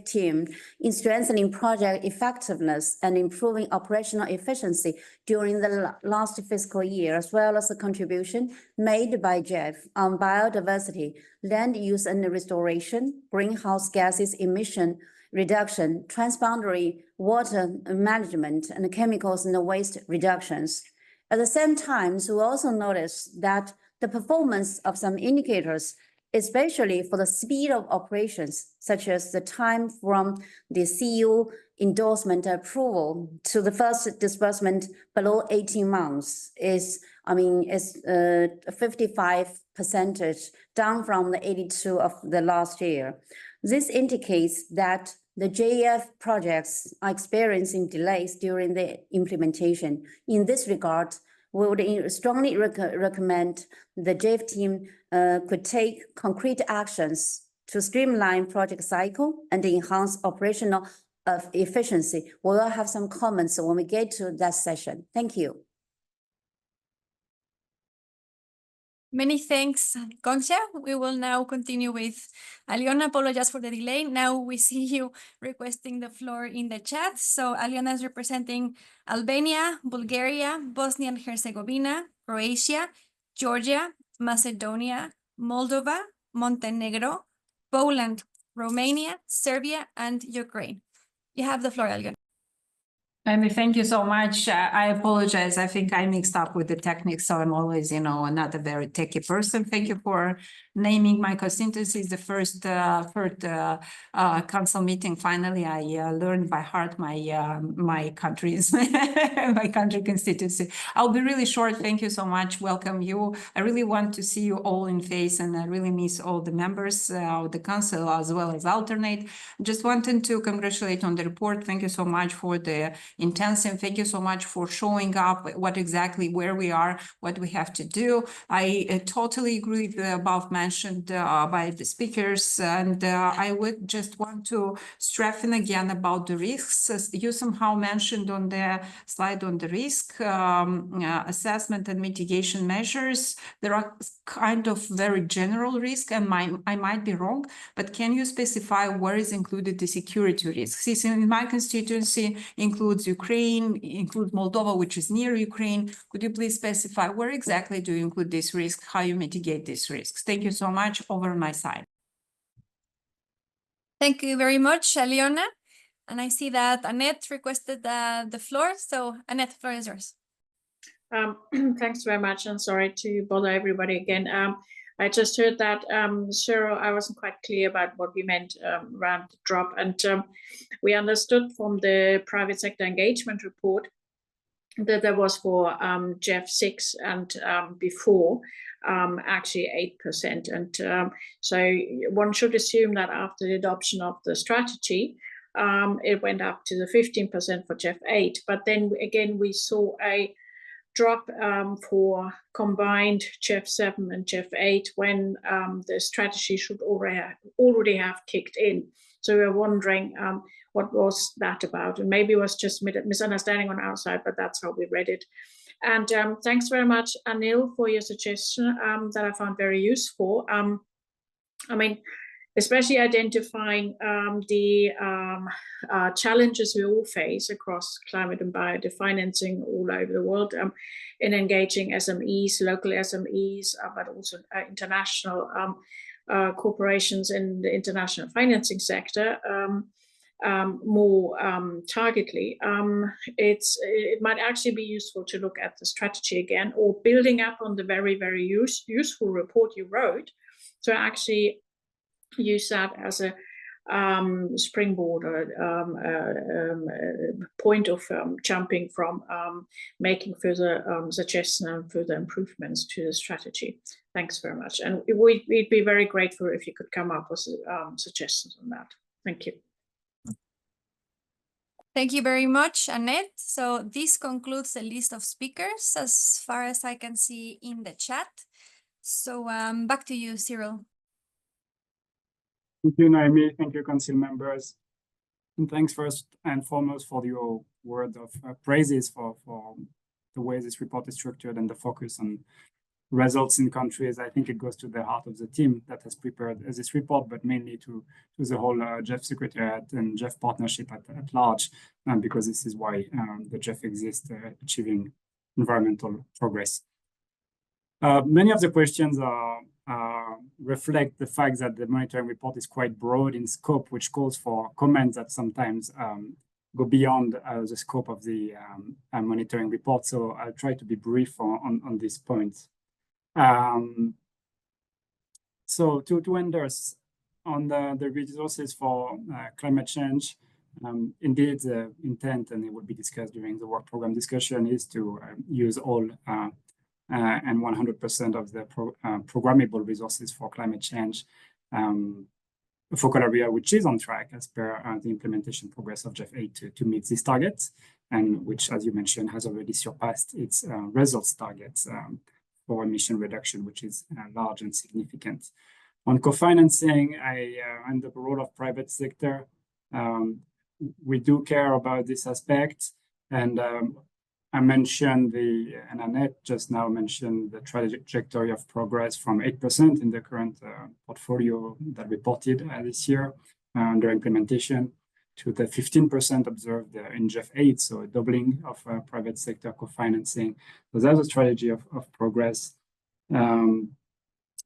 team in strengthening project effectiveness and improving operational efficiency during the last fiscal year, as well as the contribution made by GEF on biodiversity, land use and restoration, greenhouse gases emission reduction, transboundary water management, and chemicals and waste reductions. At the same time, we also noticed that the performance of some indicators, especially for the speed of operations, such as the time from the CU endorsement approval to the first disbursement below 18 months is 55% down from the 82 of the last year. This indicates that the GEF projects are experiencing delays during the implementation. In this regard, we would strongly recommend the GEF team could take concrete actions to streamline project cycle and enhance operational efficiency. We will have some comments when we get to that session. Thank you. Many thanks, Gongcha. We will now continue with Aliona. Apologize for the delay. Now we see you requesting the floor in the chat. So Aliona is representing Albania, Bulgaria, Bosnia and Herzegovina, Croatia, Georgia, Macedonia, Moldova, Montenegro, Poland, Romania, Serbia, and Ukraine. You have the floor, Aliona. And thank you so much. I apologize. I think I mixed up with the techniques, so I'm always, not a very techy person. Thank you for naming my constituency. It's the first council meeting. Finally, I learned by heart my country's my country constituency. I'll be really short. Thank you so much. Welcome you. I really want to see you all in face, and I really miss all the members of the council as well as alternate. Just wanted to congratulate on the report. Thank you so much for the intensive. Thank you so much for showing up where we are, what we have to do. I totally agree with the above mentioned by the speakers, and I would just want to strengthen again about the risks. As you somehow mentioned on the slide on the risk assessment and mitigation measures, there are kind of very general risk, and I might be wrong, but can you specify where is included the security risks? In my constituency includes Ukraine, includes Moldova, which is near Ukraine. Could you please specify where exactly do you include this risk, how you mitigate these risks? Thank you so much. Over my side. Thank you very much, Aliona. And I see that Annette requested the floor. So Annette, the floor is yours. Thanks very much, and sorry to bother everybody again. I just heard that, Cheryl, I wasn't quite clear about what we meant around the drop, and we understood from the private sector engagement report that there was for GEF 6 and before actually 8%. And so one should assume that after the adoption of the strategy, it went up to the 15% for GEF 8. But then again, we saw a drop for combined GEF 7 and GEF 8 when the strategy should already have kicked in. So we're wondering what was that about? And maybe it was just misunderstanding on our side, but that's how we read it. And thanks very much, Anil, for your suggestion that I found very useful. I mean, especially identifying the challenges we all face across climate and biodiversity all over the world in engaging SMEs, local SMEs, but also international corporations in the international financing sector more targetedly. It might actually be useful to look at the strategy again, or building up on the very, very useful report you wrote, to actually use that as a springboard or point of jumping from making further suggestions and further improvements to the strategy. Thanks very much. And we'd be very grateful if you could come up with suggestions on that. Thank you. Thank you very much, Annette. So this concludes the list of speakers as far as I can see in the chat. So back to you, Cyril. Thank you, Naomi. Thank you, council members. And thanks first and foremost for your word of praises for the way this report is structured and the focus on results in countries. I think it goes to the heart of the team that has prepared this report, but mainly to the whole GEF Secretariat and GEF partnership at large, because this is why the GEF exists, achieving environmental progress. Many of the questions reflect the fact that the monitoring report is quite broad in scope, which calls for comments that sometimes go beyond the scope of the monitoring report. So I'll try to be brief on these points. So to endorse on the resources for climate change, indeed the intent, and it will be discussed during the work program discussion, is to use all and 100% of the programmable resources for climate change, a focal area which is on track as per the implementation progress of GEF 8 to meet these targets, and which, as you mentioned, has already surpassed its results targets for emission reduction, which is large and significant. On co-financing, and the role of private sector, we do care about this aspect, and I mentioned and Annette just now mentioned the trajectory of progress from 8% in the current portfolio that reported this year under implementation to the 15% observed in GEF 8, so a doubling of private sector co-financing. So that's a strategy of progress. I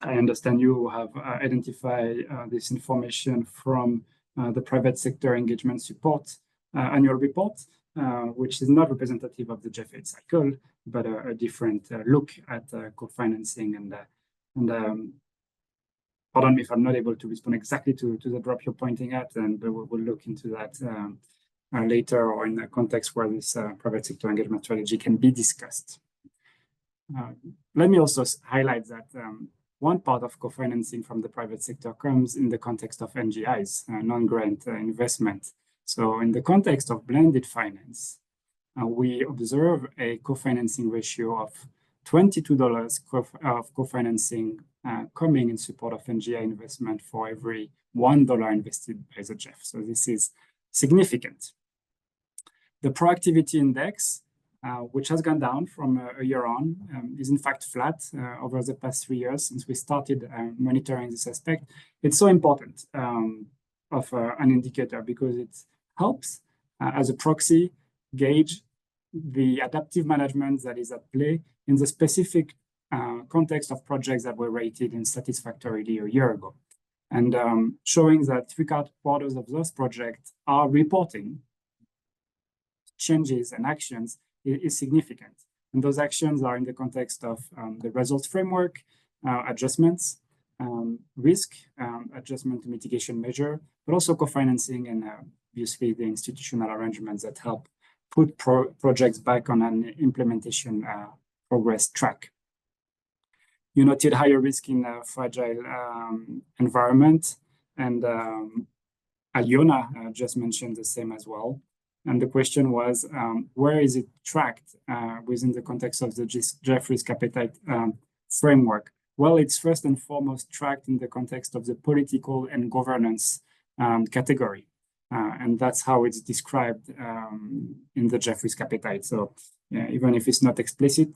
understand you have identified this information from the private sector engagement support annual report, which is not representative of the GEF 8 cycle, but a different look at co-financing. And pardon me if I'm not able to respond exactly to the drop you're pointing at, but we'll look into that later, or in a context where this private sector engagement strategy can be discussed. Let me also highlight that one part of co-financing from the private sector comes in the context of NGIs, non-grant investment. So in the context of blended finance, we observe a co-financing ratio of $22 of co-financing coming in support of NGI investment for every $1 invested by the GEF. So this is significant. The proactivity index, which has gone down from a year on, is in fact flat over the past 3 years since we started monitoring this aspect. It's so important of an indicator because it helps as a proxy gauge the adaptive management that is at play in the specific context of projects that were rated in satisfactorily a year ago. and showing that 3/4 of those projects are reporting changes and actions is significant. And those actions are in the context of the results framework, adjustments, risk, adjustment to mitigation measure, but also co-financing and obviously the institutional arrangements that help put projects back on an implementation progress track. You noted higher risk in a fragile environment, and Aliona just mentioned the same as well. And the question was, where is it tracked within the context of the GEF risk appetite framework? Well, it's first and foremost tracked in the context of the political and governance category. And that's how it's described in the GEF risk appetite. So even if it's not explicit,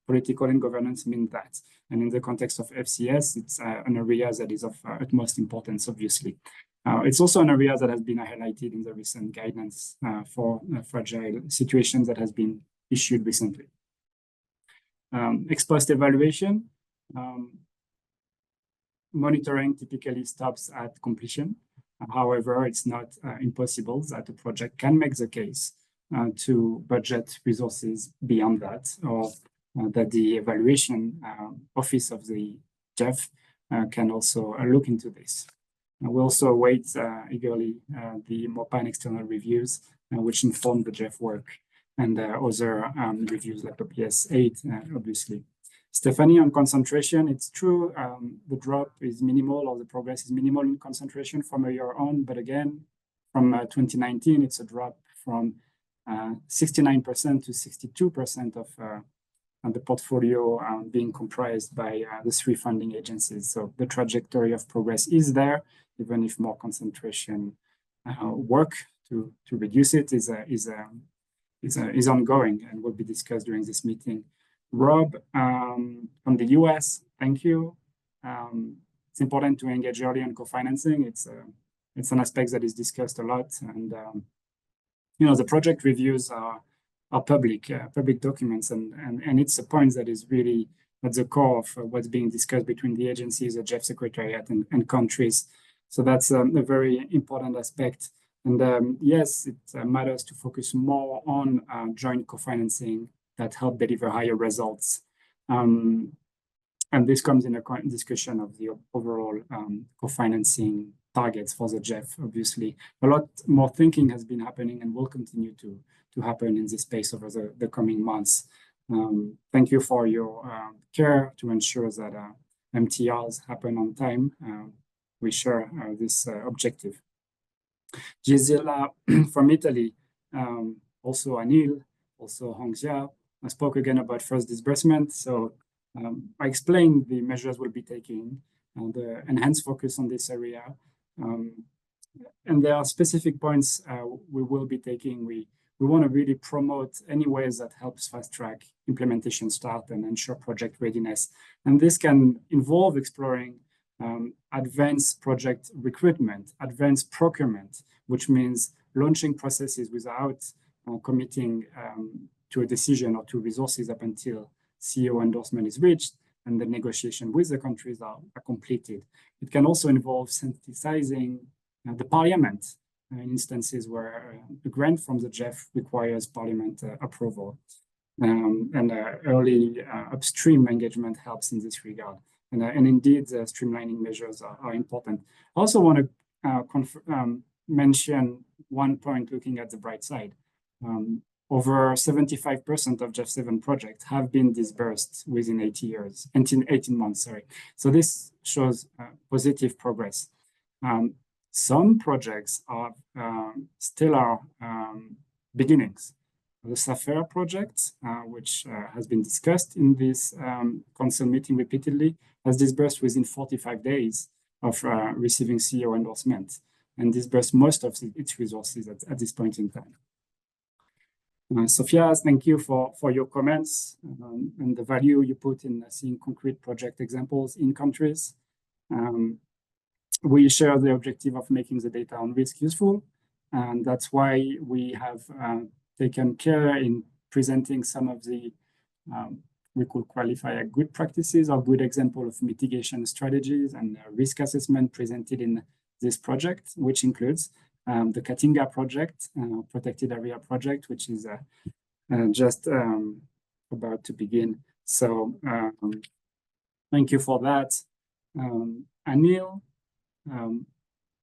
political and governance mean that. And in the context of FCS, it's an area that is of utmost importance, obviously. It's also an area that has been highlighted in the recent guidance for fragile situations that has been issued recently. Ex-post evaluation. Monitoring typically stops at completion. However, it's not impossible that a project can make the case to budget resources beyond that, or that the evaluation office of the GEF can also look into this. We also await eagerly the MOPA external reviews, which inform the GEF work, and other reviews like the PS8, obviously. Stephanie, on concentration, it's true, the drop is minimal, or the progress is minimal in concentration from a year on, but again, from 2019, it's a drop from 69% to 62% of the portfolio being comprised by the 3 funding agencies. So the trajectory of progress is there, even if more concentration work to reduce it is ongoing and will be discussed during this meeting. Rob, from the US, thank you. It's important to engage early on co-financing. It's an aspect that is discussed a lot, and you know, the project reviews are public documents, and it's a point that is really at the core of what's being discussed between the agencies, the GEF Secretariat, and countries. So that's a very important aspect. And yes, it matters to focus more on joint co-financing that help deliver higher results. And this comes in a discussion of the overall co-financing targets for the GEF, obviously. A lot more thinking has been happening and will continue to happen in this space over the coming months. Thank you for your care to ensure that MTRs happen on time. We share this objective. Gisela from Italy, also Anil, also Hongxia, I spoke again about first disbursement. So I explained the measures we'll be taking and the enhanced focus on this area. And there are specific points we will be taking. We want to really promote any ways that helps fast track implementation start and ensure project readiness. And this can involve exploring advanced project recruitment, advanced procurement, which means launching processes without committing to a decision or to resources up until CEO endorsement is reached and the negotiation with the countries are completed. It can also involve sensitizing the parliament in instances where the grant from the GEF requires parliament approval. And early upstream engagement helps in this regard. And indeed, the streamlining measures are important. I also want to mention one point looking at the bright side. Over 75% of GEF 7 projects have been disbursed within 18 months. So this shows positive progress. Some projects are still are beginnings. The SAFER project, which has been discussed in this council meeting repeatedly, has disbursed within 45 days of receiving CEO endorsement and disbursed most of its resources at this point in time. Sophia, thank you for your comments and the value you put in seeing concrete project examples in countries. We share the objective of making the data on risk useful, and that's why we have taken care in presenting some of the we could qualify as good practices or good example of mitigation strategies and risk assessment presented in this project, which includes the Katinga project, protected area project, which is just about to begin. So thank you for that. Anil,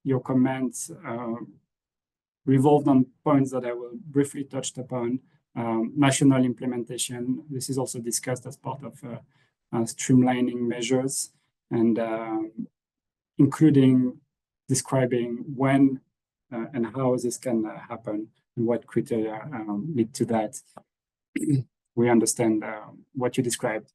your comments revolved on points that I will briefly touch upon. National implementation, this is also discussed as part of streamlining measures and including describing when and how this can happen and what criteria lead to that. We understand what you described.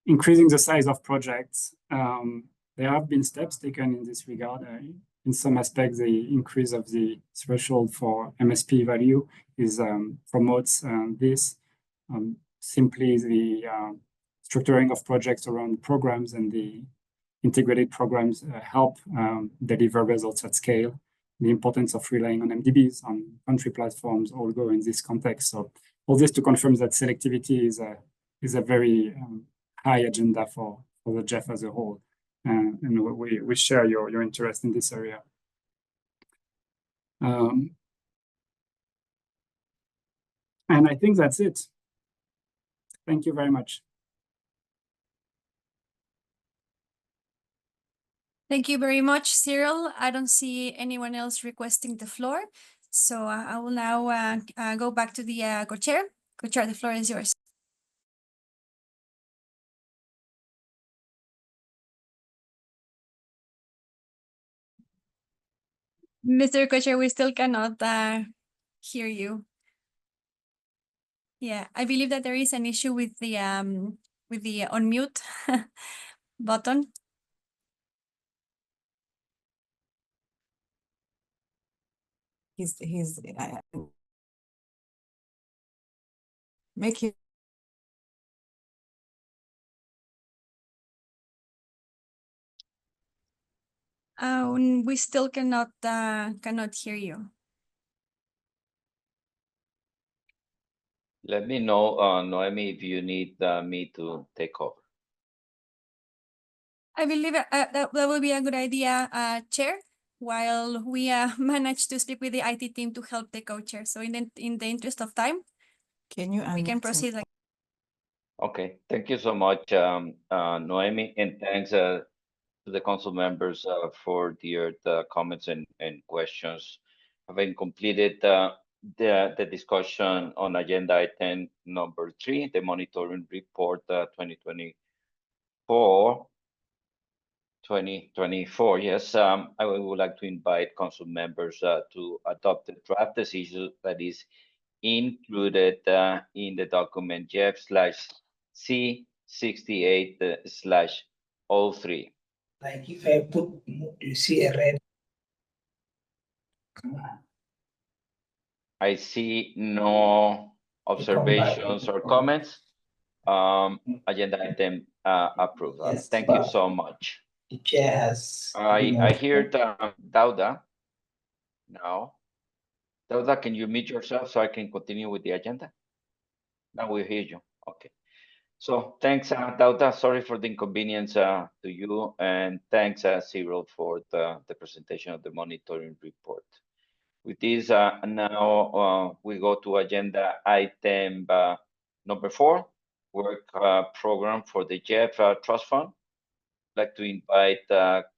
Increasing the size of projects. There have been steps taken in this regard. In some aspects, the increase of the threshold for MSP value is promotes this. Simply the structuring of projects around programs and the integrated programs help deliver results at scale. The importance of relying on MDBs, on country platforms, all go in this context. So all this to confirm that selectivity is a very high agenda for the GEF as a whole. And we share your interest in this area. And I think that's it. Thank you very much. Thank you very much, Cyril. I don't see anyone else requesting the floor. So I will now go back to the co-chair. Co-chair, the floor is yours. Mr. Co-chair, we still cannot hear you. Yeah, I believe that there is an issue with the unmute button. He's make it. We still cannot hear you. Let me know, Noemi, if you need me to take over. I believe that will be a good idea, Chair, while we manage to speak with the IT team to help the co-chair. So in the interest of time, we can proceed. Okay, thank you so much, Noemi, and thanks to the council members for their comments and questions. Having completed the discussion on agenda item number 3, the monitoring report 2024, yes, I would like to invite council members to adopt the draft decision that is included in the document GEF/C68/03. Like if I put, you see a red. I see no observations or comments. Agenda item approved. Yes, thank you so much. The chair has. I hear Dauda now. Dauda, can you mute yourself so I can continue with the agenda? Now we hear you. Okay. So thanks, Dauda. Sorry for the inconvenience to you, and thanks, Cyril, for the presentation of the monitoring report. With this, now we go to agenda item number 4, work program for the GEF Trust Fund. I'd like to invite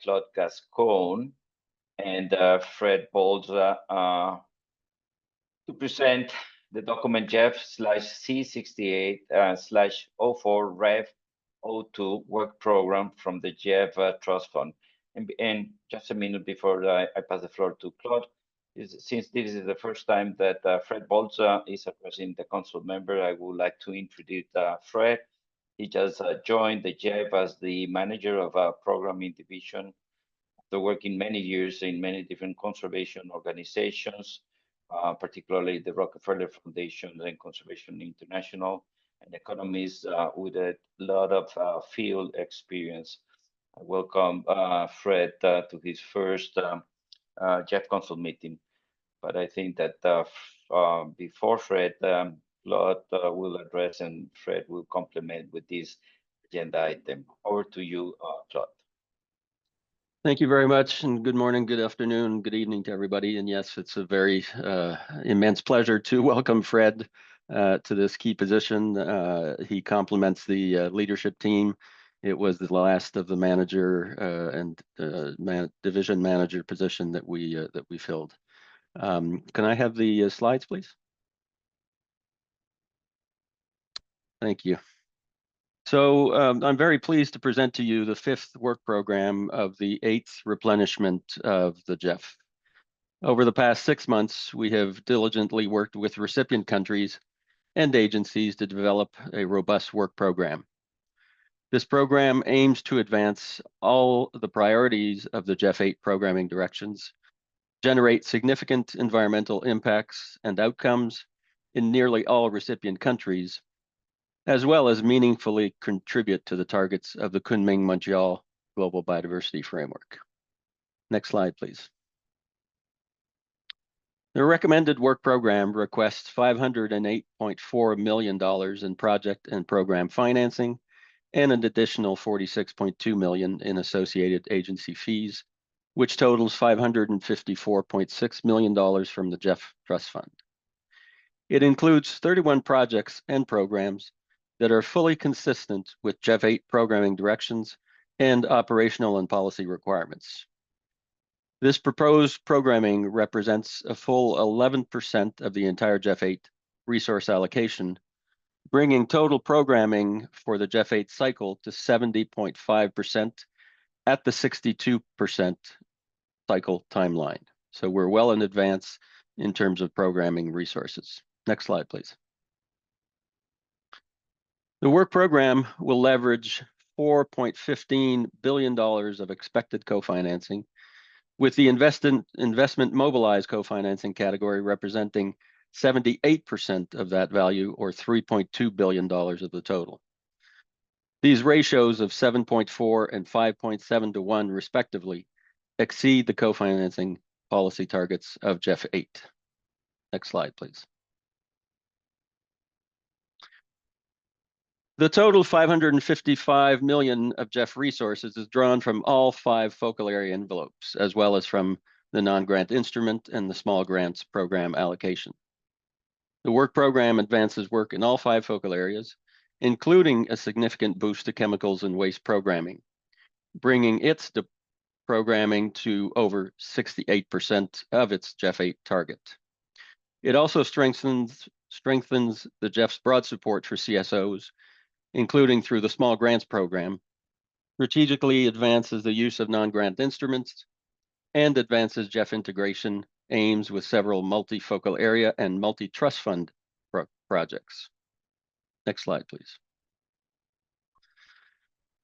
Claude Gascon and Fred Bolz to present the document GEF/C68/04 Rev 02 work program from the GEF Trust Fund. And just a minute before I pass the floor to Claude, since this is the first time that Fred Bolz is addressing the council member, I would like to introduce Fred. He just joined the GEF as the manager of a programming division after working many years in many different conservation organizations, particularly the Rockefeller Foundation and Conservation International, and economists with a lot of field experience. I welcome Fred to his first GEF Council meeting. But I think that before Fred, Claude will address and Fred will complement with this agenda item. Over to you, Claude. Thank you very much, and good morning, good afternoon, good evening to everybody. And yes, it's a very immense pleasure to welcome Fred to this key position. He complements the leadership team. It was the last of the manager and division manager position that we filled. Can I have the slides, please? Thank you. So I'm very pleased to present to you the 5th work program of the 8th replenishment of the GEF. Over the past 6 months, we have diligently worked with recipient countries and agencies to develop a robust work program. This program aims to advance all the priorities of the GEF 8 programming directions, generate significant environmental impacts and outcomes in nearly all recipient countries, as well as meaningfully contribute to the targets of the Kunming-Montreal Global Biodiversity Framework. Next slide, please. The recommended work program requests $508.4 million in project and program financing and an additional $46.2 million in associated agency fees, which totals $554.6 million from the GEF Trust Fund. It includes 31 projects and programs that are fully consistent with GEF 8 programming directions and operational and policy requirements. This proposed programming represents a full 11% of the entire GEF 8 resource allocation, bringing total programming for the GEF 8 cycle to 70.5% at the 62% cycle timeline. So we're well in advance in terms of programming resources. Next slide, please. The work program will leverage $4.15 billion of expected co-financing, with the investment mobilized co-financing category representing 78% of that value, or $3.2 billion of the total. These ratios of 7.4 and 5.7 to 1 respectively exceed the co-financing policy targets of GEF 8. Next slide, please. The total $555 million of GEF resources is drawn from all 5 focal area envelopes, as well as from the non-grant instrument and the small grants program allocation. The work program advances work in all 5 focal areas, including a significant boost to chemicals and waste programming, bringing its programming to over 68% of its GEF 8 target. It also strengthens the GEF's broad support for CSOs, including through the small grants program, strategically advances the use of non-grant instruments, and advances GEF integration aims with several multifocal area and multi-trust fund projects. Next slide, please.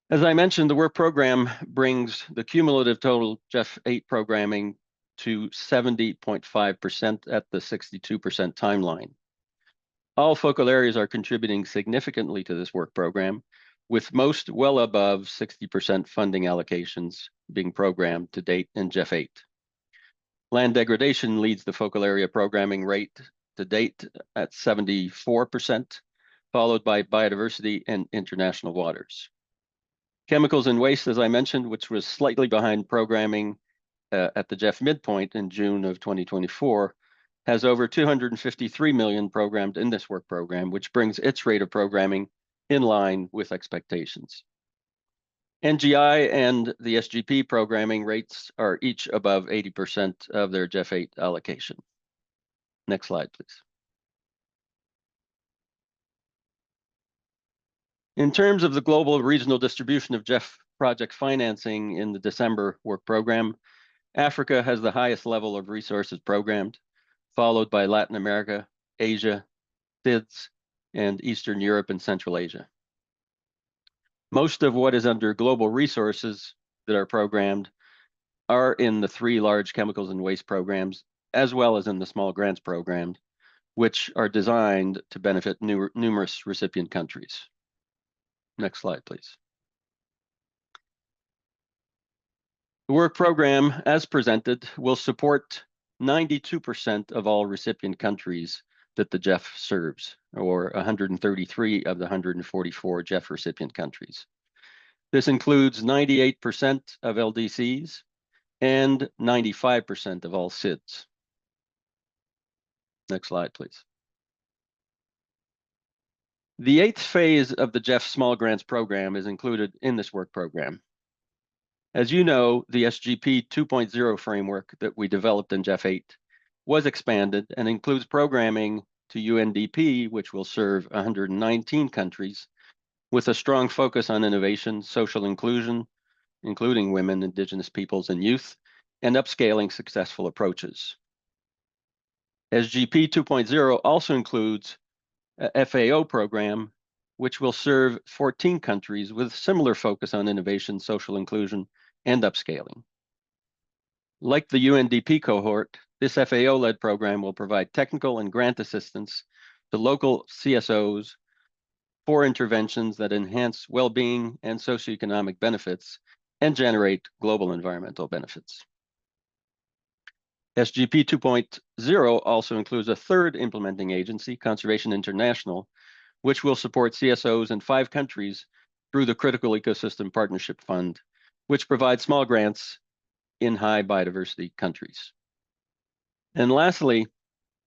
As I mentioned, the work program brings the cumulative total GEF 8 programming to 70.5% at the 62% timeline. All focal areas are contributing significantly to this work program, with most well above 60% funding allocations being programmed to date in GEF 8. Land degradation leads the focal area programming rate to date at 74%, followed by biodiversity and international waters. Chemicals and waste, as I mentioned, which was slightly behind programming at the GEF midpoint in June of 2024, has over 253 million programmed in this work program, which brings its rate of programming in line with expectations. NGI and the SGP programming rates are each above 80% of their GEF 8 allocation. Next slide, please. In terms of the global regional distribution of GEF project financing in the December work program, Africa has the highest level of resources programmed, followed by Latin America, Asia, SIDS, and Eastern Europe and Central Asia. Most of what is under global resources that are programmed are in the 3 large chemicals and waste programs, as well as in the small grants program, which are designed to benefit numerous recipient countries. Next slide, please. The work program, as presented, will support 92% of all recipient countries that the GEF serves. or 133 of the 144 GEF recipient countries. This includes 98% of LDCs and 95% of all SIDS. Next slide, please. The 8th phase of the GEF Small Grants Program is included in this work program. As you know, the SGP 2.0 framework that we developed in GEF 8 was expanded and includes programming to UNDP, which will serve 119 countries, with a strong focus on innovation, social inclusion, including women, Indigenous peoples, and youth, and upscaling successful approaches. SGP 2.0 also includes a FAO program, which will serve 14 countries with similar focus on innovation, social inclusion, and upscaling. Like the UNDP cohort, this FAO-led program will provide technical and grant assistance to local CSOs for interventions that enhance well-being and socioeconomic benefits and generate global environmental benefits. SGP 2.0 also includes a third implementing agency, Conservation International, which will support CSOs in 5 countries through the Critical Ecosystem Partnership Fund, which provides small grants in high biodiversity countries. And lastly,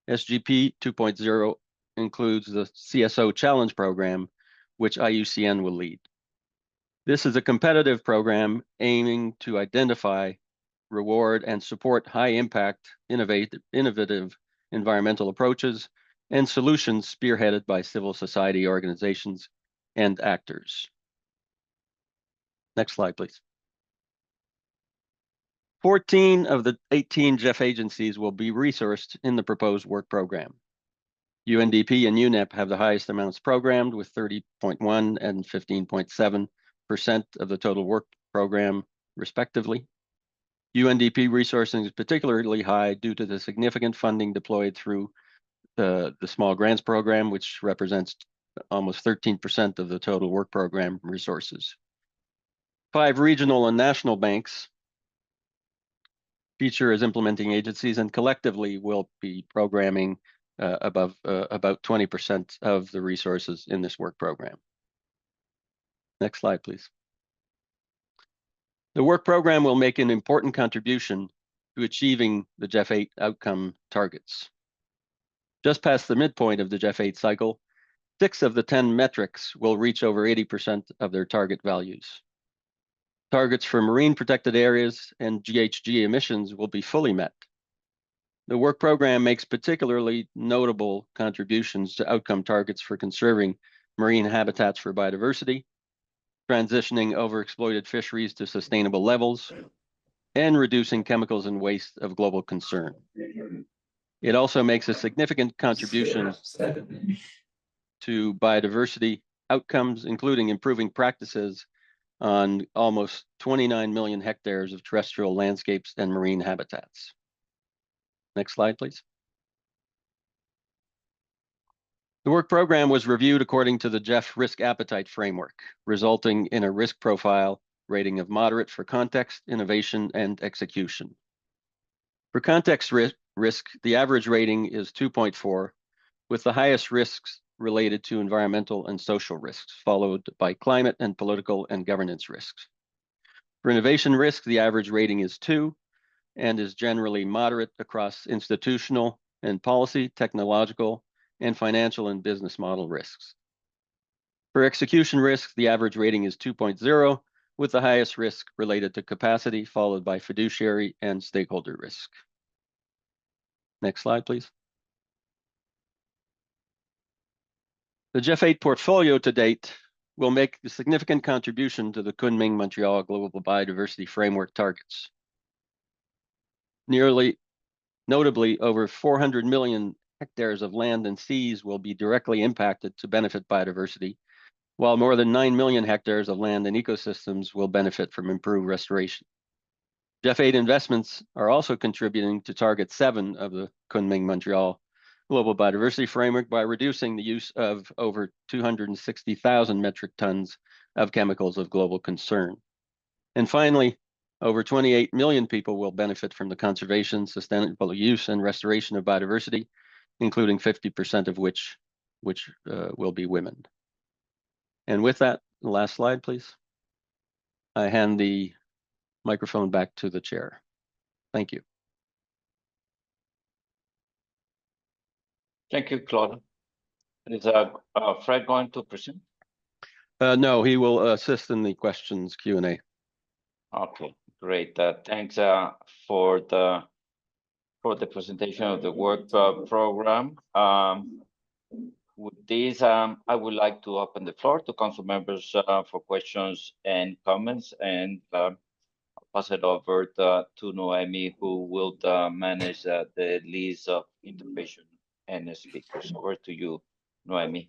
SGP 2.0 includes the CSO Challenge Program, which IUCN will lead. This is a competitive program aiming to identify, reward, and support high-impact, innovative environmental approaches and solutions spearheaded by civil society organizations and actors. Next slide, please. 14 of the 18 GEF agencies will be resourced in the proposed work program. UNDP and UNEP have the highest amounts programmed with 30.1 and 15.7% of the total work program, respectively. UNDP resourcing is particularly high due to the significant funding deployed through the Small Grants Program, which represents almost 13% of the total work program resources. 5 regional and national banks feature as implementing agencies and collectively will be programming about 20% of the resources in this work program. Next slide, please. The work program will make an important contribution to achieving the GEF 8 outcome targets. Just past the midpoint of the GEF 8 cycle, 6 of the 10 metrics will reach over 80% of their target values. Targets for marine protected areas and GHG emissions will be fully met. The work program makes particularly notable contributions to outcome targets for conserving marine habitats for biodiversity, transitioning overexploited fisheries to sustainable levels, and reducing chemicals and waste of global concern. It also makes a significant contribution to biodiversity outcomes, including improving practices on almost 29 million hectares of terrestrial landscapes and marine habitats. Next slide, please. The work program was reviewed according to the GEF risk appetite framework, resulting in a risk profile rating of moderate for context, innovation, and execution. For context risk, the average rating is 2.4, with the highest risks related to environmental and social risks, followed by climate and political and governance risks. For innovation risk, the average rating is 2 and is generally moderate across institutional and policy, technological, and financial and business model risks. For execution risk, the average rating is 2.0, with the highest risk related to capacity, followed by fiduciary and stakeholder risk. Next slide, please. The GEF 8 portfolio to date will make a significant contribution to the Kunming-Montreal Global Biodiversity Framework targets. Notably, over 400 million hectares of land and seas will be directly impacted to benefit biodiversity, while more than 9 million hectares of land and ecosystems will benefit from improved restoration. GEF 8 investments are also contributing to Target 7 of the Kunming-Montreal Global Biodiversity Framework by reducing the use of over 260,000 metric tons of chemicals of global concern. And finally, over 28 million people will benefit from the conservation, sustainable use, and restoration of biodiversity, including 50% of which which will be women. And with that, the last slide, please. I hand the microphone back to the chair. Thank you. Thank you, Claude. Is Fred going to present? No, he will assist in the questions Q&A. Okay, great. Thanks for the presentation of the work program. With this, I would like to open the floor to council members for questions and comments, and I'll pass it over to Noemi, who will manage the list of intervention and speakers. Over to you, Noemi.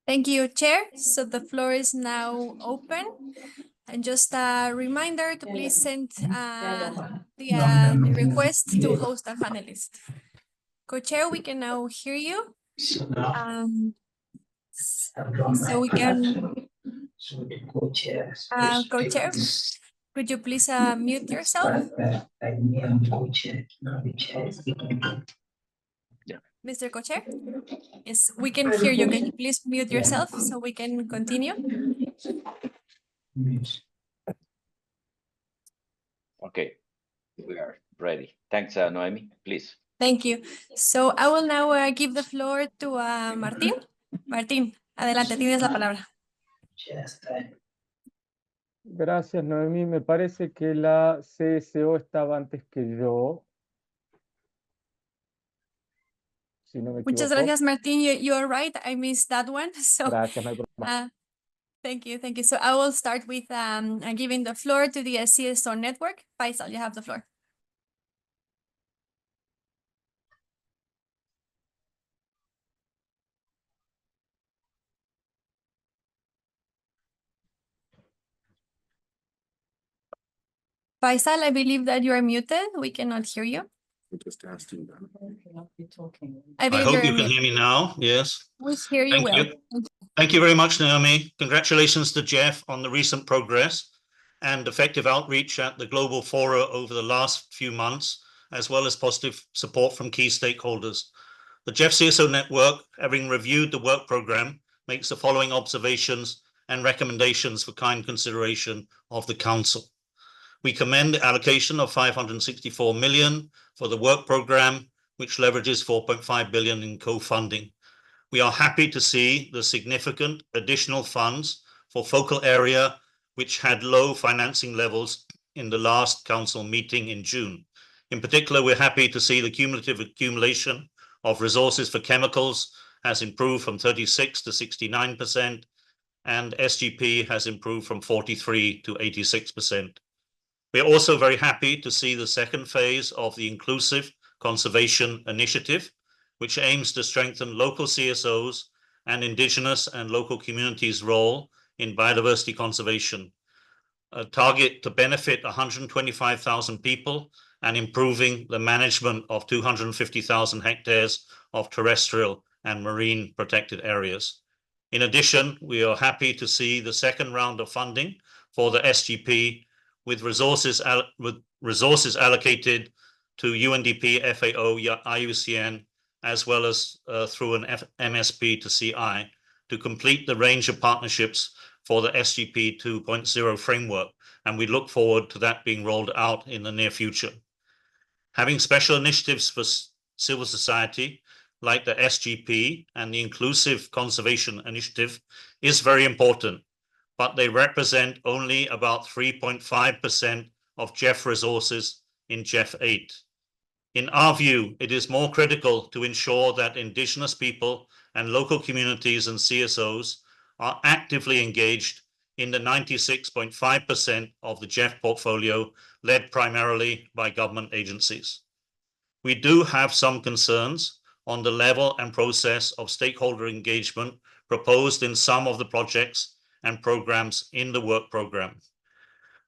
Thank you, Chair. So the floor is now open. And just a reminder to please send the request to host a panelist. Co-chair, we can now hear you. So we can, co-chair, could you please mute yourself? Mr. Co-chair? Yes, we can hear you. Can you please mute yourself so we can continue? Okay, we are ready. Thanks, Noemi, please. Thank you. So I will now give the floor to Martín. Martín, adelante, tienes la palabra. Gracias, Noemí. Me parece que la CSO estaba antes que yo. Si no me Muchas equivoco. gracias, Martín. You are right. I missed that one. So Gracias, no hay problema. thank you. Thank you. So I will start with giving the floor to the CSO network. Faisal, you have the floor. Faisal, I believe that you are muted. We cannot hear you. Just asking them. I I believe hope you're you can muted. hear me now. Yes. We hear you Thank well. you. Thank you very much, Naomi. Congratulations to GEF on the recent progress and effective outreach at the Global Fora over the last few months, as well as positive support from key stakeholders. The GEF CSO network, having reviewed the work program, makes the following observations and recommendations for kind consideration of the Council. We commend the allocation of 564 million for the work program, which leverages 4.5 billion in co-funding. We are happy to see the significant additional funds for focal area, which had low financing levels in the last council meeting in June. In particular, we're happy to see the cumulative accumulation of resources for chemicals has improved from 36 to 69%, and SGP has improved from 43 to 86%. We are also very happy to see the second phase of the Inclusive Conservation Initiative, which aims to strengthen local CSOs and indigenous and local communities' role in biodiversity conservation, a target to benefit 125,000 people and improving the management of 250,000 hectares of terrestrial and marine protected areas. In addition, we are happy to see the second round of funding for the SGP with resources allocated to UNDP, FAO, IUCN, as well as through an MSP to CI to complete the range of partnerships for the SGP 2.0 framework, and we look forward to that being rolled out in the near future. Having special initiatives for civil society, like the SGP and the Inclusive Conservation Initiative, is very important, but they represent only about 3.5% of GEF resources in GEF 8. In our view, it is more critical to ensure that indigenous people and local communities and CSOs are actively engaged in the 96.5% of the GEF portfolio led primarily by government agencies. We do have some concerns on the level and process of stakeholder engagement proposed in some of the projects and programs in the work program.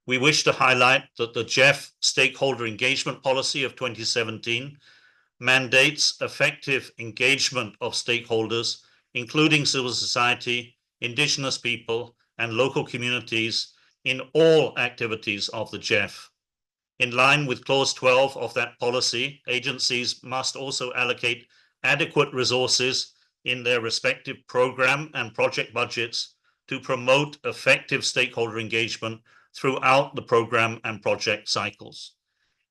We wish to highlight that the GEF Stakeholder Engagement Policy of 2017 mandates effective engagement of stakeholders, including civil society, indigenous people, and local communities in all activities of the GEF. In line with Clause 12 of that policy, agencies must also allocate adequate resources in their respective program and project budgets to promote effective stakeholder engagement throughout the program and project cycles.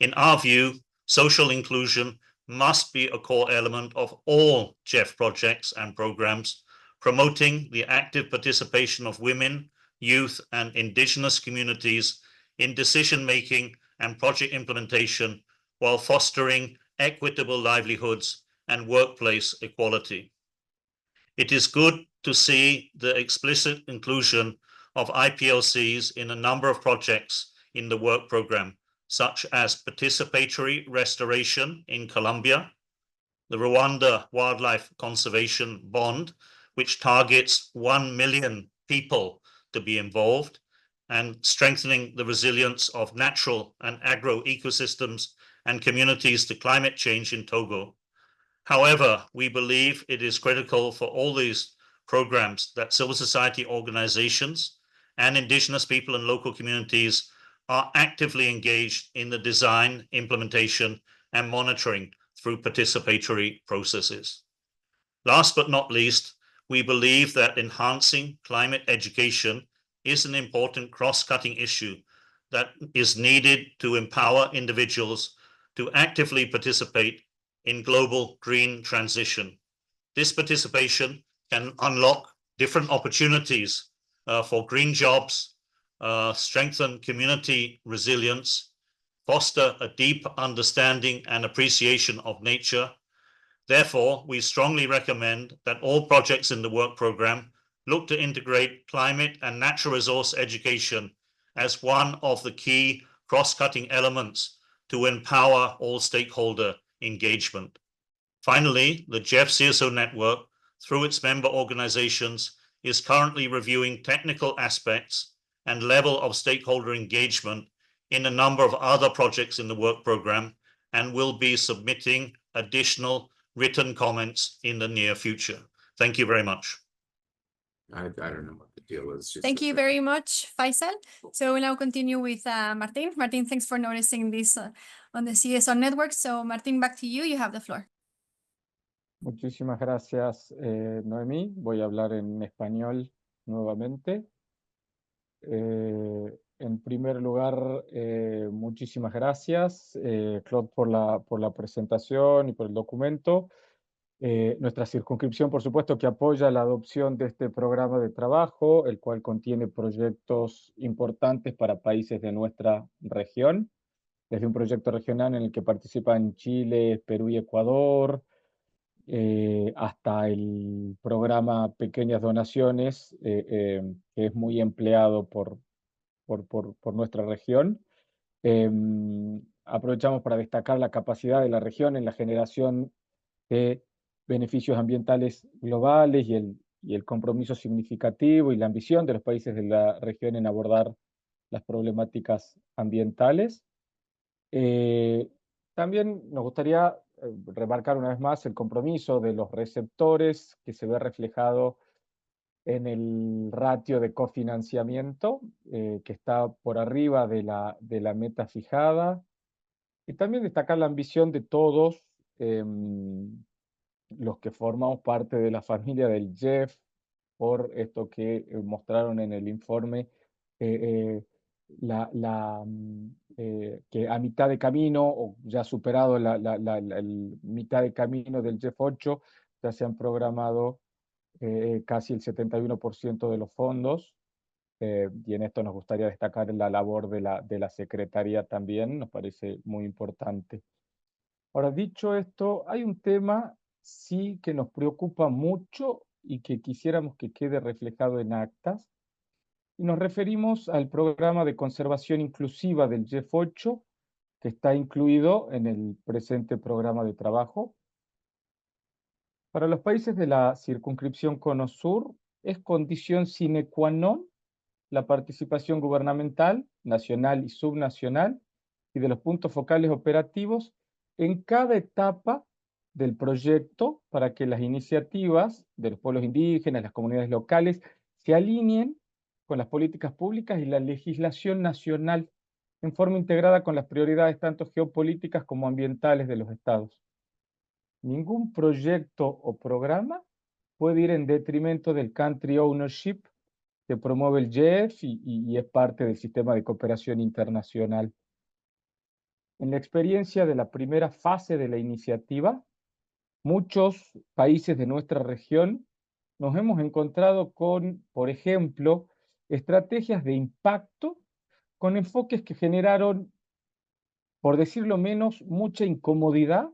In our view, social inclusion must be a core element of all GEF projects and programs, promoting the active participation of women, youth, and indigenous communities in decision-making and project implementation while fostering equitable livelihoods and workplace equality. It is good to see the explicit inclusion of IPLCs in a number of projects in the work program, such as participatory restoration in Colombia, the Rwanda Wildlife Conservation Bond, which targets 1 million people to be involved, and strengthening the resilience of natural and agro ecosystems and communities to climate change in Togo. However, we believe it is critical for all these programs that civil society organizations and indigenous people and local communities are actively engaged in the design, implementation, and monitoring through participatory processes. Last but not least, we believe that enhancing climate education is an important cross-cutting issue that is needed to empower individuals to actively participate in global green transition. This participation can unlock different opportunities for green jobs, strengthen community resilience, foster a deep understanding and appreciation of nature. Therefore, we strongly recommend that all projects in the work program look to integrate climate and natural resource education as one of the key cross-cutting elements to empower all stakeholder engagement. Finally, the GEF CSO network, through its member organizations, is currently reviewing technical aspects and level of stakeholder engagement in a number of other projects in the work program and will be submitting additional written comments in the near future. Thank you very much. I don't know what the deal is. Thank you very much, Faisal. So we'll now continue with Martin. Martin, thanks for noticing this on the CSO network. So Martin, back to you. You have the floor. Muchísimas gracias, Noemí. Voy a hablar en español nuevamente. En primer lugar, muchísimas gracias, Claude, por la presentación y por el documento. Nuestra circunscripción, por supuesto, que apoya la adopción de este programa de trabajo, el cual contiene proyectos importantes para países de nuestra región, desde un proyecto regional en el que participan Chile, Perú y Ecuador, hasta el programa Pequeñas Donaciones, que es muy empleado por nuestra región. Aprovechamos para destacar la capacidad de la región en la generación de beneficios ambientales globales y el compromiso significativo y la ambición de los países de la región en abordar las problemáticas ambientales. También nos gustaría remarcar una vez más el compromiso de los receptores que se ve reflejado en el ratio de cofinanciamiento, que está por arriba de la meta fijada. Y también destacar la ambición de todos los que formamos parte de la familia del GEF, por esto que mostraron en el informe, que a mitad de camino, o ya superado la mitad de camino del GEF 8, ya se han programado casi el 71% de los fondos, y en esto nos gustaría destacar la labor de la Secretaría también, nos parece muy importante. Ahora, dicho esto, hay un tema sí que nos preocupa mucho y que quisiéramos que quede reflejado en actas, y nos referimos al programa de conservación inclusiva del GEF 8, que está incluido en el presente programa de trabajo. Para los países de la circunscripción Cono Sur, es condición sine qua non la participación gubernamental, nacional y subnacional, y de los puntos focales operativos en cada etapa del proyecto para que las iniciativas de los pueblos indígenas, las comunidades locales, se alineen con las políticas públicas y la legislación nacional en forma integrada con las prioridades tanto geopolíticas como ambientales de los estados. ningún proyecto o programa puede ir en detrimento del country ownership que promueve el GEF y es parte del sistema de cooperación internacional. En la experiencia de la primera fase de la iniciativa, muchos países de nuestra región nos hemos encontrado con, por ejemplo, estrategias de impacto con enfoques que generaron, por decirlo menos, mucha incomodidad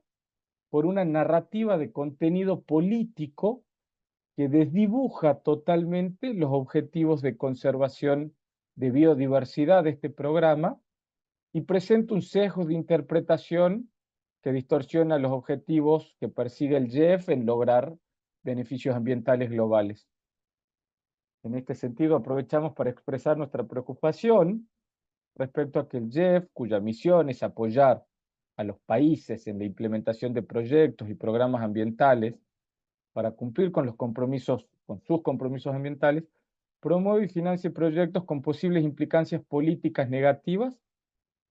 por una narrativa de contenido político que desdibuja totalmente los objetivos de conservación de biodiversidad de este programa y presenta un sesgo de interpretación que distorsiona los objetivos que persigue el GEF en lograr beneficios ambientales globales. En este sentido, aprovechamos para expresar nuestra preocupación respecto a que el GEF, cuya misión es apoyar a los países en la implementación de proyectos y programas ambientales para cumplir con sus compromisos ambientales, promueve y financie proyectos con posibles implicancias políticas negativas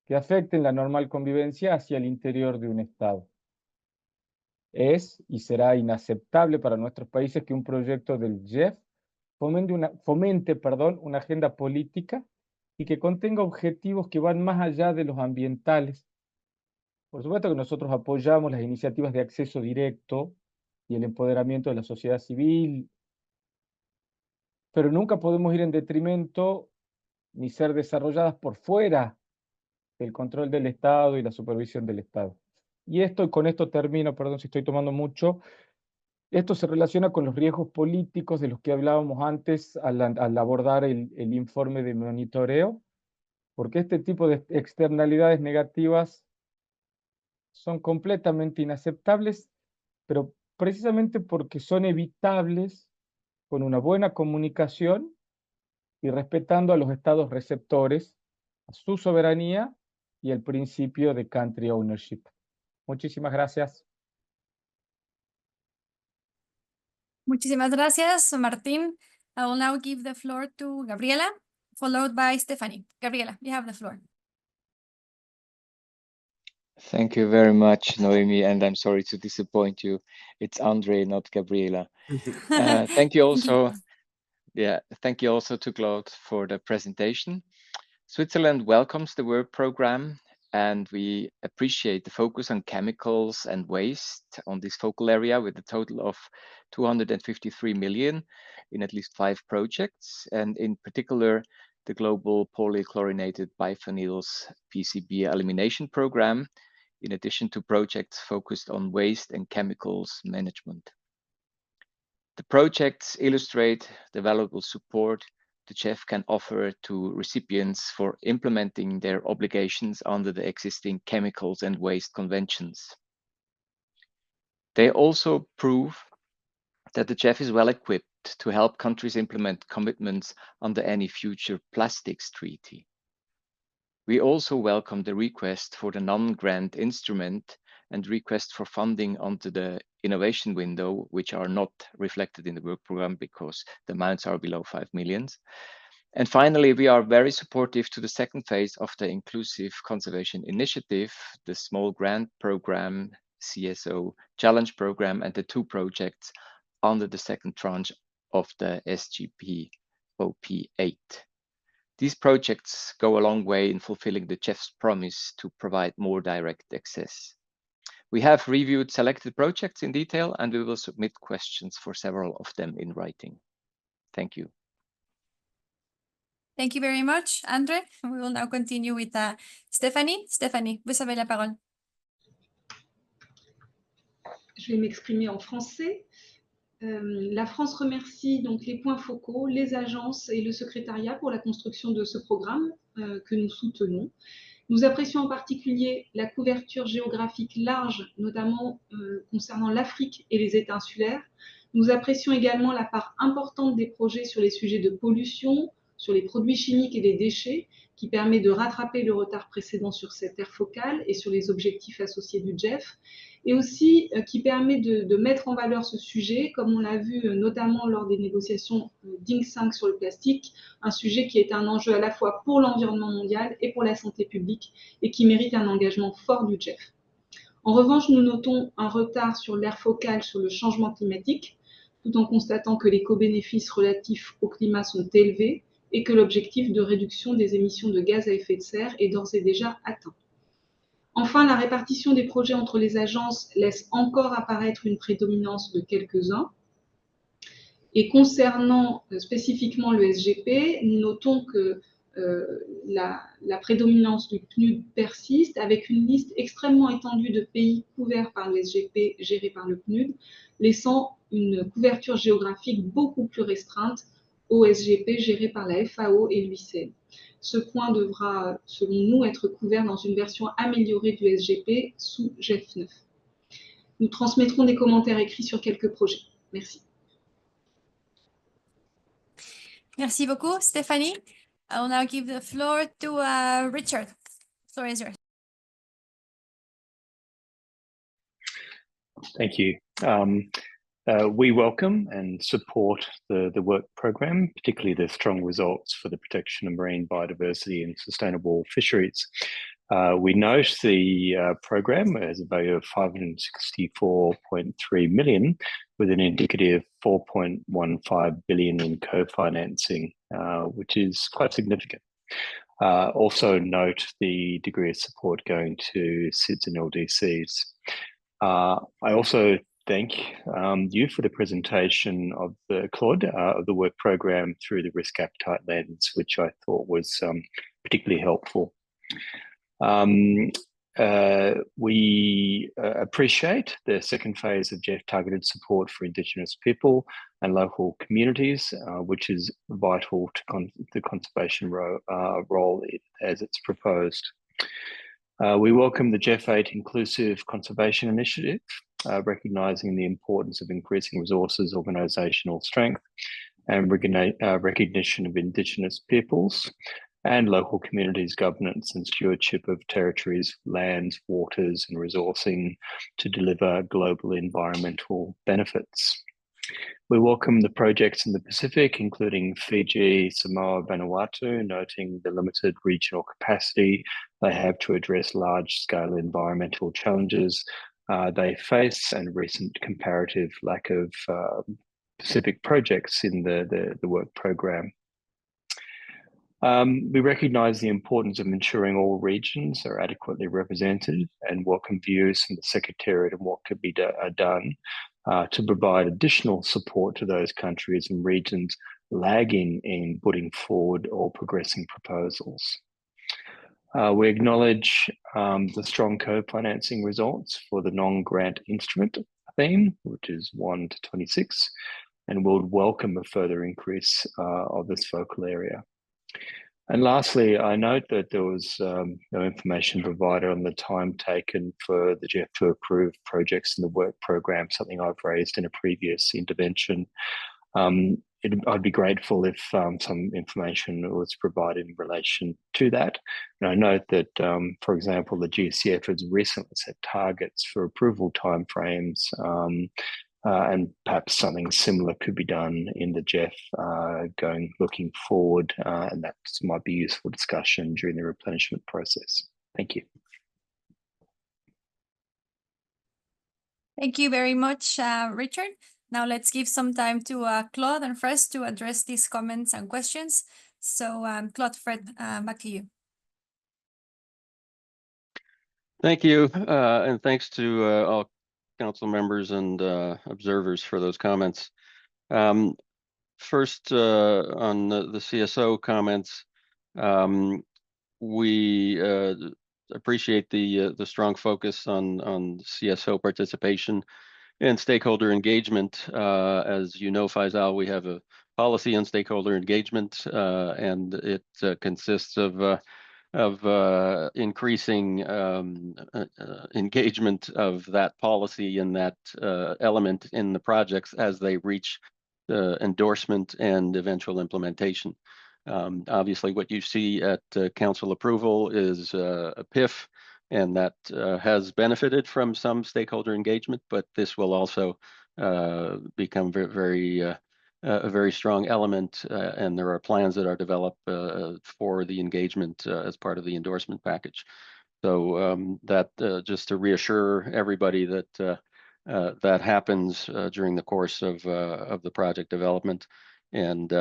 que afecten la normal convivencia hacia el interior de un Estado. Es y será inaceptable para nuestros países que un proyecto del GEF fomente una agenda política y que contenga objetivos que van más allá de los ambientales. Por supuesto que nosotros apoyamos las iniciativas de acceso directo y el empoderamiento de la sociedad civil, pero nunca podemos ir en detrimento ni ser desarrolladas por fuera del control del Estado y la supervisión del Estado. Y con esto termino, perdón si estoy tomando mucho. Esto se relaciona con los riesgos políticos de los que hablábamos antes al abordar el informe de monitoreo, porque este tipo de externalidades negativas son completamente inaceptables, pero precisamente porque son evitables con una buena comunicación y respetando a los estados receptores, a su soberanía y el principio de country ownership. Muchísimas gracias. Muchísimas gracias, Martín. I will now give the floor to Gabriela, followed by Stephanie. Gabriela, you have the floor. Thank you very much, Noemi, and I'm sorry to disappoint you. It's Andre, not Gabriela. Thank you also. Thank you also to Claude for the presentation. Switzerland welcomes the work program, and we appreciate the focus on chemicals and waste on this focal area with a total of 253 million in at least 5 projects, and in particular, the global polychlorinated biphenyls PCB elimination program, in addition to projects focused on waste and chemicals management. The projects illustrate the valuable support the GEF can offer to recipients for implementing their obligations under the existing chemicals and waste conventions. They also prove that the GEF is well equipped to help countries implement commitments under any future plastics treaty. We also welcome the request for the non-grant instrument and request for funding under the innovation window, which are not reflected in the work program because the amounts are below 5 million. And finally, we are very supportive to the second phase of the Inclusive Conservation Initiative, the Small Grant Program, CSO Challenge Program, and the 2 projects under the second tranche of the SGP OP8. These projects go a long way in fulfilling the GEF's promise to provide more direct access. We have reviewed selected projects in detail, and we will submit questions for several of them in writing. Thank you. Thank you very much, Andre. We will now continue with Stéphanie. Stéphanie, vous avez la parole. Je vais m'exprimer en français. La France remercie donc les points focaux, les agences et le secrétariat pour la construction de ce programme que nous soutenons. Nous apprécions en particulier la couverture géographique large, notamment concernant l'Afrique et les États insulaires. Nous apprécions également la part importante des projets sur les sujets de pollution, sur les produits chimiques et les déchets, qui permet de rattraper le retard précédent sur cette aire focale et sur les objectifs associés du GEF, et aussi qui permet de mettre en valeur ce sujet, comme on l'a vu notamment lors des négociations DING 5 sur le plastique, un sujet qui est un enjeu à la fois pour l'environnement mondial et pour la santé publique, et qui mérite un engagement fort du GEF. En revanche, nous notons un retard sur l'aire focale sur le changement climatique, tout en constatant que les co-bénéfices relatifs au climat sont élevés et que l'objectif de réduction des émissions de gaz à effet de serre est d'ores et déjà atteint. Enfin, la répartition des projets entre les agences laisse encore apparaître une prédominance de quelques-uns. Et concernant spécifiquement le SGP, nous notons que la prédominance du PNUD persiste avec une liste extrêmement étendue de pays couverts par le SGP gérés par le PNUD, laissant une couverture géographique beaucoup plus restreinte au SGP géré par la FAO et l'UICN. Ce point devra, selon nous, être couvert dans une version améliorée du SGP sous GEF 9. Nous transmettrons des commentaires écrits sur quelques projets. Merci. Merci beaucoup, Stephanie. I will now give the floor to Richard. The floor is yours. Thank you. We welcome and support the work programme, particularly the strong results for the protection of marine biodiversity and sustainable fisheries. We note the programme has a value of 564.3 million with an indicative 4.15 billion in co-financing, which is quite significant. Also note the degree of support going to SIDS and LDCs. I also thank you for the presentation of Claude of the work programme through the risk appetite lens, which I thought was particularly helpful. We appreciate the second phase of GEF targeted support for Indigenous people and local communities, which is vital to the conservation role as it's proposed. We welcome the GEF 8 Inclusive Conservation Initiative, recognising the importance of increasing resources, organisational strength and recognition of Indigenous peoples and local communities' governance and stewardship of territories, lands, waters and resourcing to deliver global environmental benefits. We welcome the projects in the Pacific, including Fiji, Samoa, Vanuatu, noting the limited regional capacity they have to address large-scale environmental challenges they face and recent comparative lack of Pacific projects in the work programme. We recognise the importance of ensuring all regions are adequately represented and welcome views from the Secretariat on what could be done to provide additional support to those countries and regions lagging in putting forward or progressing proposals. We acknowledge the strong co-financing results for the non-grant instrument theme, which is 1 to 26, and we'll welcome a further increase of this focal area. And lastly, I note that there was no information provided on the time taken for the GEF to approve projects in the work programme, something I've raised in a previous intervention. I'd be grateful if some information was provided in relation to that. And I note that, for example, the GCF has recently set targets for approval timeframes, and perhaps something similar could be done in the GEF looking forward, and that might be useful discussion during the replenishment process. Thank you. Thank you very much, Richard. Now let's give some time to Claude and Fred to address these comments and questions. So Claude, Fred, back to you. Thank you, and thanks to all council members and observers for those comments. First, on the CSO comments, we appreciate the strong focus on CSO participation and stakeholder engagement. As you know, Faisal, we have a policy on stakeholder engagement, and it consists of increasing engagement of that policy and that element in the projects as they reach the endorsement and eventual implementation. Obviously, what you see at council approval is a PIF, and that has benefited from some stakeholder engagement, but this will also become a very strong element, and there are plans that are developed for the engagement as part of the endorsement package. So that just to reassure everybody that that happens during the course of the project development. And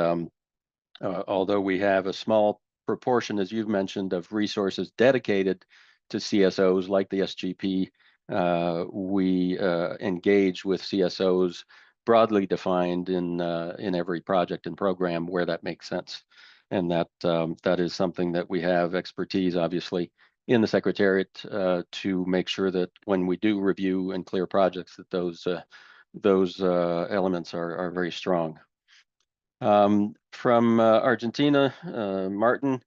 although we have a small proportion, as you've mentioned, of resources dedicated to CSOs like the SGP, we engage with CSOs broadly defined in every project and program where that makes sense. And that is something that we have expertise, obviously, in the Secretariat to make sure that when we do review and clear projects, that those elements are very strong. From Argentina, Martin,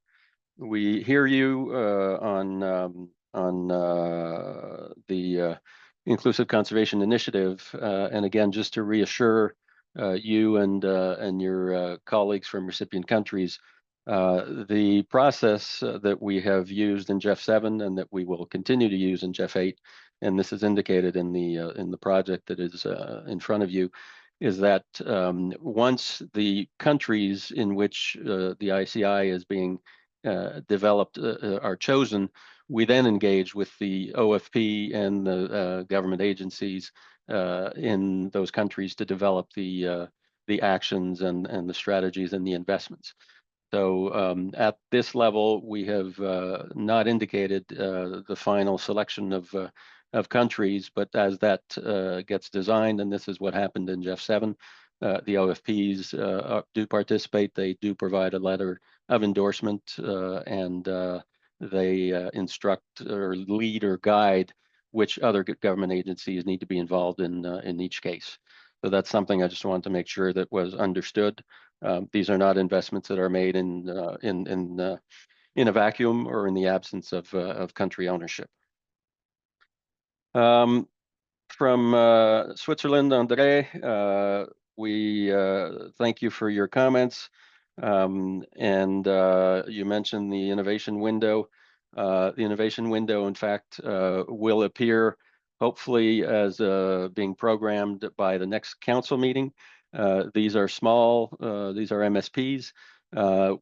we hear you on the Inclusive Conservation Initiative, and again, just to reassure you and your colleagues from recipient countries, the process that we have used in GEF 7 and that we will continue to use in GEF 8, and this is indicated in the project that is in front of you, is that once the countries in which the ICI is being developed are chosen, we then engage with the OFP and the government agencies in those countries to develop the actions and the strategies and the investments. So at this level, we have not indicated the final selection of countries, but as that gets designed, and this is what happened in GEF 7, the OFPs do participate. They do provide a letter of endorsement, and they instruct or lead or guide which other government agencies need to be involved in each case. So that's something I just wanted to make sure that was understood. These are not investments that are made in a vacuum or in the absence of country ownership. From Switzerland, André, we thank you for your comments. And you mentioned the innovation window. The innovation window, in fact, will appear hopefully as being programmed by the next council meeting. These are small, these are MSPs.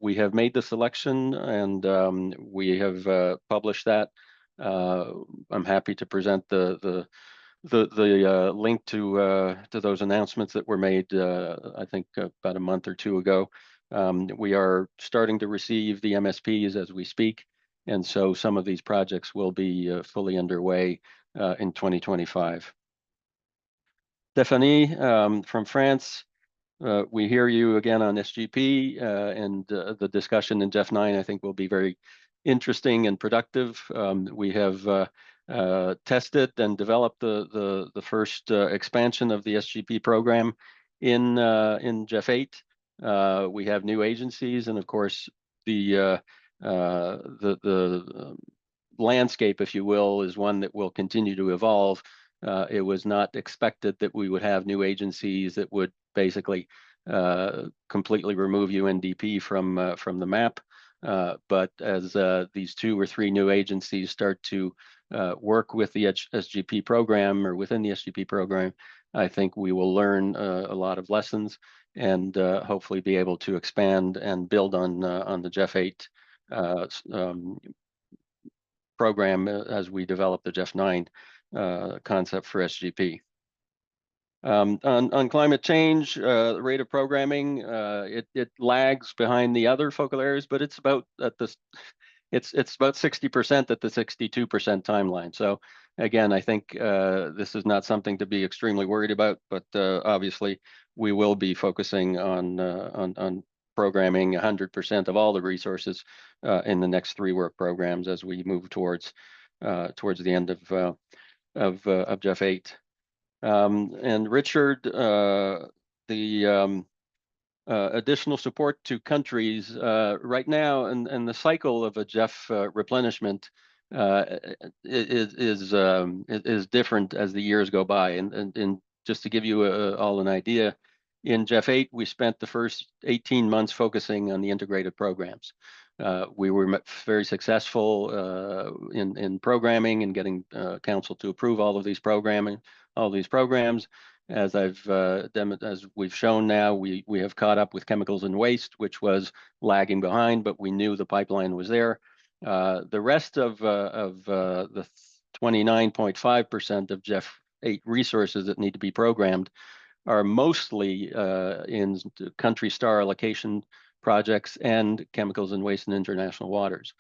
We have made the selection and we have published that. I'm happy to present the link to those announcements that were made, I think about a month or two ago. We are starting to receive the MSPs as we speak, and so some of these projects will be fully underway in 2025. Stephanie from France, we hear you again on SGP, and the discussion in GEF 9 I think will be very interesting and productive. We have tested and developed the first expansion of the SGP program in GEF 8. We have new agencies, and of course the landscape, if you will, is one that will continue to evolve. It was not expected that we would have new agencies that would basically completely remove UNDP from the map. But as these 2 or 3 new agencies start to work with the SGP program or within the SGP program, I think we will learn a lot of lessons and hopefully be able to expand and build on the GEF 8 program as we develop the GEF 9 concept for SGP. On climate change, the rate of programming, it lags behind the other focal areas, but it's about at this, it's about 60% at the 62% timeline. So again, I think this is not something to be extremely worried about, but obviously we will be focusing on programming 100% of all the resources in the next 3 work programs as we move towards the end of GEF 8. And Richard, the additional support to countries right now, and the cycle of a GEF replenishment is different as the years go by. And just to give you all an idea, in GEF 8, we spent the first 18 months focusing on the integrated programs. We were very successful in programming and getting council to approve all these programs. As we've shown now, we have caught up with chemicals and waste, which was lagging behind, but we knew the pipeline was there. The rest of the 29.5% of GEF 8 resources that need to be programmed are mostly in country star allocation projects and chemicals and waste in international waters.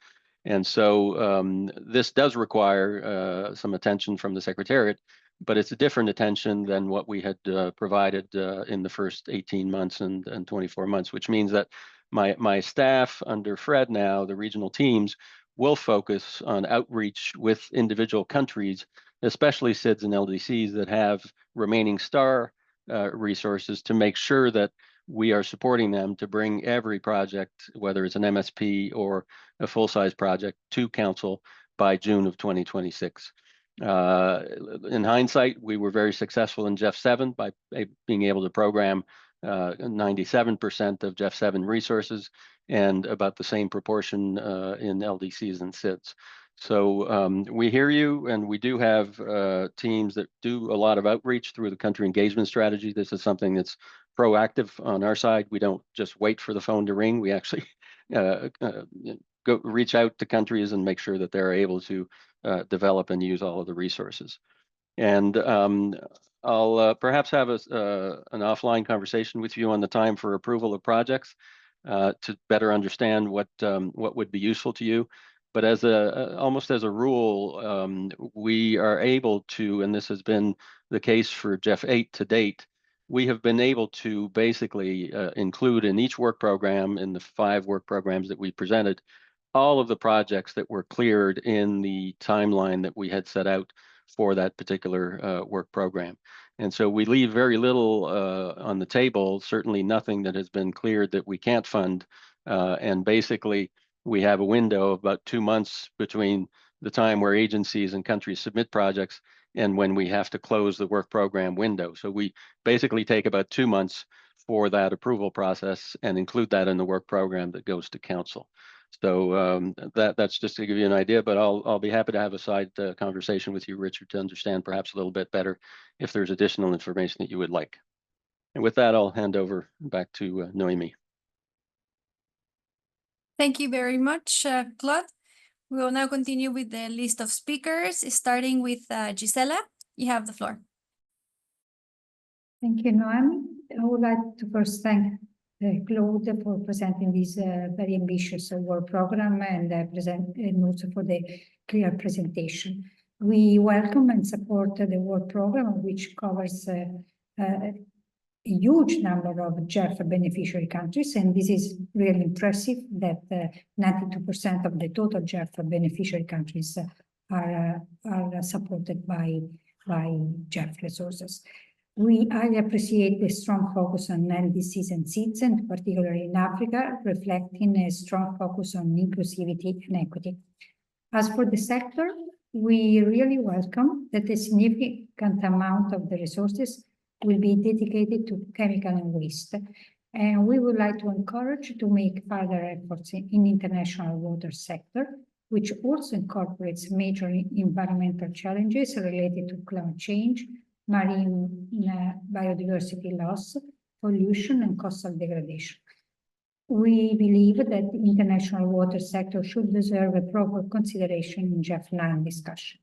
And so this does require some attention from the Secretariat, but it's a different attention than what we had provided in the first 18 months and 24 months, which means that my staff under Fred now, the regional teams, will focus on outreach with individual countries, especially SIDS and LDCs that have remaining star resources, to make sure that we are supporting them to bring every project, whether it's an MSP or a full-size project, to Council by June of 2026. In hindsight, we were very successful in GEF 7 by being able to program 97% of GEF 7 resources and about the same proportion in LDCs and SIDS. So we hear you, and we do have teams that do a lot of outreach through the country engagement strategy. This is something that's proactive on our side. We don't just wait for the phone to ring. We actually go reach out to countries and make sure that they're able to develop and use all of the resources. And I'll perhaps have an offline conversation with you on the time for approval of projects to better understand what would be useful to you. But as almost as a rule, we are able to, and this has been the case for GEF 8 to date, we have been able to basically include in each work program, in the 5 work programs that we presented, all of the projects that were cleared in the timeline that we had set out for that particular work program. And so we leave very little on the table, certainly nothing that has been cleared that we can't fund. And basically, we have a window of about 2 months between the time where agencies and countries submit projects and when we have to close the work program window. So we basically take about 2 months for that approval process and include that in the work program that goes to Council. So that's just to give you an idea, but I'll be happy to have a side conversation with you, Richard, to understand perhaps a little bit better if there's additional information that you would like. And with that, I'll hand over back to Noemi. Thank you very much, Claude. We will now continue with the list of speakers, starting with Gisela. You have the floor. Thank you, Noemi. I would like to first thank Claude for presenting this very ambitious work program and also for the clear presentation. We welcome and support the work program, which covers a huge number of GEF beneficiary countries, and this is really impressive that 92% of the total GEF beneficiary countries are supported by GEF resources. We highly appreciate the strong focus on LDCs and SIDS, and particularly in Africa, reflecting a strong focus on inclusivity and equity. As for the sector, we really welcome that a significant amount of the resources will be dedicated to chemical and waste. And we would like to encourage to make further efforts in international water sector, which also incorporates major environmental challenges related to climate change, marine biodiversity loss, pollution, and coastal degradation. We believe that the international water sector should deserve a proper consideration in GEF 9 discussion.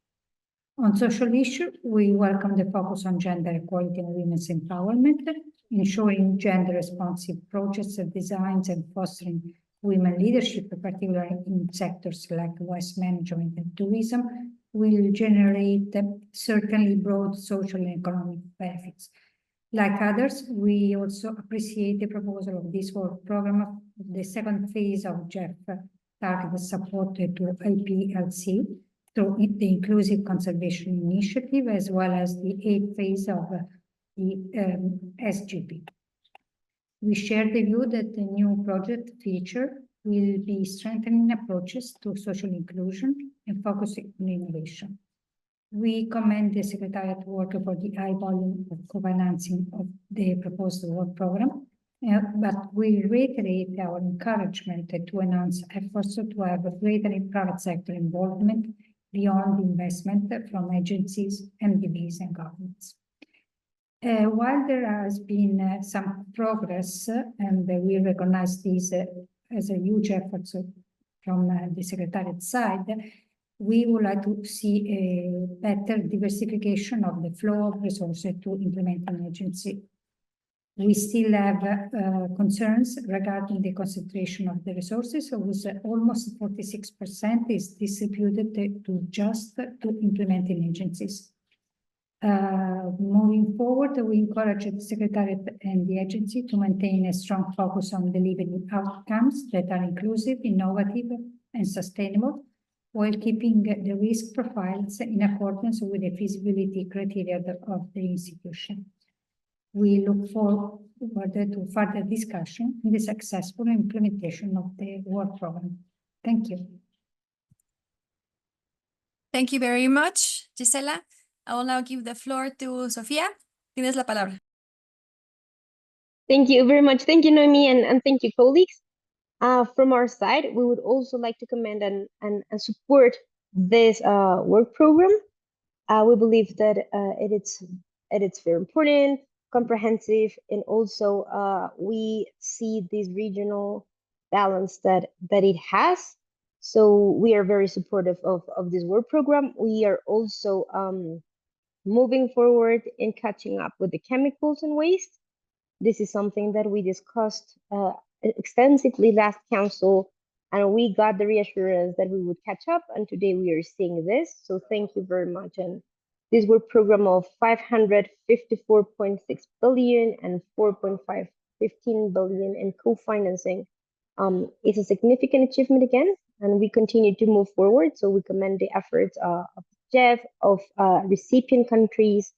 On social issues, we welcome the focus on gender equality and women's empowerment, ensuring gender-responsive projects and designs and fostering women leadership, particularly in sectors like waste management and tourism, will generate certainly broad social and economic benefits. Like others, we also appreciate the proposal of this work program of the second phase of GEF targeted support to IPLC through the Inclusive Conservation Initiative, as well as the 8th phase of the SGP. We share the view that the new project feature will be strengthening approaches to social inclusion and focusing on innovation. We commend the Secretariat work for the high volume of co-financing of the proposed work program, but we reiterate our encouragement to enhance efforts to have a greater private sector involvement beyond investment from agencies, MDBs, and governments. While there has been some progress, and we recognize this as a huge effort from the Secretariat side, we would like to see a better diversification of the flow of resources to implementing agency. We still have concerns regarding the concentration of the resources, with almost 46% is distributed to just implementing agencies. Moving forward, we encourage the Secretariat and the agency to maintain a strong focus on delivering outcomes that are inclusive, innovative, and sustainable, while keeping the risk profiles in accordance with the feasibility criteria of the institution. We look forward to further discussion in the successful implementation of the work program. Thank you. Thank you very much, Gisela. I will now give the floor to Sofía. Tienes la palabra. Thank you very much. Thank you, Noemi, and thank you, colleagues. From our side, we would also like to commend and support this work program. We believe that it's very important, comprehensive, and also we see this regional balance that it has. So we are very supportive of this work program. We are also moving forward in catching up with the chemicals and waste. This is something that we discussed extensively last council, and we got the reassurance that we would catch up, and today we are seeing this. So thank you very much. And this work program of 554.6 billion and 4.515 billion in co-financing is a significant achievement again, and we continue to move forward. So we commend the efforts of GEF, of recipient countries,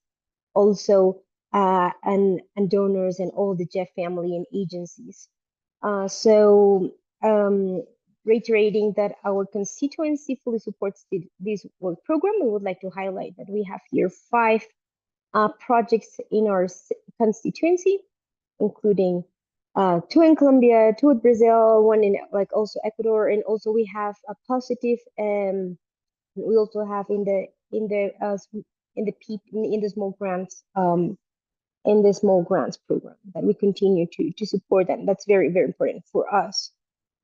also and donors, and all the GEF family and agencies. Reiterating that our constituency fully supports this work program, we would like to highlight that we have here 5 projects in our constituency, including 2 in Colombia, 2 in Brazil, 1 in also Ecuador, and also we have a positive. We also have in the small grants program that we continue to support, and that's very, very important for us.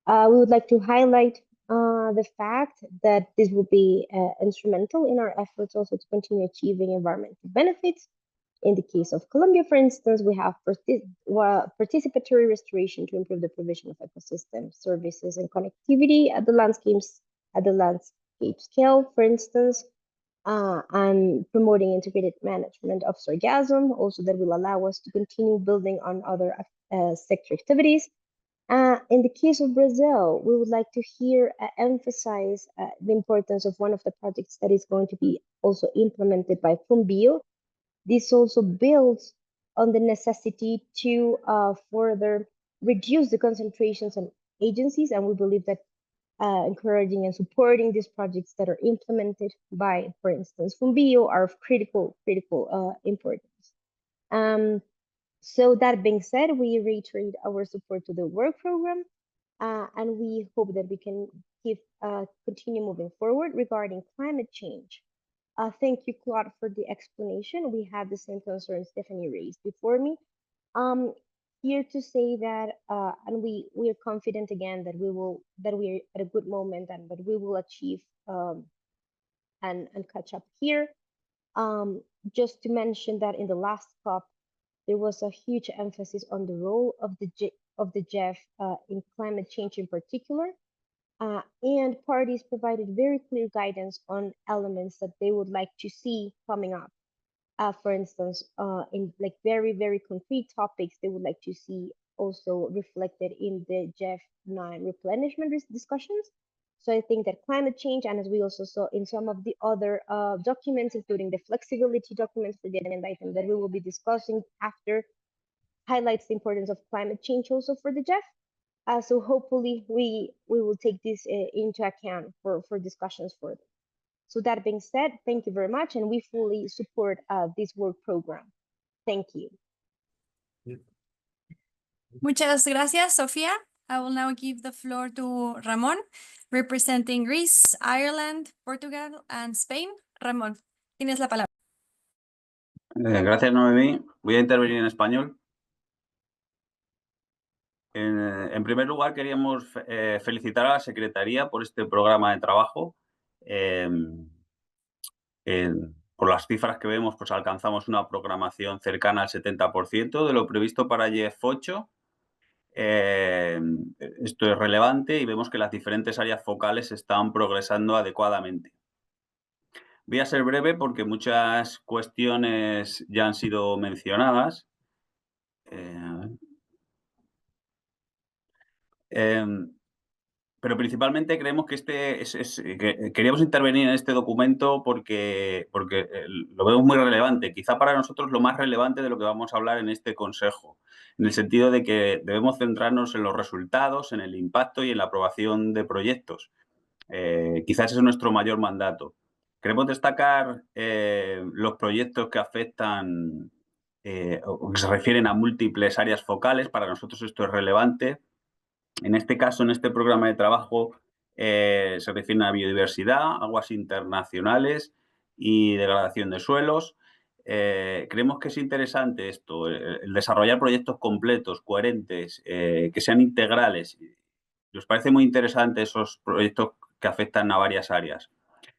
We would like to highlight the fact that this will be instrumental in our efforts also to continue achieving environmental benefits. In the case of Colombia, for instance, we have participatory restoration to improve the provision of ecosystem services and connectivity at the landscape scale, for instance, and promoting integrated management of sargassum, also that will allow us to continue building on other sector activities. In the case of Brazil, we would like to emphasize the importance of one of the projects that is going to be also implemented by FUNBIO. This also builds on the necessity to further reduce the concentrations on agencies, and we believe that encouraging and supporting these projects that are implemented by, for instance, FUNBIO are of critical importance. So that being said, we reiterate our support to the work program, and we hope that we can continue moving forward regarding climate change. Thank you, Claude, for the explanation. We had the same concern Stephanie raised before me. Here to say that, and we are confident again that we're at a good moment and that we will achieve and catch up here. Just to mention that in the last COP, there was a huge emphasis on the role of the GEF in climate change in particular, and parties provided very clear guidance on elements that they would like to see coming up. For instance, in very, very concrete topics, they would like to see also reflected in the GEF 9 replenishment discussions. So I think that climate change, and as we also saw in some of the other documents, including the flexibility documents for the agenda item that we will be discussing after, highlights the importance of climate change also for the GEF. So hopefully we will take this into account for discussions further. So that being said, thank you very much, and we fully support this work program. Thank you. Muchas gracias, Sofía. I will now give the floor to Ramón, representing Greece, Ireland, Portugal, and Spain. Ramón, tienes la palabra. Gracias, Noemí. Voy a intervenir en español. En primer lugar, queríamos felicitar a la Secretaría por este programa de trabajo. Por las cifras que vemos, pues alcanzamos una programación cercana al 70% de lo previsto para GEF 8. Esto es relevante y vemos que las diferentes áreas focales están progresando adecuadamente. Voy a ser breve porque muchas cuestiones ya han sido mencionadas. Pero principalmente creemos que queríamos intervenir en este documento porque lo vemos muy relevante, quizá para nosotros lo más relevante de lo que vamos a hablar en este consejo, en el sentido de que debemos centrarnos en los resultados, en el impacto y en la aprobación de proyectos. Quizás ese es nuestro mayor mandato. Queremos destacar los proyectos que afectan o que se refieren a múltiples áreas focales. Para nosotros esto es relevante. En este caso, en este programa de trabajo, se refiere a biodiversidad, aguas internacionales y degradación de suelos. Creemos que es interesante esto, el desarrollar proyectos completos, coherentes, que sean integrales. Nos parece muy interesante esos proyectos que afectan a varias áreas.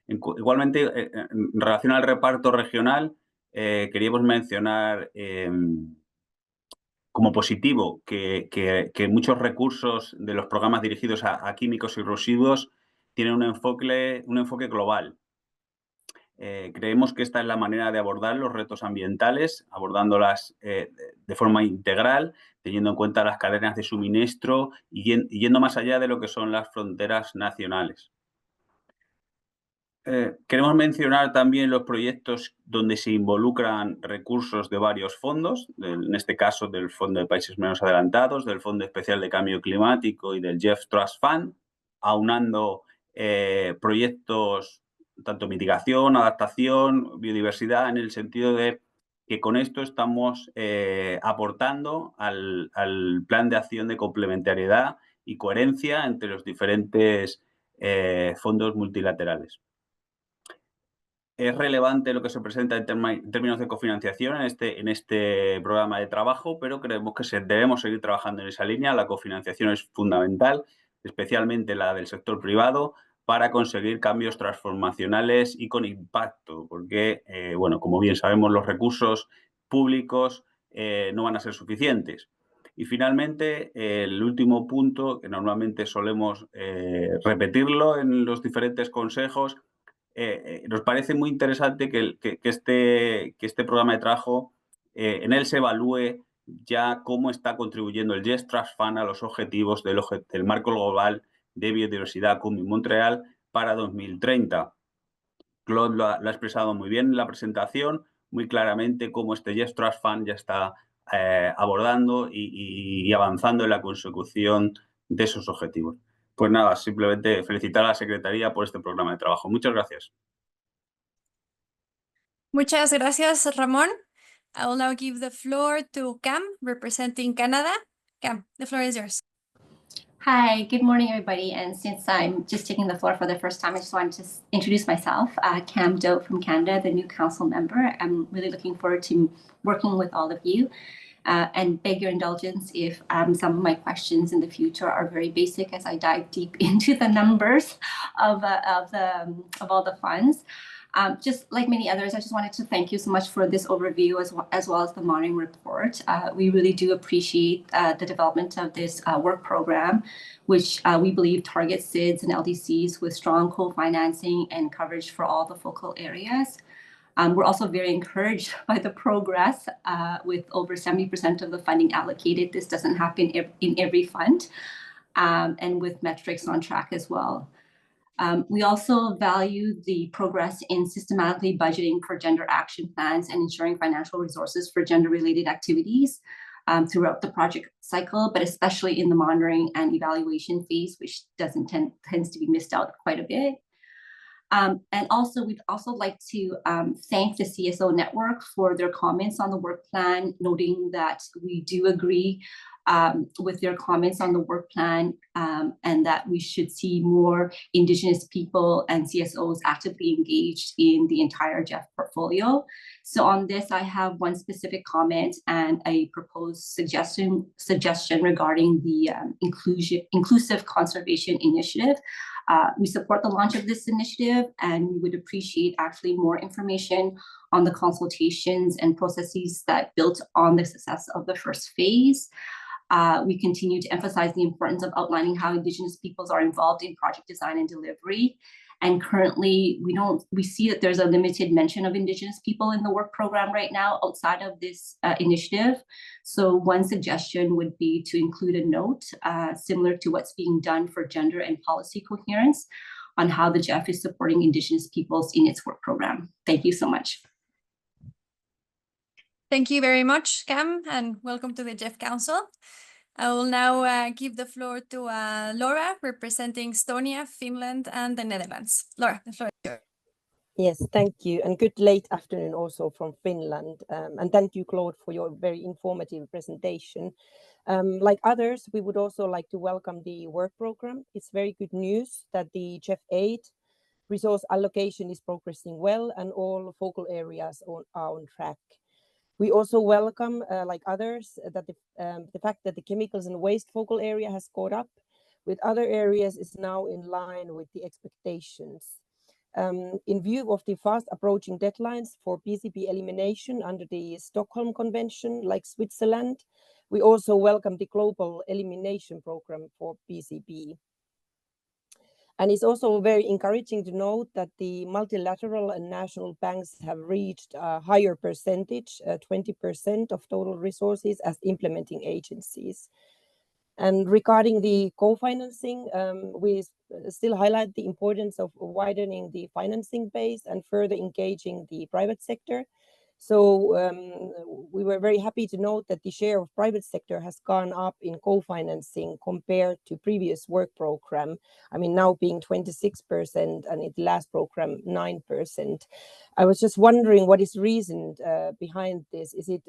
Igualmente, en relación al reparto regional, queríamos mencionar como positivo que muchos recursos de los programas dirigidos a químicos y residuos tienen un enfoque global. Creemos que esta es la manera de abordar los retos ambientales, abordándolas de forma integral, teniendo en cuenta las cadenas de suministro y yendo más allá de lo que son las fronteras nacionales. Queremos mencionar también los proyectos donde se involucran recursos de varios fondos, en este caso del Fondo de Países Menos Adelantados, del Fondo Especial de Cambio Climático y del GEF Trust Fund, aunando proyectos tanto mitigación, adaptación, biodiversidad, en el sentido de que con esto estamos aportando al plan de acción de complementariedad y coherencia entre los diferentes fondos multilaterales. Es relevante lo que se presenta en términos de cofinanciación en este programa de trabajo, pero creemos que debemos seguir trabajando en esa línea. La cofinanciación es fundamental, especialmente la del sector privado, para conseguir cambios transformacionales y con impacto, porque, bueno, como bien sabemos, los recursos públicos no van a ser suficientes. Y finalmente, el último punto, que normalmente solemos repetirlo en los diferentes consejos, nos parece muy interesante que este programa de trabajo, en él se evalúe ya cómo está contribuyendo el GEF Trust Fund a los objetivos del marco global de biodiversidad CUM Montreal para 2030. Claude lo ha expresado muy bien en la presentación, muy claramente cómo este GEF Trust Fund ya está abordando y avanzando en la consecución de esos objetivos. Pues nada, simplemente felicitar a la Secretaría por este programa de trabajo. Muchas gracias. Muchas gracias, Ramón. I will now give the floor to Cam, representing Canada. Cam, the floor is yours. Hi, good morning, everybody. And since I'm just taking the floor for the first time, I just wanted to introduce myself, Cam Doe from Canada, the new council member. I'm really looking forward to working with all of you and beg your indulgence if some of my questions in the future are very basic as I dive deep into the numbers of all the funds. Just like many others, I just wanted to thank you so much for this overview as well as the monitoring report. We really do appreciate the development of this work program, which we believe targets SIDS and LDCs with strong co-financing and coverage for all the focal areas. We're also very encouraged by the progress with over 70% of the funding allocated. This doesn't happen in every fund, and with metrics on track as well. We also value the progress in systematically budgeting for gender action plans and ensuring financial resources for gender-related activities throughout the project cycle, but especially in the monitoring and evaluation phase, which tends to be missed out quite a bit. And also, we'd also like to thank the CSO network for their comments on the work plan, noting that we do agree with their comments on the work plan, and that we should see more Indigenous people and CSOs actively engaged in the entire GEF portfolio. So on this, I have one specific comment and a proposed suggestion regarding the Inclusive Conservation Initiative. We support the launch of this initiative, and we would appreciate actually more information on the consultations and processes that built on the success of the first phase. We continue to emphasize the importance of outlining how Indigenous peoples are involved in project design and delivery. And currently, we see that there's a limited mention of Indigenous people in the work program right now outside of this initiative. So one suggestion would be to include a note similar to what's being done for gender and policy coherence on how the GEF is supporting Indigenous peoples in its work program. Thank you so much. Thank you very much, Cam, and welcome to the GEF Council. I will now give the floor to Laura, representing Estonia, Finland, and the Netherlands. Laura, the floor is yours. Yes, thank you, and good late afternoon also from Finland. And thank you, Claude, for your very informative presentation. Like others, we would also like to welcome the work program. It's very good news that the GEF 8 resource allocation is progressing well and all focal areas are on track. We also welcome, like others, that the fact that the chemicals and waste focal area has caught up with other areas is now in line with the expectations. In view of the fast approaching deadlines for PCB elimination under the Stockholm Convention, like Switzerland, we also welcome the global elimination program for PCB. And it's also very encouraging to note that the multilateral and national banks have reached a higher percentage, 20% of total resources as implementing agencies. And regarding the co-financing, we still highlight the importance of widening the financing base and further engaging the private sector. So we were very happy to note that the share of private sector has gone up in co-financing compared to previous work program. I mean, now being 26% and in the last program, 9%. I was just wondering what is the reason behind this? Is it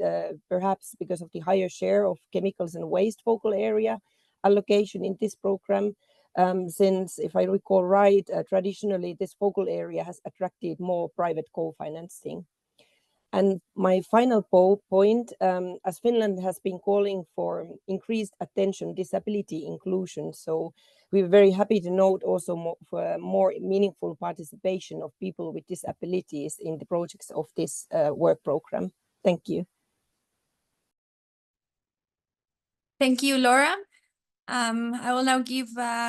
perhaps because of the higher share of chemicals and waste focal area allocation in this program? Since, if I recall right, traditionally this focal area has attracted more private co-financing. And my final point, as Finland has been calling for increased attention, disability inclusion. So we're very happy to note also more meaningful participation of people with disabilities in the projects of this work program. Thank you. Thank you, Laura. I will now give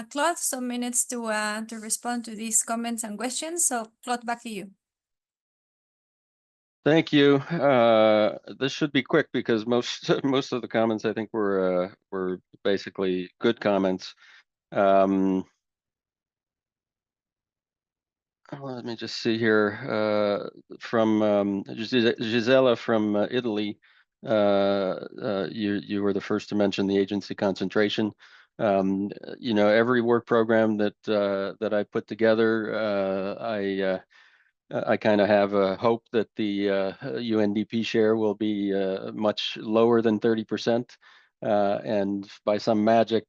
Claude some minutes to respond to these comments and questions. So Claude, back to you. Thank you. This should be quick because most of the comments I think were basically good comments. Let me just see here from Gisela from Italy. You were the first to mention the agency concentration. You know, every work program that I put together, I kind of have a hope that the UNDP share will be much lower than 30%. And by some magic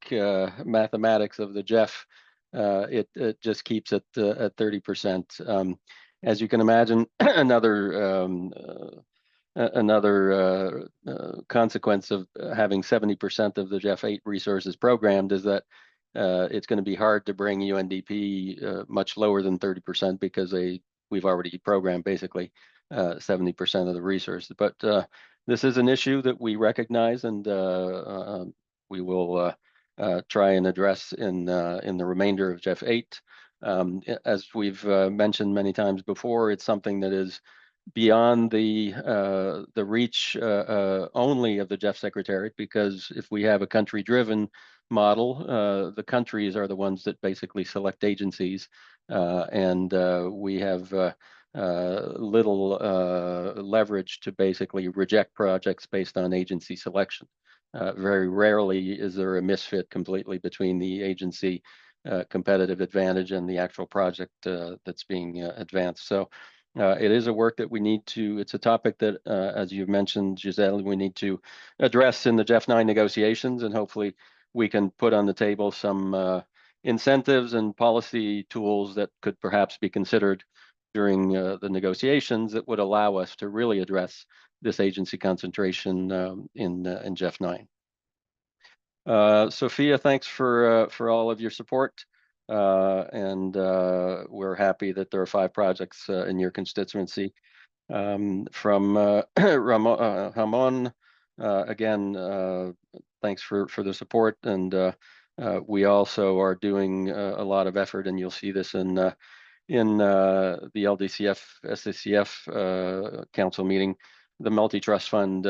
mathematics of the GEF, it just keeps it at 30%. As you can imagine, another consequence of having 70% of the GEF 8 resources programmed is that it's going to be hard to bring UNDP much lower than 30% because we've already programmed basically 70% of the resources. But this is an issue that we recognize, and we will try and address in the remainder of GEF 8. As we've mentioned many times before, it's something that is beyond the reach only of the GEF Secretariat, because if we have a country-driven model, the countries are the ones that basically select agencies, and we have little leverage to basically reject projects based on agency selection. Very rarely is there a misfit completely between the agency competitive advantage and the actual project that's being advanced. So it is a work that we need to, it's a topic that, as you've mentioned, Giselle, we need to address in the GEF 9 negotiations, and hopefully we can put on the table some incentives and policy tools that could perhaps be considered during the negotiations that would allow us to really address this agency concentration in GEF 9. Sophia, thanks for all of your support. And we're happy that there are 5 projects in your constituency. From Ramon, again, thanks for the support. And we also are doing a lot of effort, and you'll see this in the LDCF SACF council meeting. The multi-trust fund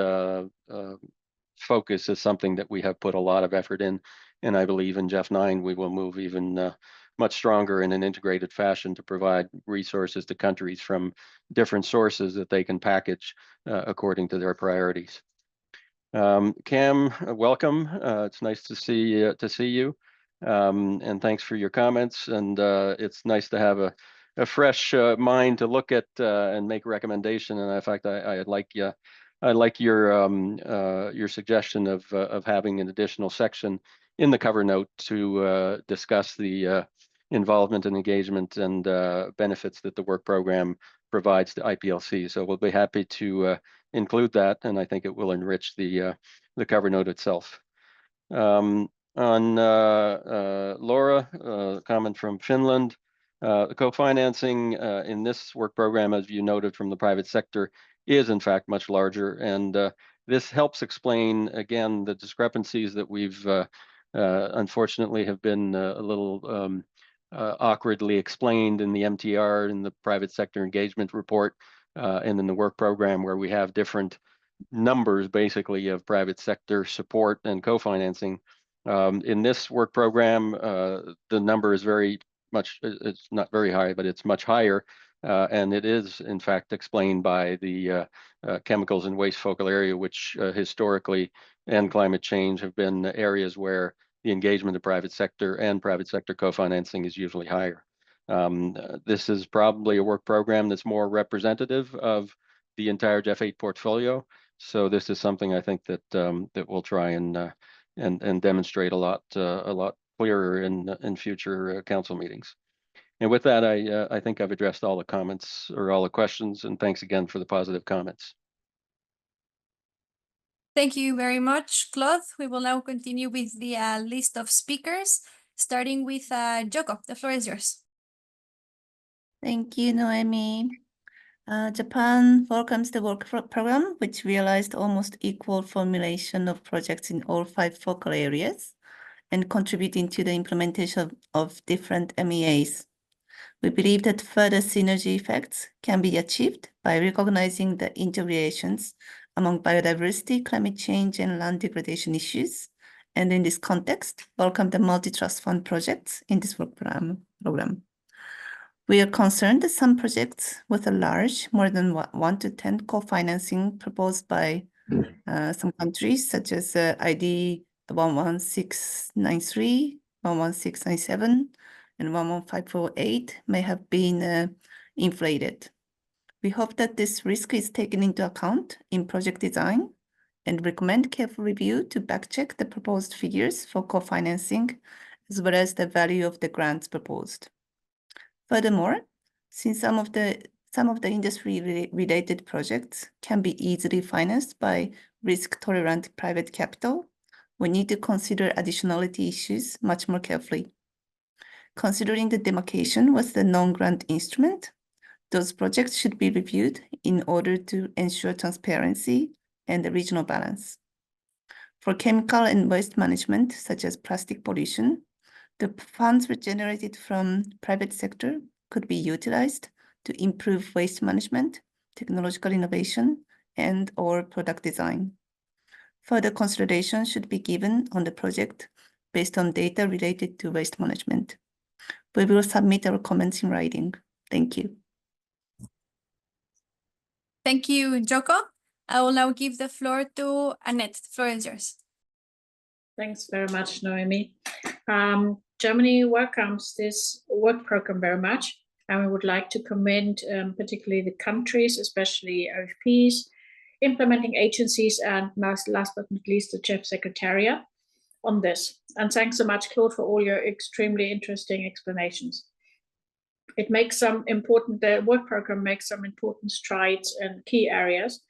focus is something that we have put a lot of effort in, and I believe in GEF 9 we will move even much stronger in an integrated fashion to provide resources to countries from different sources that they can package according to their priorities. Cam, welcome. It's nice to see you, and thanks for your comments. And it's nice to have a fresh mind to look at and make recommendation. And in fact, I like your suggestion of having an additional section in the cover note to discuss the involvement and engagement and benefits that the work program provides to IPLC. So we'll be happy to include that, and I think it will enrich the cover note itself. On Laura, comment from Finland. The co-financing in this work program, as you noted from the private sector, is in fact much larger, and this helps explain again the discrepancies that we've unfortunately have been a little awkwardly explained in the MTR, in the private sector engagement report, and in the work program, where we have different numbers basically of private sector support and co-financing. In this work program, the number is very much, it's not very high, but it's much higher. And it is, in fact, explained by the chemicals and waste focal area, which historically and climate change have been areas where the engagement of private sector and private sector co-financing is usually higher. This is probably a work program that's more representative of the entire GEF 8 portfolio. So this is something I think that that we'll try and demonstrate a lot clearer in future council meetings. And with that, I think I've addressed all the comments or all the questions, and thanks again for the positive comments. Thank you very much, Claude. We will now continue with the list of speakers, starting with Joko. The floor is yours. Thank you, Noemi. Japan welcomes the work program, which realized almost equal formulation of projects in all 5 focal areas and contributing to the implementation of different MEAs. We believe that further synergy effects can be achieved by recognizing the interrelations among biodiversity, climate change, and land degradation issues. And in this context, welcome the multi-trust fund projects in this work program. We are concerned that some projects with a large, more than 1 to 10 co-financing proposed by some countries, such as ID 11693, 11697, and 11548, may have been inflated. We hope that this risk is taken into account in project design and recommend careful review to backcheck the proposed figures for co-financing, as well as the value of the grants proposed. Furthermore, since some of the industry-related projects can be easily financed by risk-tolerant private capital, we need to consider additionality issues much more carefully. Considering the demarcation with the non-grant instrument, those projects should be reviewed in order to ensure transparency and the regional balance. For chemical and waste management, such as plastic pollution, the funds generated from private sector could be utilized to improve waste management, technological innovation, and/or product design. Further consideration should be given on the project based on data related to waste management. We will submit our comments in writing. Thank you. Thank you, Joko. I will now give the floor to Annette. The floor is yours. Thanks very much, Noemi. Germany welcomes this work program very much, and we would like to commend particularly the countries, especially OFPs, implementing agencies, and last but not least, the GEF Secretariat on this. And thanks so much, Claude, for all your extremely interesting explanations. It makes the work program makes some important strides in key areas.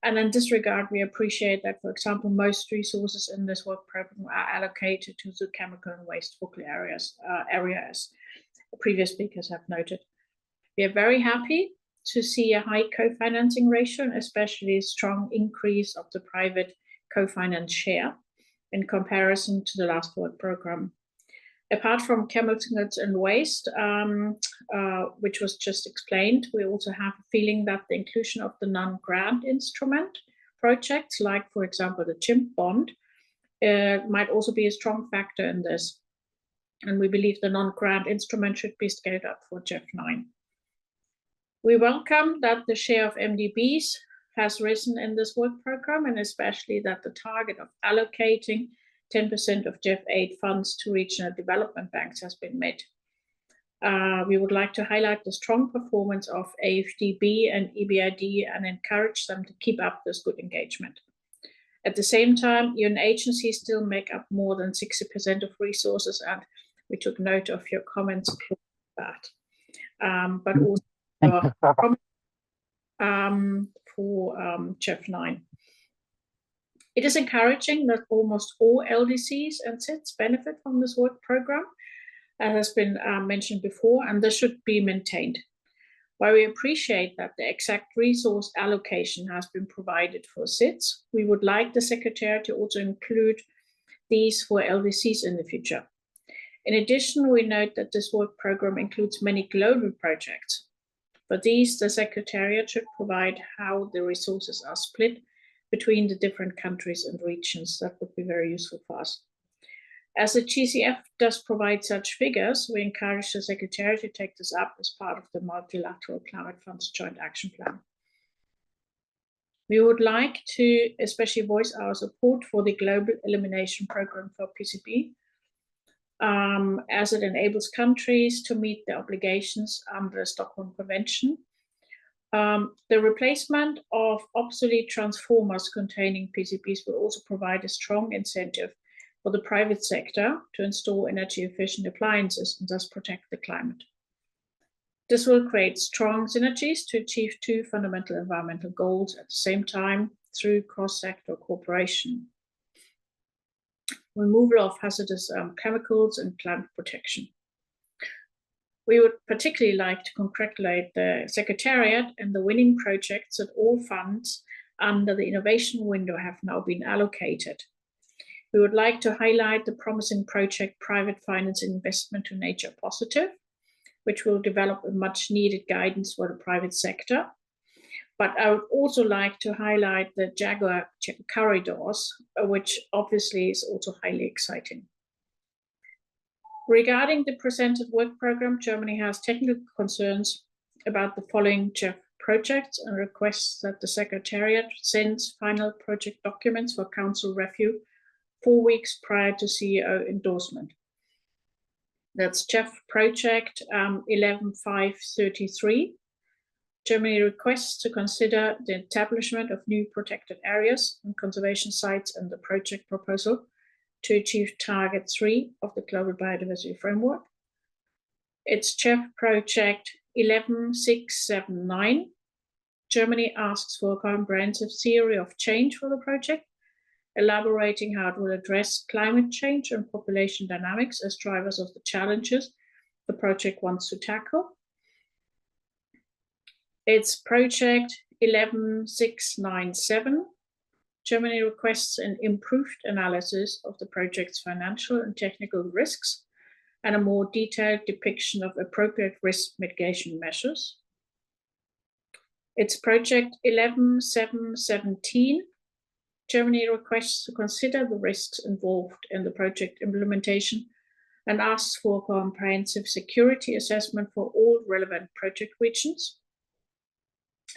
And in this regard, we appreciate that, for example, most resources in this work program are allocated to the chemical and waste focal areas, as previous speakers have noted. We are very happy to see a high co-financing ratio, and especially a strong increase of the private co-finance share in comparison to the last work program. Apart from chemicals and waste, which was just explained, we also have a feeling that the inclusion of the non-grant instrument projects, like, for example, the chimp bond, might also be a strong factor in this. And we believe the non-grant instrument should be scaled up for GEF 9. We welcome that the share of MDBs has risen in this work program, and especially that the target of allocating 10% of GEF 8 funds to regional development banks has been met. We would like to highlight the strong performance of AFDB and EBRD and encourage them to keep up this good engagement. At the same time, UN agencies still make up more than 60% of resources, and we took note of your comments about that. But also for GEF 9. It is encouraging that almost all LDCs and SITs benefit from this work program, as has been mentioned before, and this should be maintained. While we appreciate that the exact resource allocation has been provided for SITs, we would like the Secretariat to also include these for LDCs in the future. In addition, we note that this work program includes many global projects. For these, the Secretariat should provide how the resources are split between the different countries and regions. That would be very useful for us. As the GCF does provide such figures, we encourage the Secretariat to take this up as part of the multilateral climate funds joint action plan. We would like to especially voice our support for the global elimination program for PCB, as it enables countries to meet their obligations under the Stockholm Convention. The replacement of obsolete transformers containing PCBs will also provide a strong incentive for the private sector to install energy-efficient appliances and thus protect the climate. This will create strong synergies to achieve two fundamental environmental goals at the same time through cross-sector cooperation: removal of hazardous chemicals and climate protection. We would particularly like to congratulate the Secretariat and the winning projects that all funds under the innovation window have now been allocated. We would like to highlight the promising project Private Finance Investment to Nature Positive, which will develop a much needed guidance for the private sector. But I would also like to highlight the Jaguar corridors, which obviously is also highly exciting. Regarding the presented work program, Germany has technical concerns about the following GEF projects and requests that the Secretariat sends final project documents for Council review 4 weeks prior to CEO endorsement. That's GEF project 11533. Germany requests to consider the establishment of new protected areas and conservation sites in the project proposal to achieve target 3 of the Global Biodiversity Framework. It's GEF project 11679. Germany asks for a comprehensive theory of change for the project, elaborating how it will address climate change and population dynamics as drivers of the challenges the project wants to tackle. It's project 11697. Germany requests an improved analysis of the project's financial and technical risks and a more detailed depiction of appropriate risk mitigation measures. It's project 11717. Germany requests to consider the risks involved in the project implementation and asks for a comprehensive security assessment for all relevant project regions.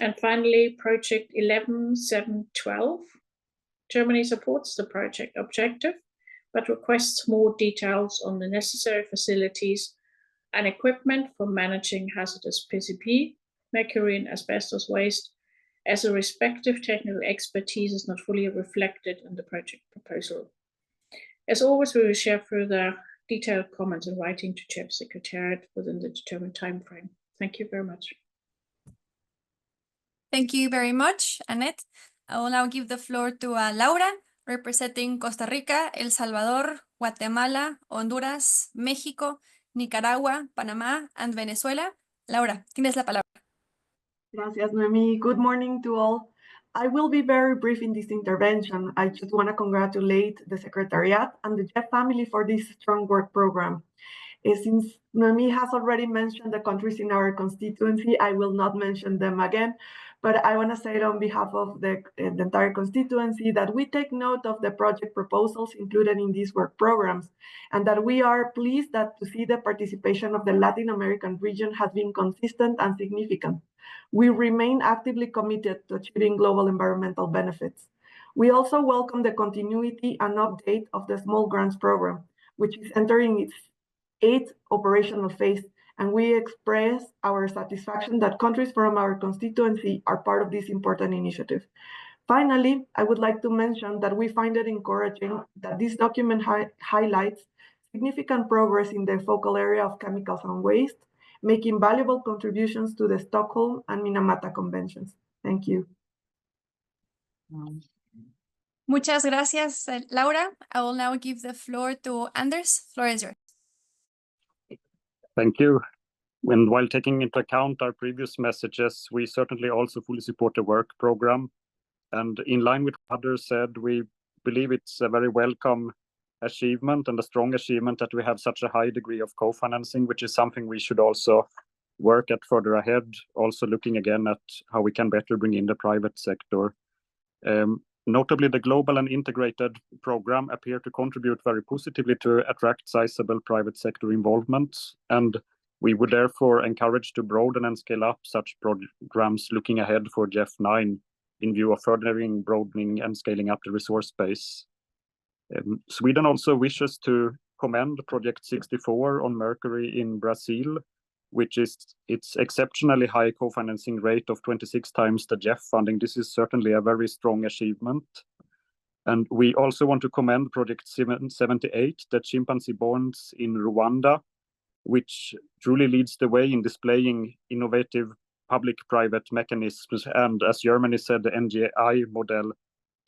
And finally, project 11712. Germany supports the project objective, but requests more details on the necessary facilities and equipment for managing hazardous PCB, mercury and asbestos waste, as the respective technical expertise is not fully reflected in the project proposal. As always, we will share further detailed comments in writing to GEF Secretariat within the determined timeframe. Thank you very much. Thank you very much, Annette. I will now give the floor to Laura, representing Costa Rica, El Salvador, Guatemala, Honduras, México, Nicaragua, Panamá, and Venezuela. Laura, tienes la palabra. Gracias, Noemi. Good morning to all. I will be very brief in this intervention. I just want to congratulate the Secretariat and the GEF family for this strong work program. Since Noemi has already mentioned the countries in our constituency, I will not mention them again, but I want to say on behalf of the entire constituency that we take note of the project proposals included in these work programs, and that we are pleased that to see the participation of the Latin American region has been consistent and significant. We remain actively committed to achieving global environmental benefits. We also welcome the continuity and update of the Small Grants Program, which is entering its 8th operational phase, and we express our satisfaction that countries from our constituency are part of this important initiative. Finally, I would like to mention that we find it encouraging that this document highlights significant progress in the focal area of chemicals and waste, making valuable contributions to the Stockholm and Minamata Conventions. Thank you. Muchas gracias, Laura. I will now give the floor to Anders. Floor is yours. Thank you. And while taking into account our previous messages, we certainly also fully support the work program. And in line with what others said, we believe it's a very welcome achievement and a strong achievement that we have such a high degree of co-financing, which is something we should also work at further ahead, also looking again at how we can better bring in the private sector. Notably, the global and integrated program appear to contribute very positively to attract sizable private sector involvement, and we would therefore encourage to broaden and scale up such programs looking ahead for GEF 9 in view of furthering broadening and scaling up the resource base. Sweden also wishes to commend Project 64 on mercury in Brazil, which is its exceptionally high co-financing rate of 26 times the GEF funding. This is certainly a very strong achievement. And we also want to commend Project 78, the chimpanzee bonds in Rwanda, which truly leads the way in displaying innovative public-private mechanisms. And as Germany said, the NGI model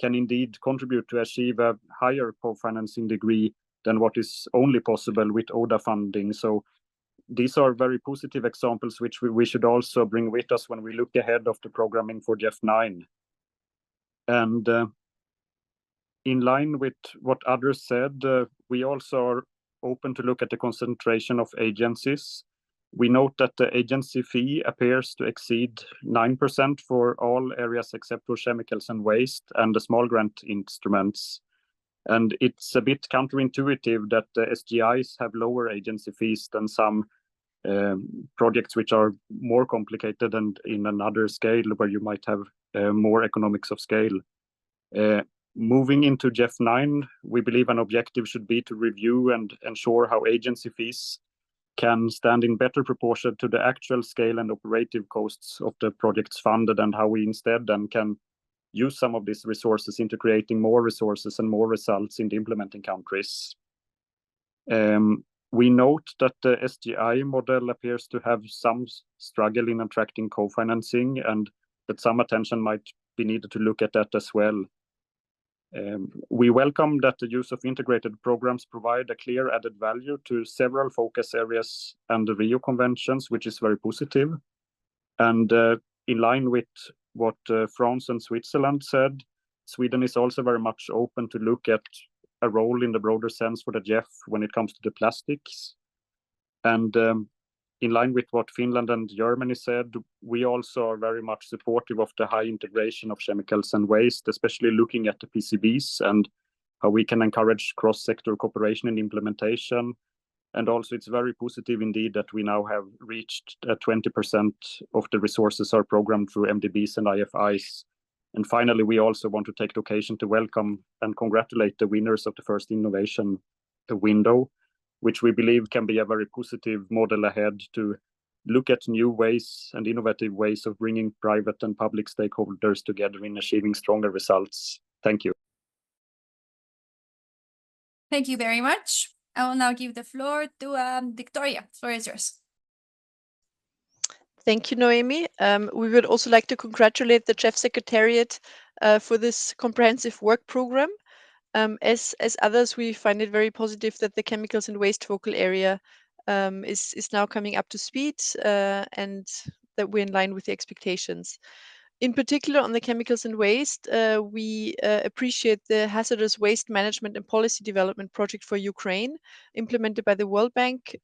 can indeed contribute to achieve a higher co-financing degree than what is only possible with ODA funding. So these are very positive examples which we should also bring with us when we look ahead of the programming for GEF 9. And in line with what others said, we also are open to look at the concentration of agencies. We note that the agency fee appears to exceed 9% for all areas except for chemicals and waste and the small grant instruments. And it's a bit counterintuitive that the SGIs have lower agency fees than some projects which are more complicated and in another scale where you might have more economics of scale. Moving into GEF 9, we believe an objective should be to review and ensure how agency fees can stand in better proportion to the actual scale and operative costs of the projects funded, and how we instead then can use some of these resources into creating more resources and more results in the implementing countries. We note that the SGI model appears to have some struggle in attracting co-financing, and that some attention might be needed to look at that as well. We welcome that the use of integrated programs provide a clear added value to several focus areas and the Rio Conventions, which is very positive. And in line with what France and Switzerland said, Sweden is also very much open to look at a role in the broader sense for the GEF when it comes to the plastics. And in line with what Finland and Germany said, we also are very much supportive of the high integration of chemicals and waste, especially looking at the PCBs and how we can encourage cross-sector cooperation in implementation. And also it's very positive indeed that we now have reached 20% of the resources are programmed through MDBs and IFIs, And finally, we also want to take the occasion to welcome and congratulate the winners of the first innovation window, which we believe can be a very positive model ahead to look at new ways and innovative ways of bringing private and public stakeholders together in achieving stronger results. Thank you. Thank you very much. I will now give the floor to Victoria. The floor is yours. Thank you, Noemi. We would also like to congratulate the GEF Secretariat for this comprehensive work program. As others, we find it very positive that the chemicals and waste focal area is now coming up to speed and that we're in line with the expectations. In particular, on the chemicals and waste, we appreciate the hazardous waste management and policy development project for Ukraine, implemented by the World Bank,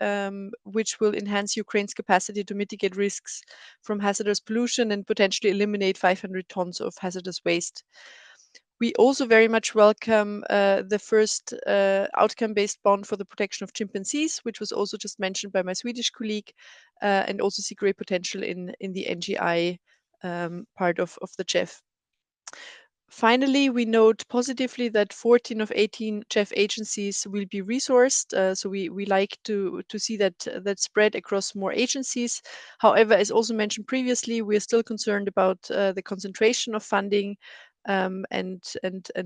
which will enhance Ukraine's capacity to mitigate risks from hazardous pollution and potentially eliminate 500 tons of hazardous waste. We also very much welcome the first outcome-based bond for the protection of chimpanzees, which was also just mentioned by my Swedish colleague, and also see great potential in the NGI part of the GEF. Finally, we note positively that 14 of 18 GEF agencies will be resourced. So we like to see that spread across more agencies. However, as also mentioned previously, we are still concerned about the concentration of funding and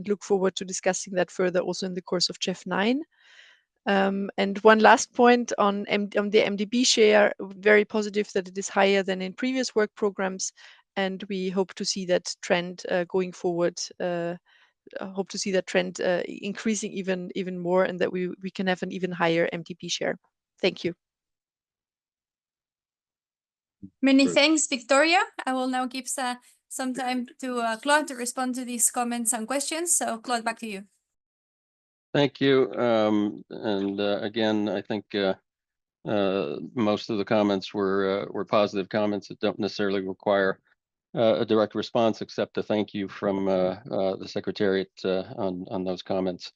look forward to discussing that further also in the course of GEF 9. And one last point on the MDB share, very positive that it is higher than in previous work programs, and we hope to see that trend going forward. Hope to see that trend increasing even more, and that we can have an even higher MDB share. Thank you. Many thanks, Victoria. I will now give some time to Claude to respond to these comments and questions. So Claude, back to you. Thank you. Again, I think most of the comments were positive comments that don't necessarily require a direct response, except a thank you from the Secretariat on those comments.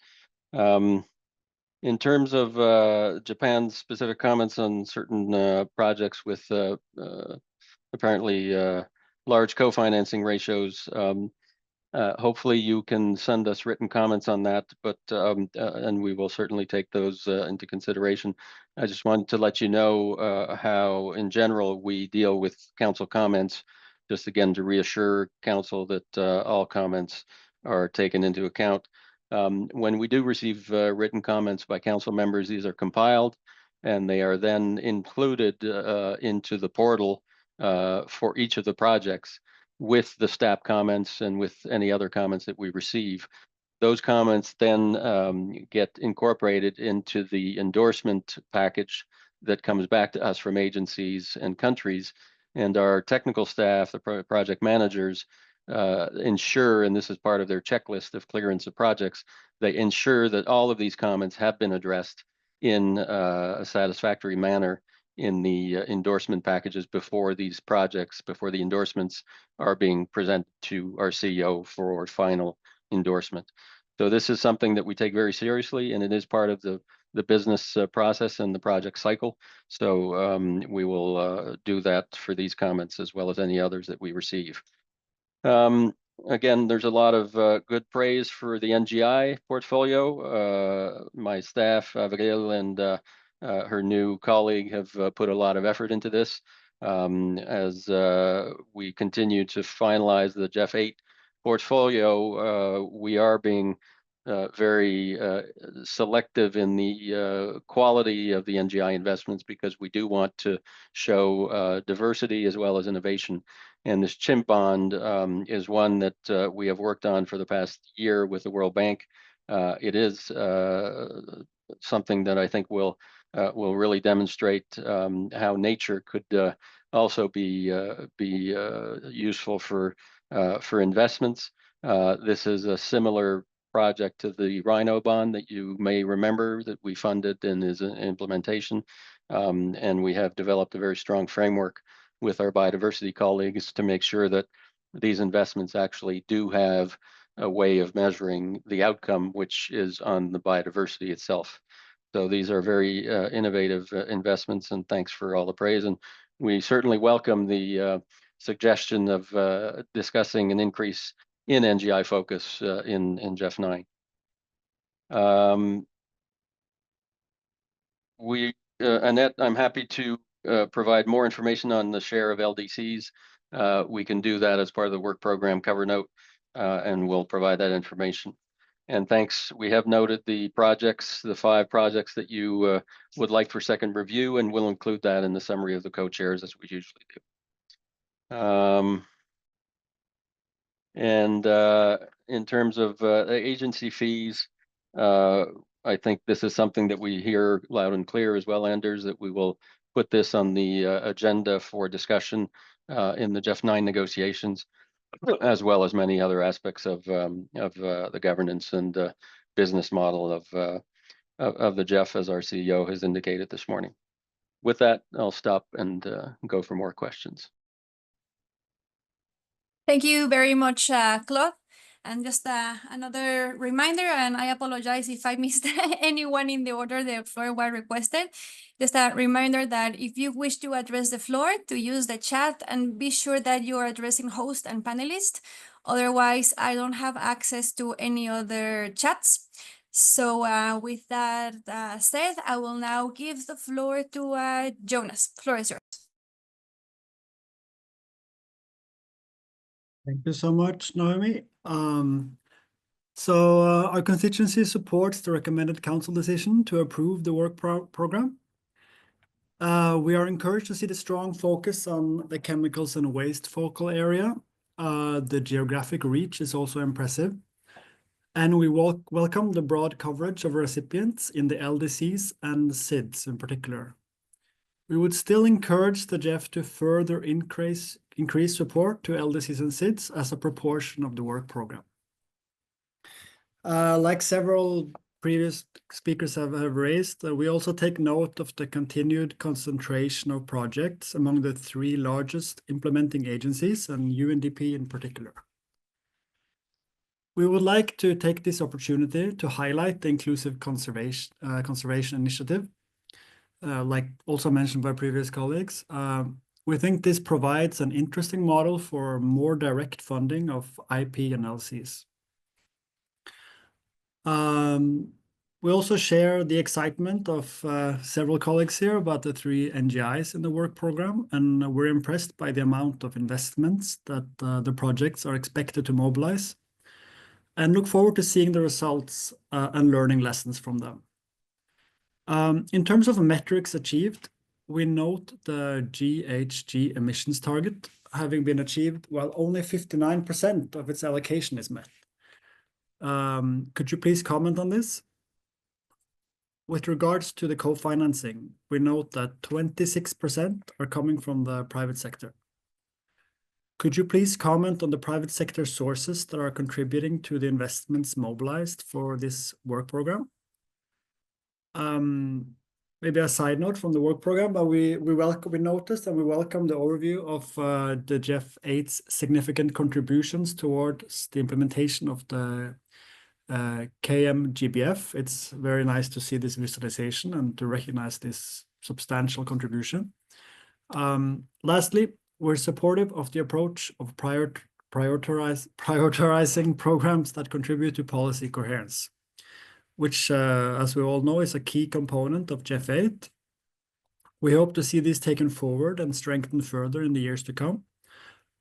In terms of Japan's specific comments on certain projects with apparently large co-financing ratios, hopefully you can send us written comments on that, but and we will certainly take those into consideration. I just wanted to let you know how, in general, we deal with council comments, just again to reassure council that all comments are taken into account. When we do receive written comments by council members, these are compiled and they are then included into the portal for each of the projects with the staff comments and with any other comments that we receive. Those comments then get incorporated into the endorsement package that comes back to us from agencies and countries, and our technical staff, the project managers, ensure, and this is part of their checklist of clearance of projects, they ensure that all of these comments have been addressed in a satisfactory manner in the endorsement packages before these projects, before the endorsements are being presented to our CEO for final endorsement. So this is something that we take very seriously, and it is part of the business process and the project cycle. So we will do that for these comments as well as any others that we receive. Again, there's a lot of good praise for the NGI portfolio. My staff, Avril, and her new colleague have put a lot of effort into this. As we continue to finalize the GEF 8 portfolio, we are being very selective in the quality of the NGI investments, because we do want to show diversity as well as innovation. And this chimp bond is one that we have worked on for the past year with the World Bank. It is something that I think will really demonstrate how nature could also be useful for investments. This is a similar project to the Rhino bond that you may remember that we funded and is in implementation. And we have developed a very strong framework with our biodiversity colleagues to make sure that these investments actually do have a way of measuring the outcome, which is on the biodiversity itself. So these are very innovative investments, and thanks for all the praise. And we certainly welcome the suggestion of discussing an increase in NGI focus in GEF 9. Annette, I'm happy to provide more information on the share of LDCs. We can do that as part of the work program cover note, and we'll provide that information. And thanks, we have noted the projects, the 5 projects that you would like for second review, and we'll include that in the summary of the co-chairs as we usually do. In terms of agency fees, I think this is something that we hear loud and clear as well, Anders, that we will put this on the agenda for discussion in the GEF 9 negotiations, as well as many other aspects of the governance and business model of the GEF, as our CEO has indicated this morning. With that, I'll stop and go for more questions. Thank you very much, Claude. And just another reminder, and I apologize if I missed anyone in the order the floor was requested. Just a reminder that if you wish to address the floor, to use the chat and be sure that you are addressing host and panelist. Otherwise, I don't have access to any other chats. So with that said, I will now give the floor to Jonas. Floor is yours. Thank you so much, Naomi. Our constituency supports the recommended council decision to approve the work program. We are encouraged to see the strong focus on the chemicals and waste focal area. The geographic reach is also impressive. And we welcome the broad coverage of recipients in the LDCs and SIDS in particular. We would still encourage the GEF to further increase support to LDCs and SIDS as a proportion of the work program. Like several previous speakers have raised, we also take note of the continued concentration of projects among the 3 largest implementing agencies and UNDP in particular. We would like to take this opportunity to highlight the inclusive conservation initiative, like also mentioned by previous colleagues. We think this provides an interesting model for more direct funding of IP and LCs. We also share the excitement of several colleagues here about the 3 NGIs in the work program, and we're impressed by the amount of investments that the projects are expected to mobilize, and look forward to seeing the results and learning lessons from them. In terms of metrics achieved, we note the GHG emissions target having been achieved while only 59% of its allocation is met. Could you please comment on this? With regards to the co-financing, we note that 26% are coming from the private sector. Could you please comment on the private sector sources that are contributing to the investments mobilized for this work program? Maybe a side note from the work program, but we noticed and we welcome the overview of the GEF 8's significant contributions towards the implementation of the KMGBF. It's very nice to see this visualization and to recognize this substantial contribution. Lastly, we're supportive of the approach of prioritizing programs that contribute to policy coherence, which, as we all know, is a key component of GEF 8. We hope to see these taken forward and strengthened further in the years to come,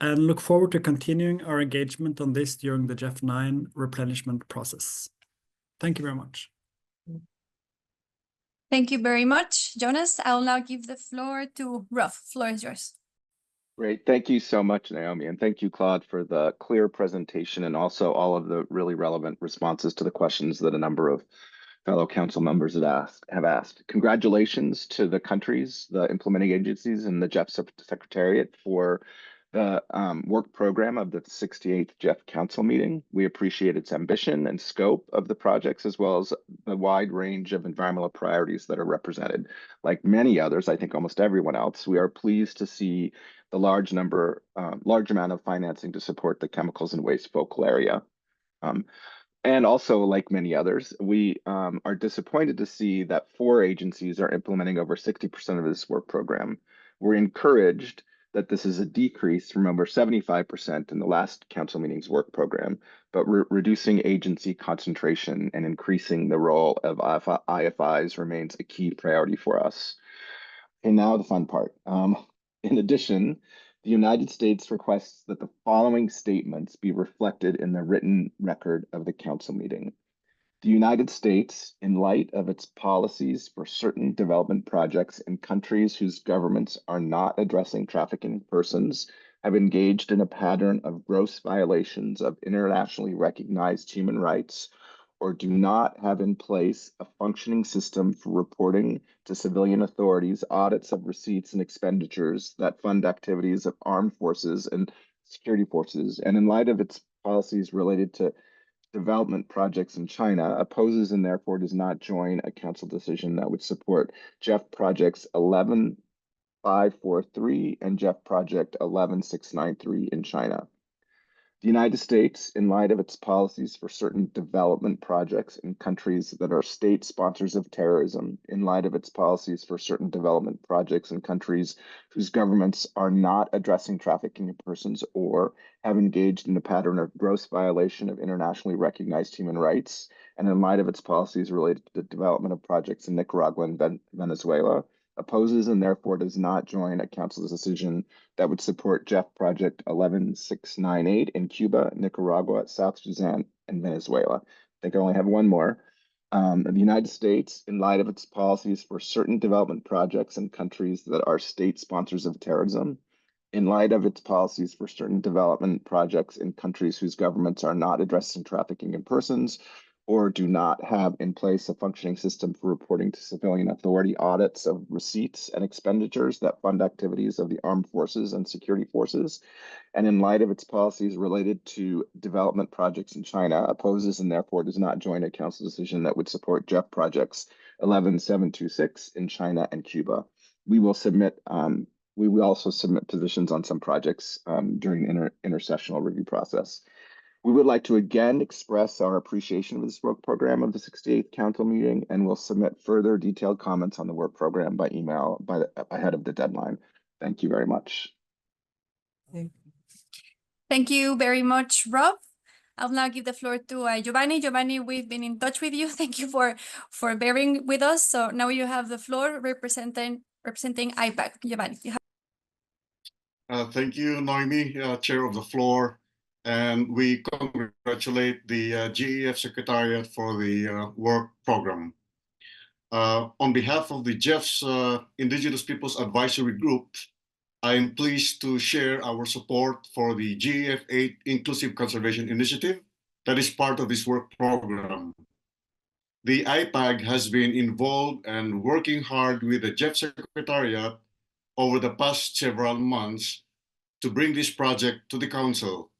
and look forward to continuing our engagement on this during the GEF 9 replenishment process. Thank you very much. Thank you very much, Jonas. I will now give the floor to Rolf. Floor is yours. Great. Thank you so much, Naomi. And thank you, Claude, for the clear presentation and also all of the really relevant responses to the questions that a number of fellow council members have asked. Congratulations to the countries, the implementing agencies, and the GEF Secretariat for the work program of the 68th GEF Council meeting. We appreciate its ambition and scope of the projects, as well as the wide range of environmental priorities that are represented. Like many others, I think almost everyone else, we are pleased to see the large amount of financing to support the chemicals and waste focal area. And also, like many others, we are disappointed to see that 4 agencies are implementing over 60% of this work program. We're encouraged that this is a decrease from over 75% in the last council meeting's work program, but reducing agency concentration and increasing the role of IFIs remains a key priority for us. And now the fun part. In addition, the United States requests that the following statements be reflected in the written record of the council meeting. The United States, in light of its policies for certain development projects in countries whose governments are not addressing trafficking persons, have engaged in a pattern of gross violations of internationally recognized human rights, or do not have in place a functioning system for reporting to civilian authorities audits of receipts and expenditures that fund activities of armed forces and security forces, and in light of its policies related to development projects in China, opposes and therefore does not join a council decision that would support GEF projects 11543 and GEF project 11693 in China. The United States, in light of its policies for certain development projects in countries that are state sponsors of terrorism, in light of its policies for certain development projects in countries whose governments are not addressing trafficking of persons or have engaged in a pattern of gross violation of internationally recognized human rights, and in light of its policies related to the development of projects in Nicaragua and Venezuela, opposes and therefore does not join a council's decision that would support GEF Project 11698 in Cuba, Nicaragua, South Sudan, and Venezuela. I think I only have one more. The United States, in light of its policies for certain development projects in countries that are state sponsors of terrorism, in light of its policies for certain development projects in countries whose governments are not addressing trafficking in persons, or do not have in place a functioning system for reporting to civilian authority audits of receipts and expenditures that fund activities of the armed forces and security forces, and in light of its policies related to development projects in China, opposes and therefore does not join a council decision that would support GEF projects 11726 in China and Cuba. We will submit. We will also submit positions on some projects during the intersessional review process. We would like to again express our appreciation of this work program of the 68th Council meeting, and we'll submit further detailed comments on the work program by email ahead of the deadline. Thank you very much. Thank you very much, Rob. I'll now give the floor to Giovanni. Giovanni, we've been in touch with you. Thank you for bearing with us. So now you have the floor representing IPAC. Giovanni, you have. Thank you, Noemi, Chair of the floor. And we congratulate the GEF Secretariat for the work program. On behalf of the GEF's Indigenous Peoples Advisory Group, I am pleased to share our support for the GEF 8 Inclusive Conservation Initiative that is part of this work program. The IPAG has been involved and working hard with the GEF Secretariat over the past several months to bring this project to the Council.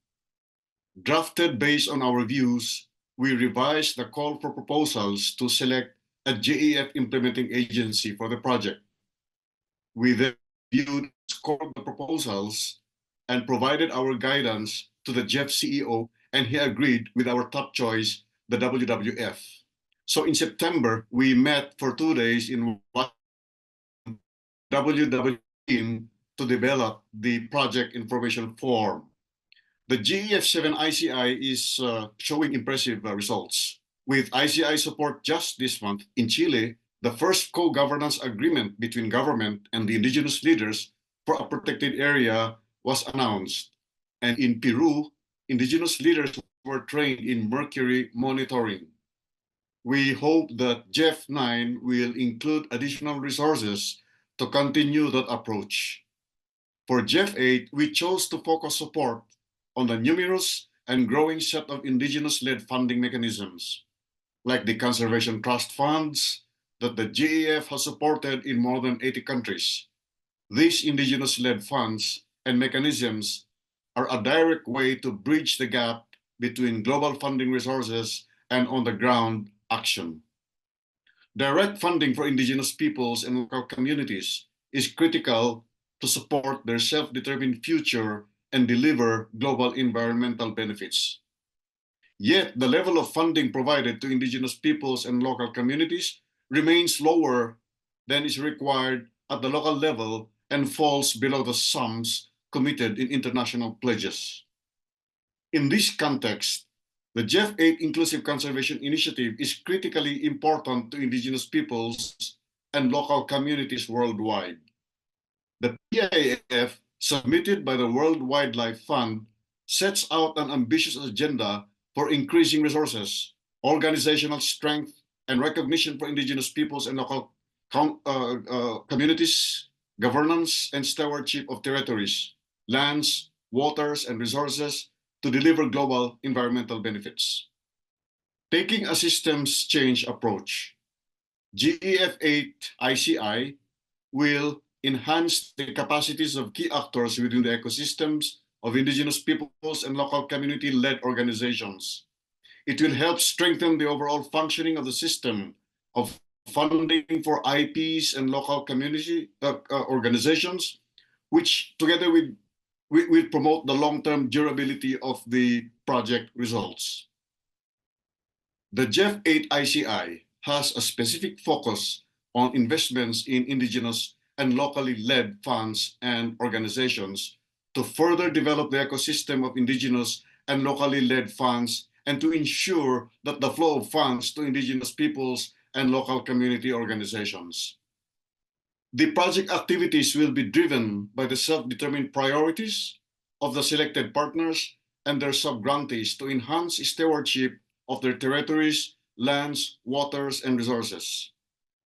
Drafted based on our views, we revised the call for proposals to select a GEF implementing agency for the project. We then reviewed the score of the proposals and provided our guidance to the GEF CEO, and he agreed with our top choice, the WWF. So in September, we met for 2 days in WWF team to develop the project information form. The GEF 7 ICI is showing impressive results. With ICI support just this month in Chile, the first co-governance agreement between government and the indigenous leaders for a protected area was announced. And in Peru, indigenous leaders were trained in mercury monitoring. We hope that GEF 9 will include additional resources to continue that approach. For GEF 8, we chose to focus support on the numerous and growing set of indigenous-led funding mechanisms, like the Conservation Trust Funds that the GEF has supported in more than 80 countries. These indigenous-led funds and mechanisms are a direct way to bridge the gap between global funding resources and on-the-ground action. Direct funding for indigenous peoples and local communities is critical to support their self-determined future and deliver global environmental benefits. Yet, the level of funding provided to indigenous peoples and local communities remains lower than is required at the local level and falls below the sums committed in international pledges. In this context, the GEF 8 Inclusive Conservation Initiative is critically important to indigenous peoples and local communities worldwide. The PIF submitted by the World Wildlife Fund sets out an ambitious agenda for increasing resources, organizational strength, and recognition for indigenous peoples and local communities, governance and stewardship of territories, lands, waters, and resources to deliver global environmental benefits. Taking a systems change approach, GEF 8 ICI will enhance the capacities of key actors within the ecosystems of indigenous peoples and local community-led organizations. It will help strengthen the overall functioning of the system of funding for IPs and local community organizations, which together will promote the long-term durability of the project results. The GEF 8 ICI has a specific focus on investments in indigenous and locally led funds and organizations to further develop the ecosystem of indigenous and locally led funds and to ensure that the flow of funds to indigenous peoples and local community organizations. The project activities will be driven by the self-determined priorities of the selected partners and their sub-grantees to enhance stewardship of their territories, lands, waters, and resources.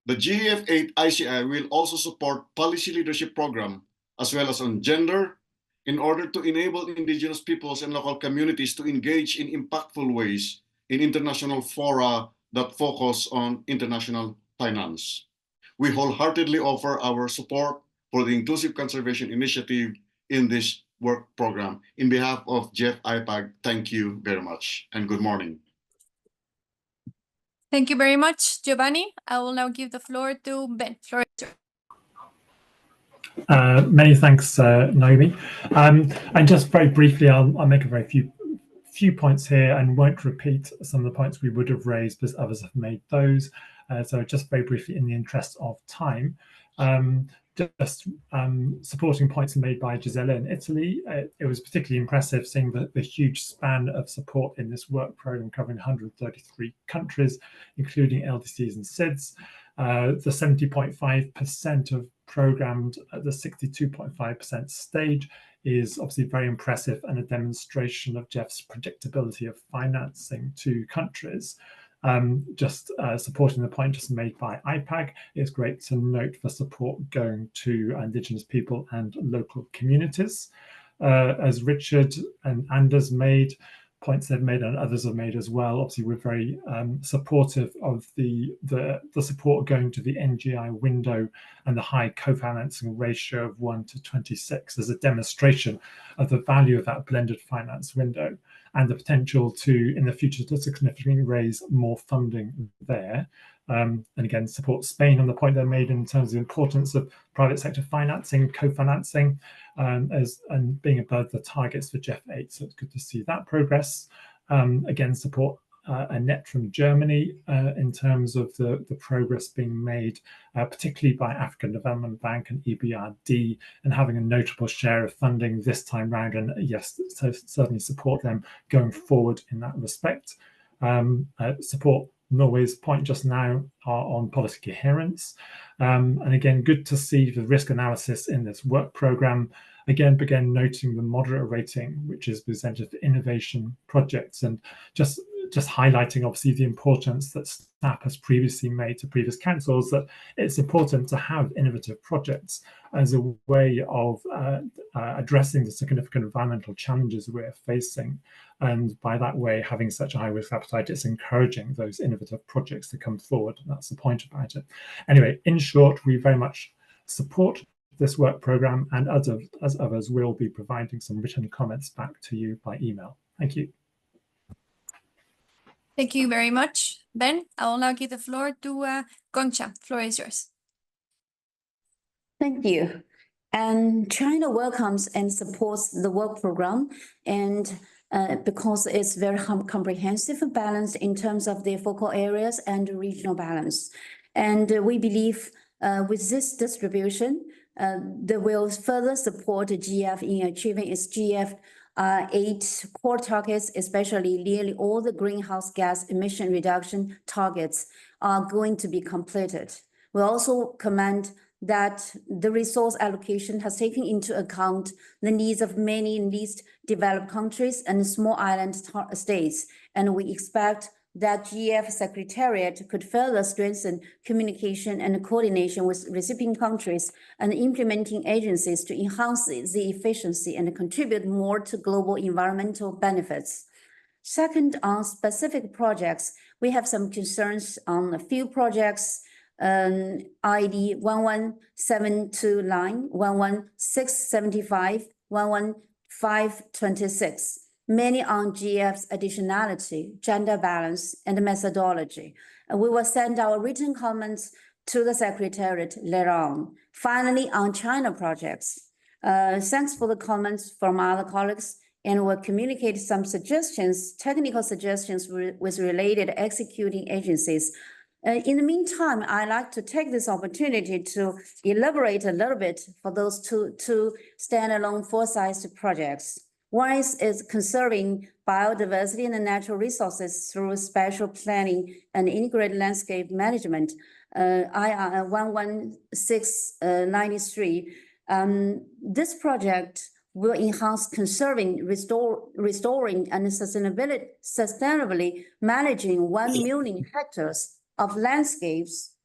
The GEF 8 ICI will also support policy leadership program as well as on gender in order to enable indigenous peoples and local communities to engage in impactful ways in international fora that focus on international finance. We wholeheartedly offer our support for the Inclusive Conservation Initiative in this work program. In behalf of GEF IPAG, thank you very much and good morning. Thank you very much, Giovanni. I will now give the floor to Ben. Floor is yours. Many thanks, Naomi. And just very briefly, I'll make a very few points here and won't repeat some of the points we would have raised because others have made those. So just very briefly, in the interest of time, supporting points made by Gisela in Italy. It was particularly impressive seeing the huge span of support in this work program covering 133 countries, including LDCs and SIDS. The 70.5% of programmed at the 62.5% stage is obviously very impressive and a demonstration of GEF's predictability of financing to countries. Supporting the point just made by IPAG, it's great to note the support going to Indigenous people and local communities. As Richard and Anders made, points they've made and others have made as well, obviously we're very supportive of the support going to the NGI window and the high co-financing ratio of 1 to 26 as a demonstration of the value of that blended finance window and the potential to, in the future, to significantly raise more funding there. And again, support Spain on the point they made in terms of the importance of private sector financing, co-financing, and being above the targets for GEF 8. So it's good to see that progress. Again, support Annette from Germany in terms of the progress being made, particularly by African Development Bank and EBRD, and having a notable share of funding this time round. And yes, so certainly support them going forward in that respect. Support Norway's point just now on policy coherence. And again, good to see the risk analysis in this work program. Again, began noting the moderate rating, which is presented for innovation projects, and just highlighting obviously the importance that staff has previously made to previous councils, that it's important to have innovative projects as a way of addressing the significant environmental challenges we're facing. And by that way, having such a high risk appetite, it's encouraging those innovative projects to come forward. That's the point about it. Anyway, in short, we very much support this work program, and as others will be providing some written comments back to you by email. Thank you. Thank you very much, Ben. I will now give the floor to Concha. Floor is yours. Thank you. And China welcomes and supports the work program, and because it's very comprehensive and balanced in terms of the focal areas and regional balance. And we believe with this distribution, that will further support GEF in achieving its GEF 8 core targets, especially nearly all the greenhouse gas emission reduction targets are going to be completed. We also commend that the resource allocation has taken into account the needs of many least developed countries and small island states, and we expect that GEF Secretariat could further strengthen communication and coordination with recipient countries and implementing agencies to enhance the efficiency and contribute more to global environmental benefits. Second, on specific projects, we have some concerns on a few projects, ID 11729, 11675, 11526. Many on GEF's additionality, gender balance, and methodology. We will send our written comments to the Secretariat later on. Finally, on China projects, thanks for the comments from other colleagues, and we'll communicate some suggestions, technical suggestions with related executing agencies. In the meantime, I'd like to take this opportunity to elaborate a little bit for those two standalone four-sized projects. One is conserving biodiversity and natural resources through spatial planning and integrated landscape management, IR 11693. This project will enhance conserving, restoring, and sustainably managing 1 million hectares of landscapes,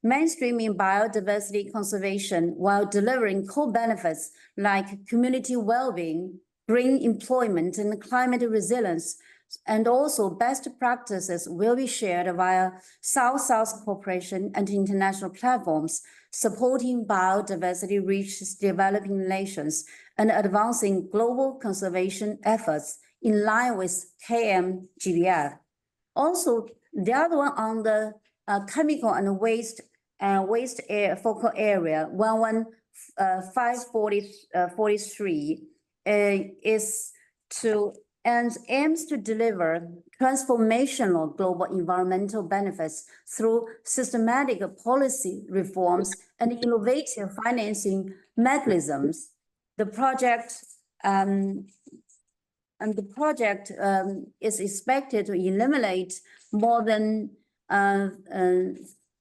mainstreaming biodiversity conservation while delivering co-benefits like community well-being, green employment, and climate resilience. And also best practices will be shared via South-South cooperation and international platforms, supporting biodiversity-rich developing nations and advancing global conservation efforts in line with KM-GBF. Also, the other one on the chemical and waste air focal area 11543 is to and aims to deliver transformational global environmental benefits through systematic policy reforms and innovative financing mechanisms. The project is expected to eliminate more than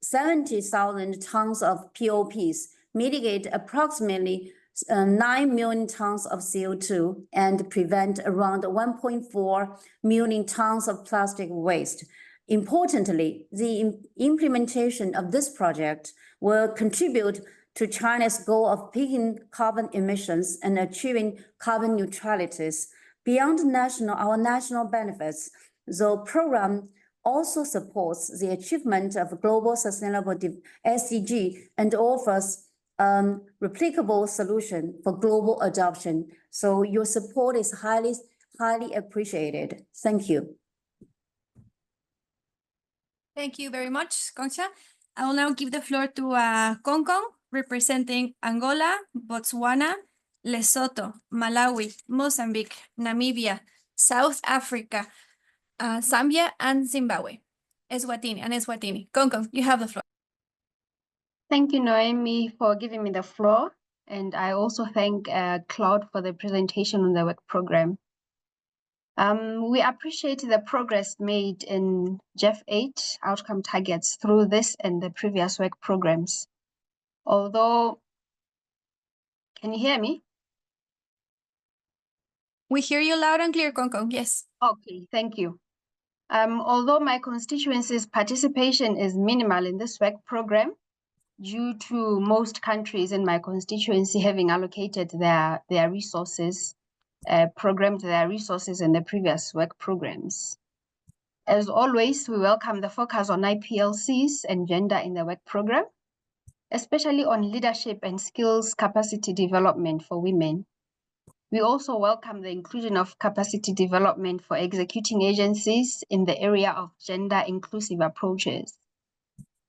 70,000 tons of POPs, mitigate approximately 9 million tons of CO2, and prevent around 1.4 million tons of plastic waste. Importantly, the implementation of this project will contribute to China's goal of peaking carbon emissions and achieving carbon neutrality. Beyond our national benefits, the program also supports the achievement of global sustainable SDG and offers replicable solution for global adoption. So your support is highly appreciated. Thank you. Thank you very much, Concha. I will now give the floor to Concon, representing Angola, Botswana, Lesotho, Malawi, Mozambique, Namibia, South Africa, Zambia, and Zimbabwe. Eswatini. Concon, you have the floor. Thank you, Noemi, for giving me the floor. And I also thank Claude for the presentation on the work program. We appreciate the progress made in GEF 8 outcome targets through this and the previous work programs. Although, can you hear me? We hear you loud and clear, Concon, yes. Okay, thank you. Although my constituency's participation is minimal in this work program, due to most countries in my constituency having allocated their resources, programmed their resources in the previous work programs. As always, we welcome the focus on IPLCs and gender in the work program, especially on leadership and skills capacity development for women. We also welcome the inclusion of capacity development for executing agencies in the area of gender inclusive approaches.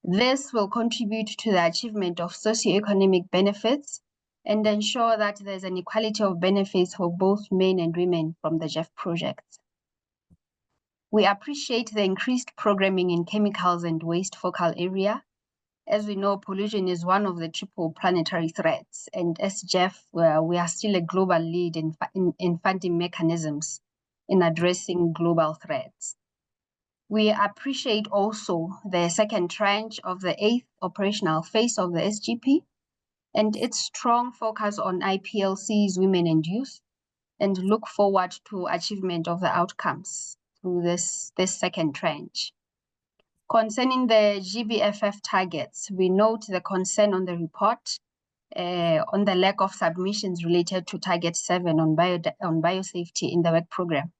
This will contribute to the achievement of socioeconomic benefits and ensure that there's an equality of benefits for both men and women from the GEF project. We appreciate the increased programming in chemicals and waste focal area, As we know, pollution is one of the triple planetary threats, and as GEF, we are still a global lead in funding mechanisms in addressing global threats. We appreciate also the second tranche of the 8th operational phase of the SGP and its strong focus on IPLCs, women and youth, and look forward to achievement of the outcomes through this second tranche. Concerning the GBFF targets, we note the concern on the report on the lack of submissions related to Target 7 on biosafety in the work program.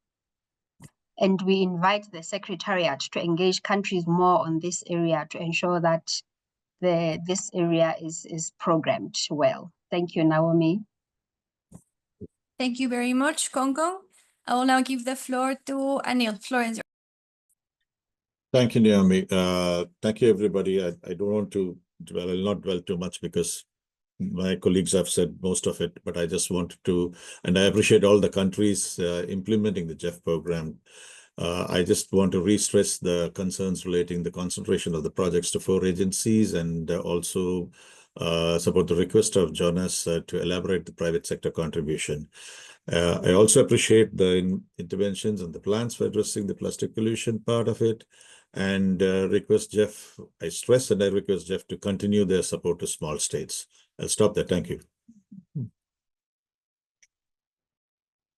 And we invite the Secretariat to engage countries more on this area to ensure that this area is programmed well. Thank you, Naomi. Thank you very much, Congo. I will now give the floor to Anil. Floor is yours. Thank you, Naomi. Thank you, everybody. I don't want to dwell, I'll not dwell too much because my colleagues have said most of it, but I just wanted to, and I appreciate all the countries implementing the GEF program. I just want to re-stress the concerns relating the concentration of the projects to 4 agencies and also support the request of Jonas to elaborate the private sector contribution. I also appreciate the interventions and the plans for addressing the plastic pollution part of it, and request GEF, I stress and I request GEF to continue their support to small states. I'll stop there. Thank you.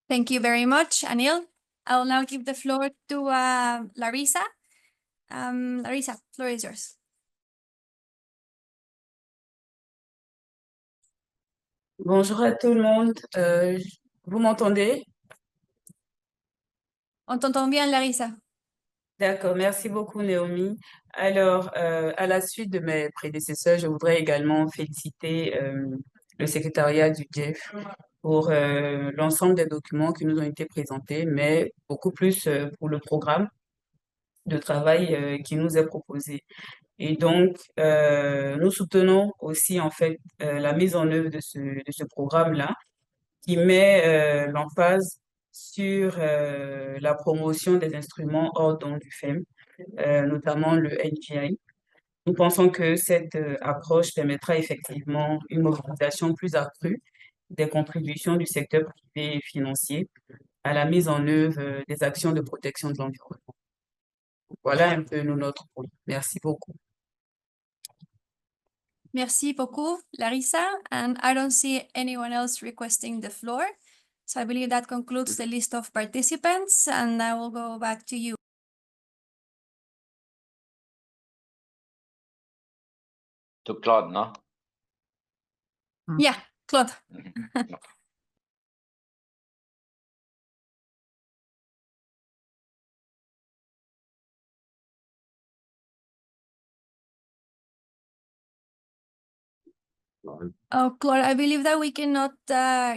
Thank you very much, Anil. I will now give the floor to Larissa. Larissa, floor is yours. Bonjour à tout le monde. Vous m'entendez? On t'entend bien, Larissa. D'accord, merci beaucoup, Naomi. Alors, à la suite de mes prédécesseurs, je voudrais également féliciter le secrétariat du GEF pour l'ensemble des documents qui nous ont été présentés, mais beaucoup plus pour le programme de travail qui nous est proposé. Et donc, nous soutenons aussi en fait la mise en œuvre de ce programme-là qui met l'emphase sur la promotion des instruments hors don du FEM, notamment le NGI. Nous pensons que cette approche permettra effectivement une mobilisation plus accrue des contributions du secteur privé et financier à la mise en œuvre des actions de protection de l'environnement. Voilà un peu notre point. Merci beaucoup. Merci beaucoup, Larissa. And I don't see anyone else requesting the floor. So I believe that concludes the list of participants, and I will go back to you. To Claude, no? Yeah, Claude. Oh, Claude, I believe that we cannot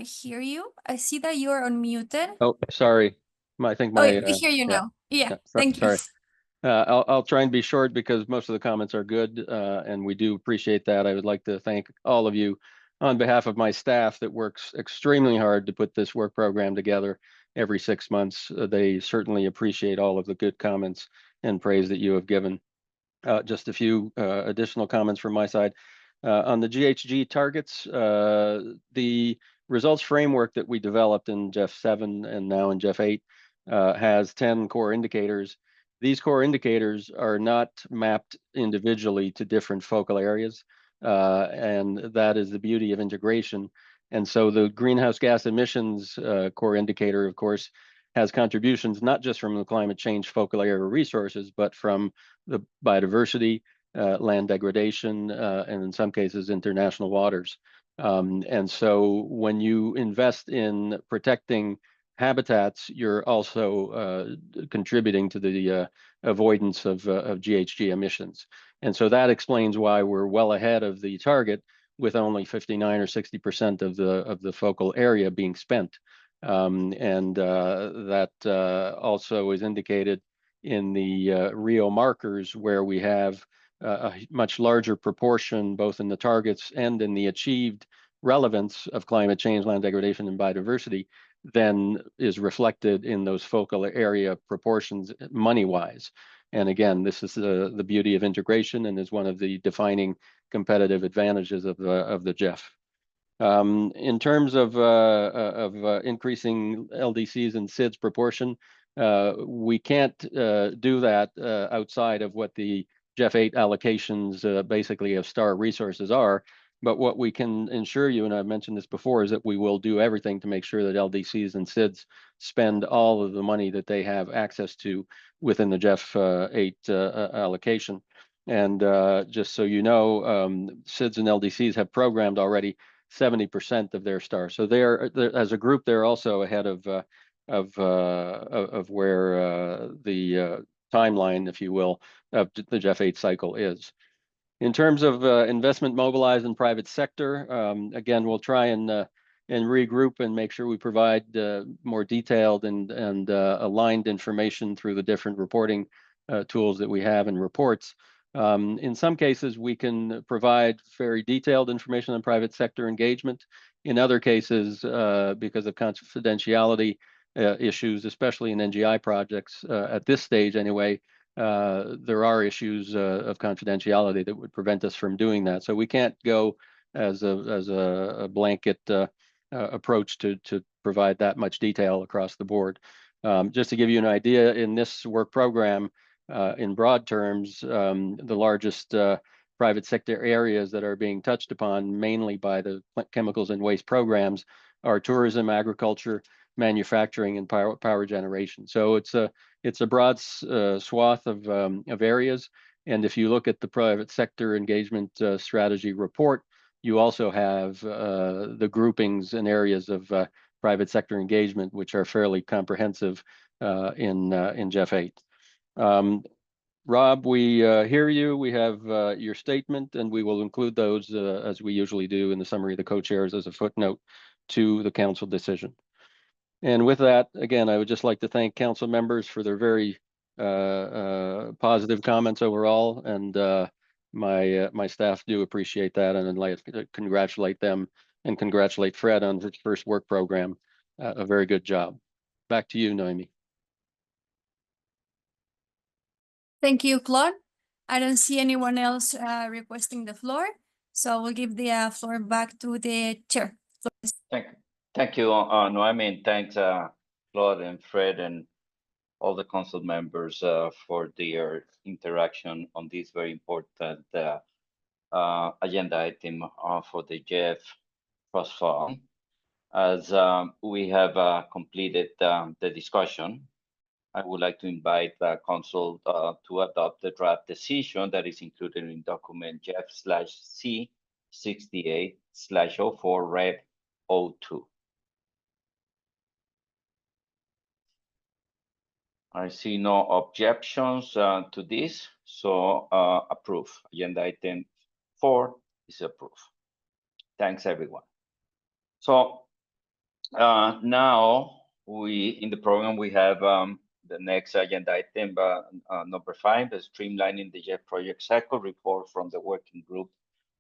hear you. I see that you are unmuted. Oh, sorry. I think Oh, my we hear you now. Yeah, thank you. sorry. I'll try and be short because most of the comments are good, and we do appreciate that. I would like to thank all of you on behalf of my staff that works extremely hard to put this work program together every 6 months. They certainly appreciate all of the good comments and praise that you have given. Just a few additional comments from my side. On the GHG targets, the results framework that we developed in GEF 7 and now in GEF 8 has 10 core indicators. These core indicators are not mapped individually to different focal areas, and that is the beauty of integration. And so the greenhouse gas emissions core indicator, of course, has contributions not just from the climate change focal area resources, but from the biodiversity, land degradation, and in some cases, international waters. And so when you invest in protecting habitats, you're also contributing to the avoidance of GHG emissions. And so that explains why we're well ahead of the target with only 59 or 60% of the focal area being spent. That also is indicated in the Rio markers, where we have a much larger proportion, both in the targets and in the achieved relevance of climate change, land degradation, and biodiversity, than is reflected in those focal area proportions money-wise. And again, this is the beauty of integration and is one of the defining competitive advantages of the GEF. In terms of increasing LDCs and SIDS proportion, we can't do that outside of what the GEF 8 allocations basically of STAR resources are. But what we can ensure you, and I've mentioned this before, is that we will do everything to make sure that LDCs and SIDS spend all of the money that they have access to within the GEF 8 allocation. And just so you know, SIDS and LDCs have programmed already 70% of their STAR. So they're as a group, they're also ahead of where the timeline, if you will, of the GEF 8 cycle is. In terms of investment mobilized in private sector, again, we'll try and regroup and make sure we provide more detailed and aligned information through the different reporting tools that we have and reports. In some cases, we can provide very detailed information on private sector engagement. In other cases, because of confidentiality issues, especially in NGI projects, at this stage anyway, there are issues of confidentiality that would prevent us from doing that. So we can't go as a blanket approach to provide that much detail across the board. Just to give you an idea, in this work program, in broad terms, the largest private sector areas that are being touched upon mainly by the chemicals and waste programs are tourism, agriculture, manufacturing, and power generation. So it's a broad swath of areas. And if you look at the private sector engagement strategy report, you also have the groupings and areas of private sector engagement, which are fairly comprehensive in GEF 8. Rob, we hear you. We have your statement, and we will include those as we usually do in the summary of the co-chairs as a footnote to the council decision. And with that, again, I would just like to thank council members for their very positive comments overall, and my staff do appreciate that, and I'd like to congratulate them and congratulate Fred on his first work program. A very good job. Back to you, Noemi. Thank you, Claude. I don't see anyone else requesting the floor, so we'll give the floor back to the chair. Thank you, Noemi, and thanks, Claude and Fred and all the council members for their interaction on this very important agenda item for the GEF Trust Fund. As we have completed the discussion, I would like to invite the council to adopt the draft decision that is included in document GEF/C68/04 Red 02. I see no objections to this, so approve. Agenda item 4 is approved. Thanks, everyone. So now in the program, we have the next agenda item, number 5, the streamlining the GEF project cycle report from the working group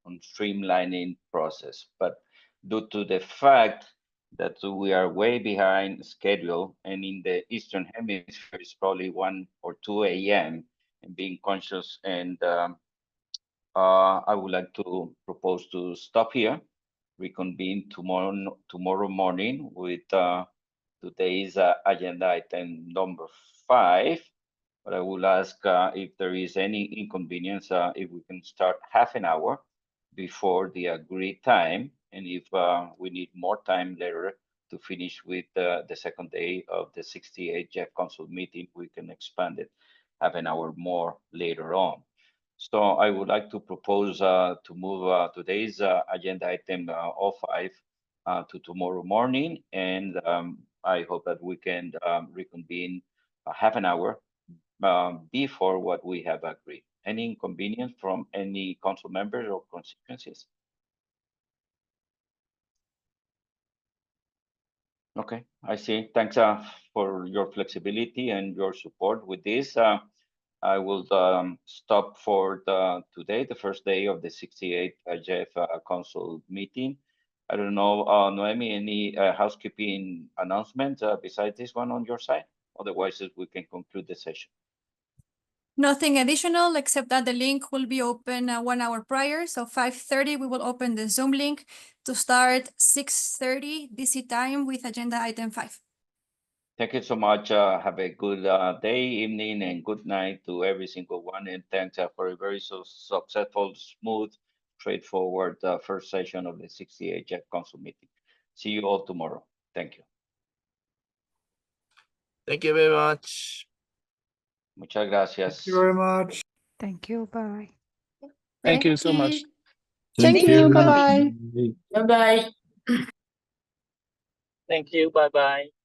on streamlining process. But due to the fact that we are way behind schedule, and in the Eastern Hemisphere, it's probably 1 or 2 a.m. and being conscious, and I would like to propose to stop here, reconvene tomorrow morning with today's agenda item number 5. But I will ask if there is any inconvenience, if we can start half an hour before the agreed time, and if we need more time later to finish with the second day of the 68 GEF Council meeting, we can expand it half an hour more later on. So I would like to propose to move today's agenda item 05 to tomorrow morning, and I hope that we can reconvene half an hour before what we have agreed. Any inconvenience from any council members or constituencies? Okay, I see. Thanks for your flexibility and your support with this. I will stop for today, the first day of the 68 GEF Council meeting. I don't know, Noemi, any housekeeping announcements besides this one on your side? Otherwise, we can conclude the session. Nothing additional except that the link will be open 1 hour prior. So 5:30, we will open the Zoom link to start 6:30 DC time with agenda item 5. Thank you so much. Have a good day, evening, and good night to every single one. And thanks for a very successful, smooth, straightforward first session of the 68th GEF Council meeting. See you all tomorrow. Thank you. Thank you very much. Muchas gracias. Thank you very much. Thank you. Bye. Thank you so much. Thank you. Bye-bye. Bye-bye. Thank you. Bye-bye.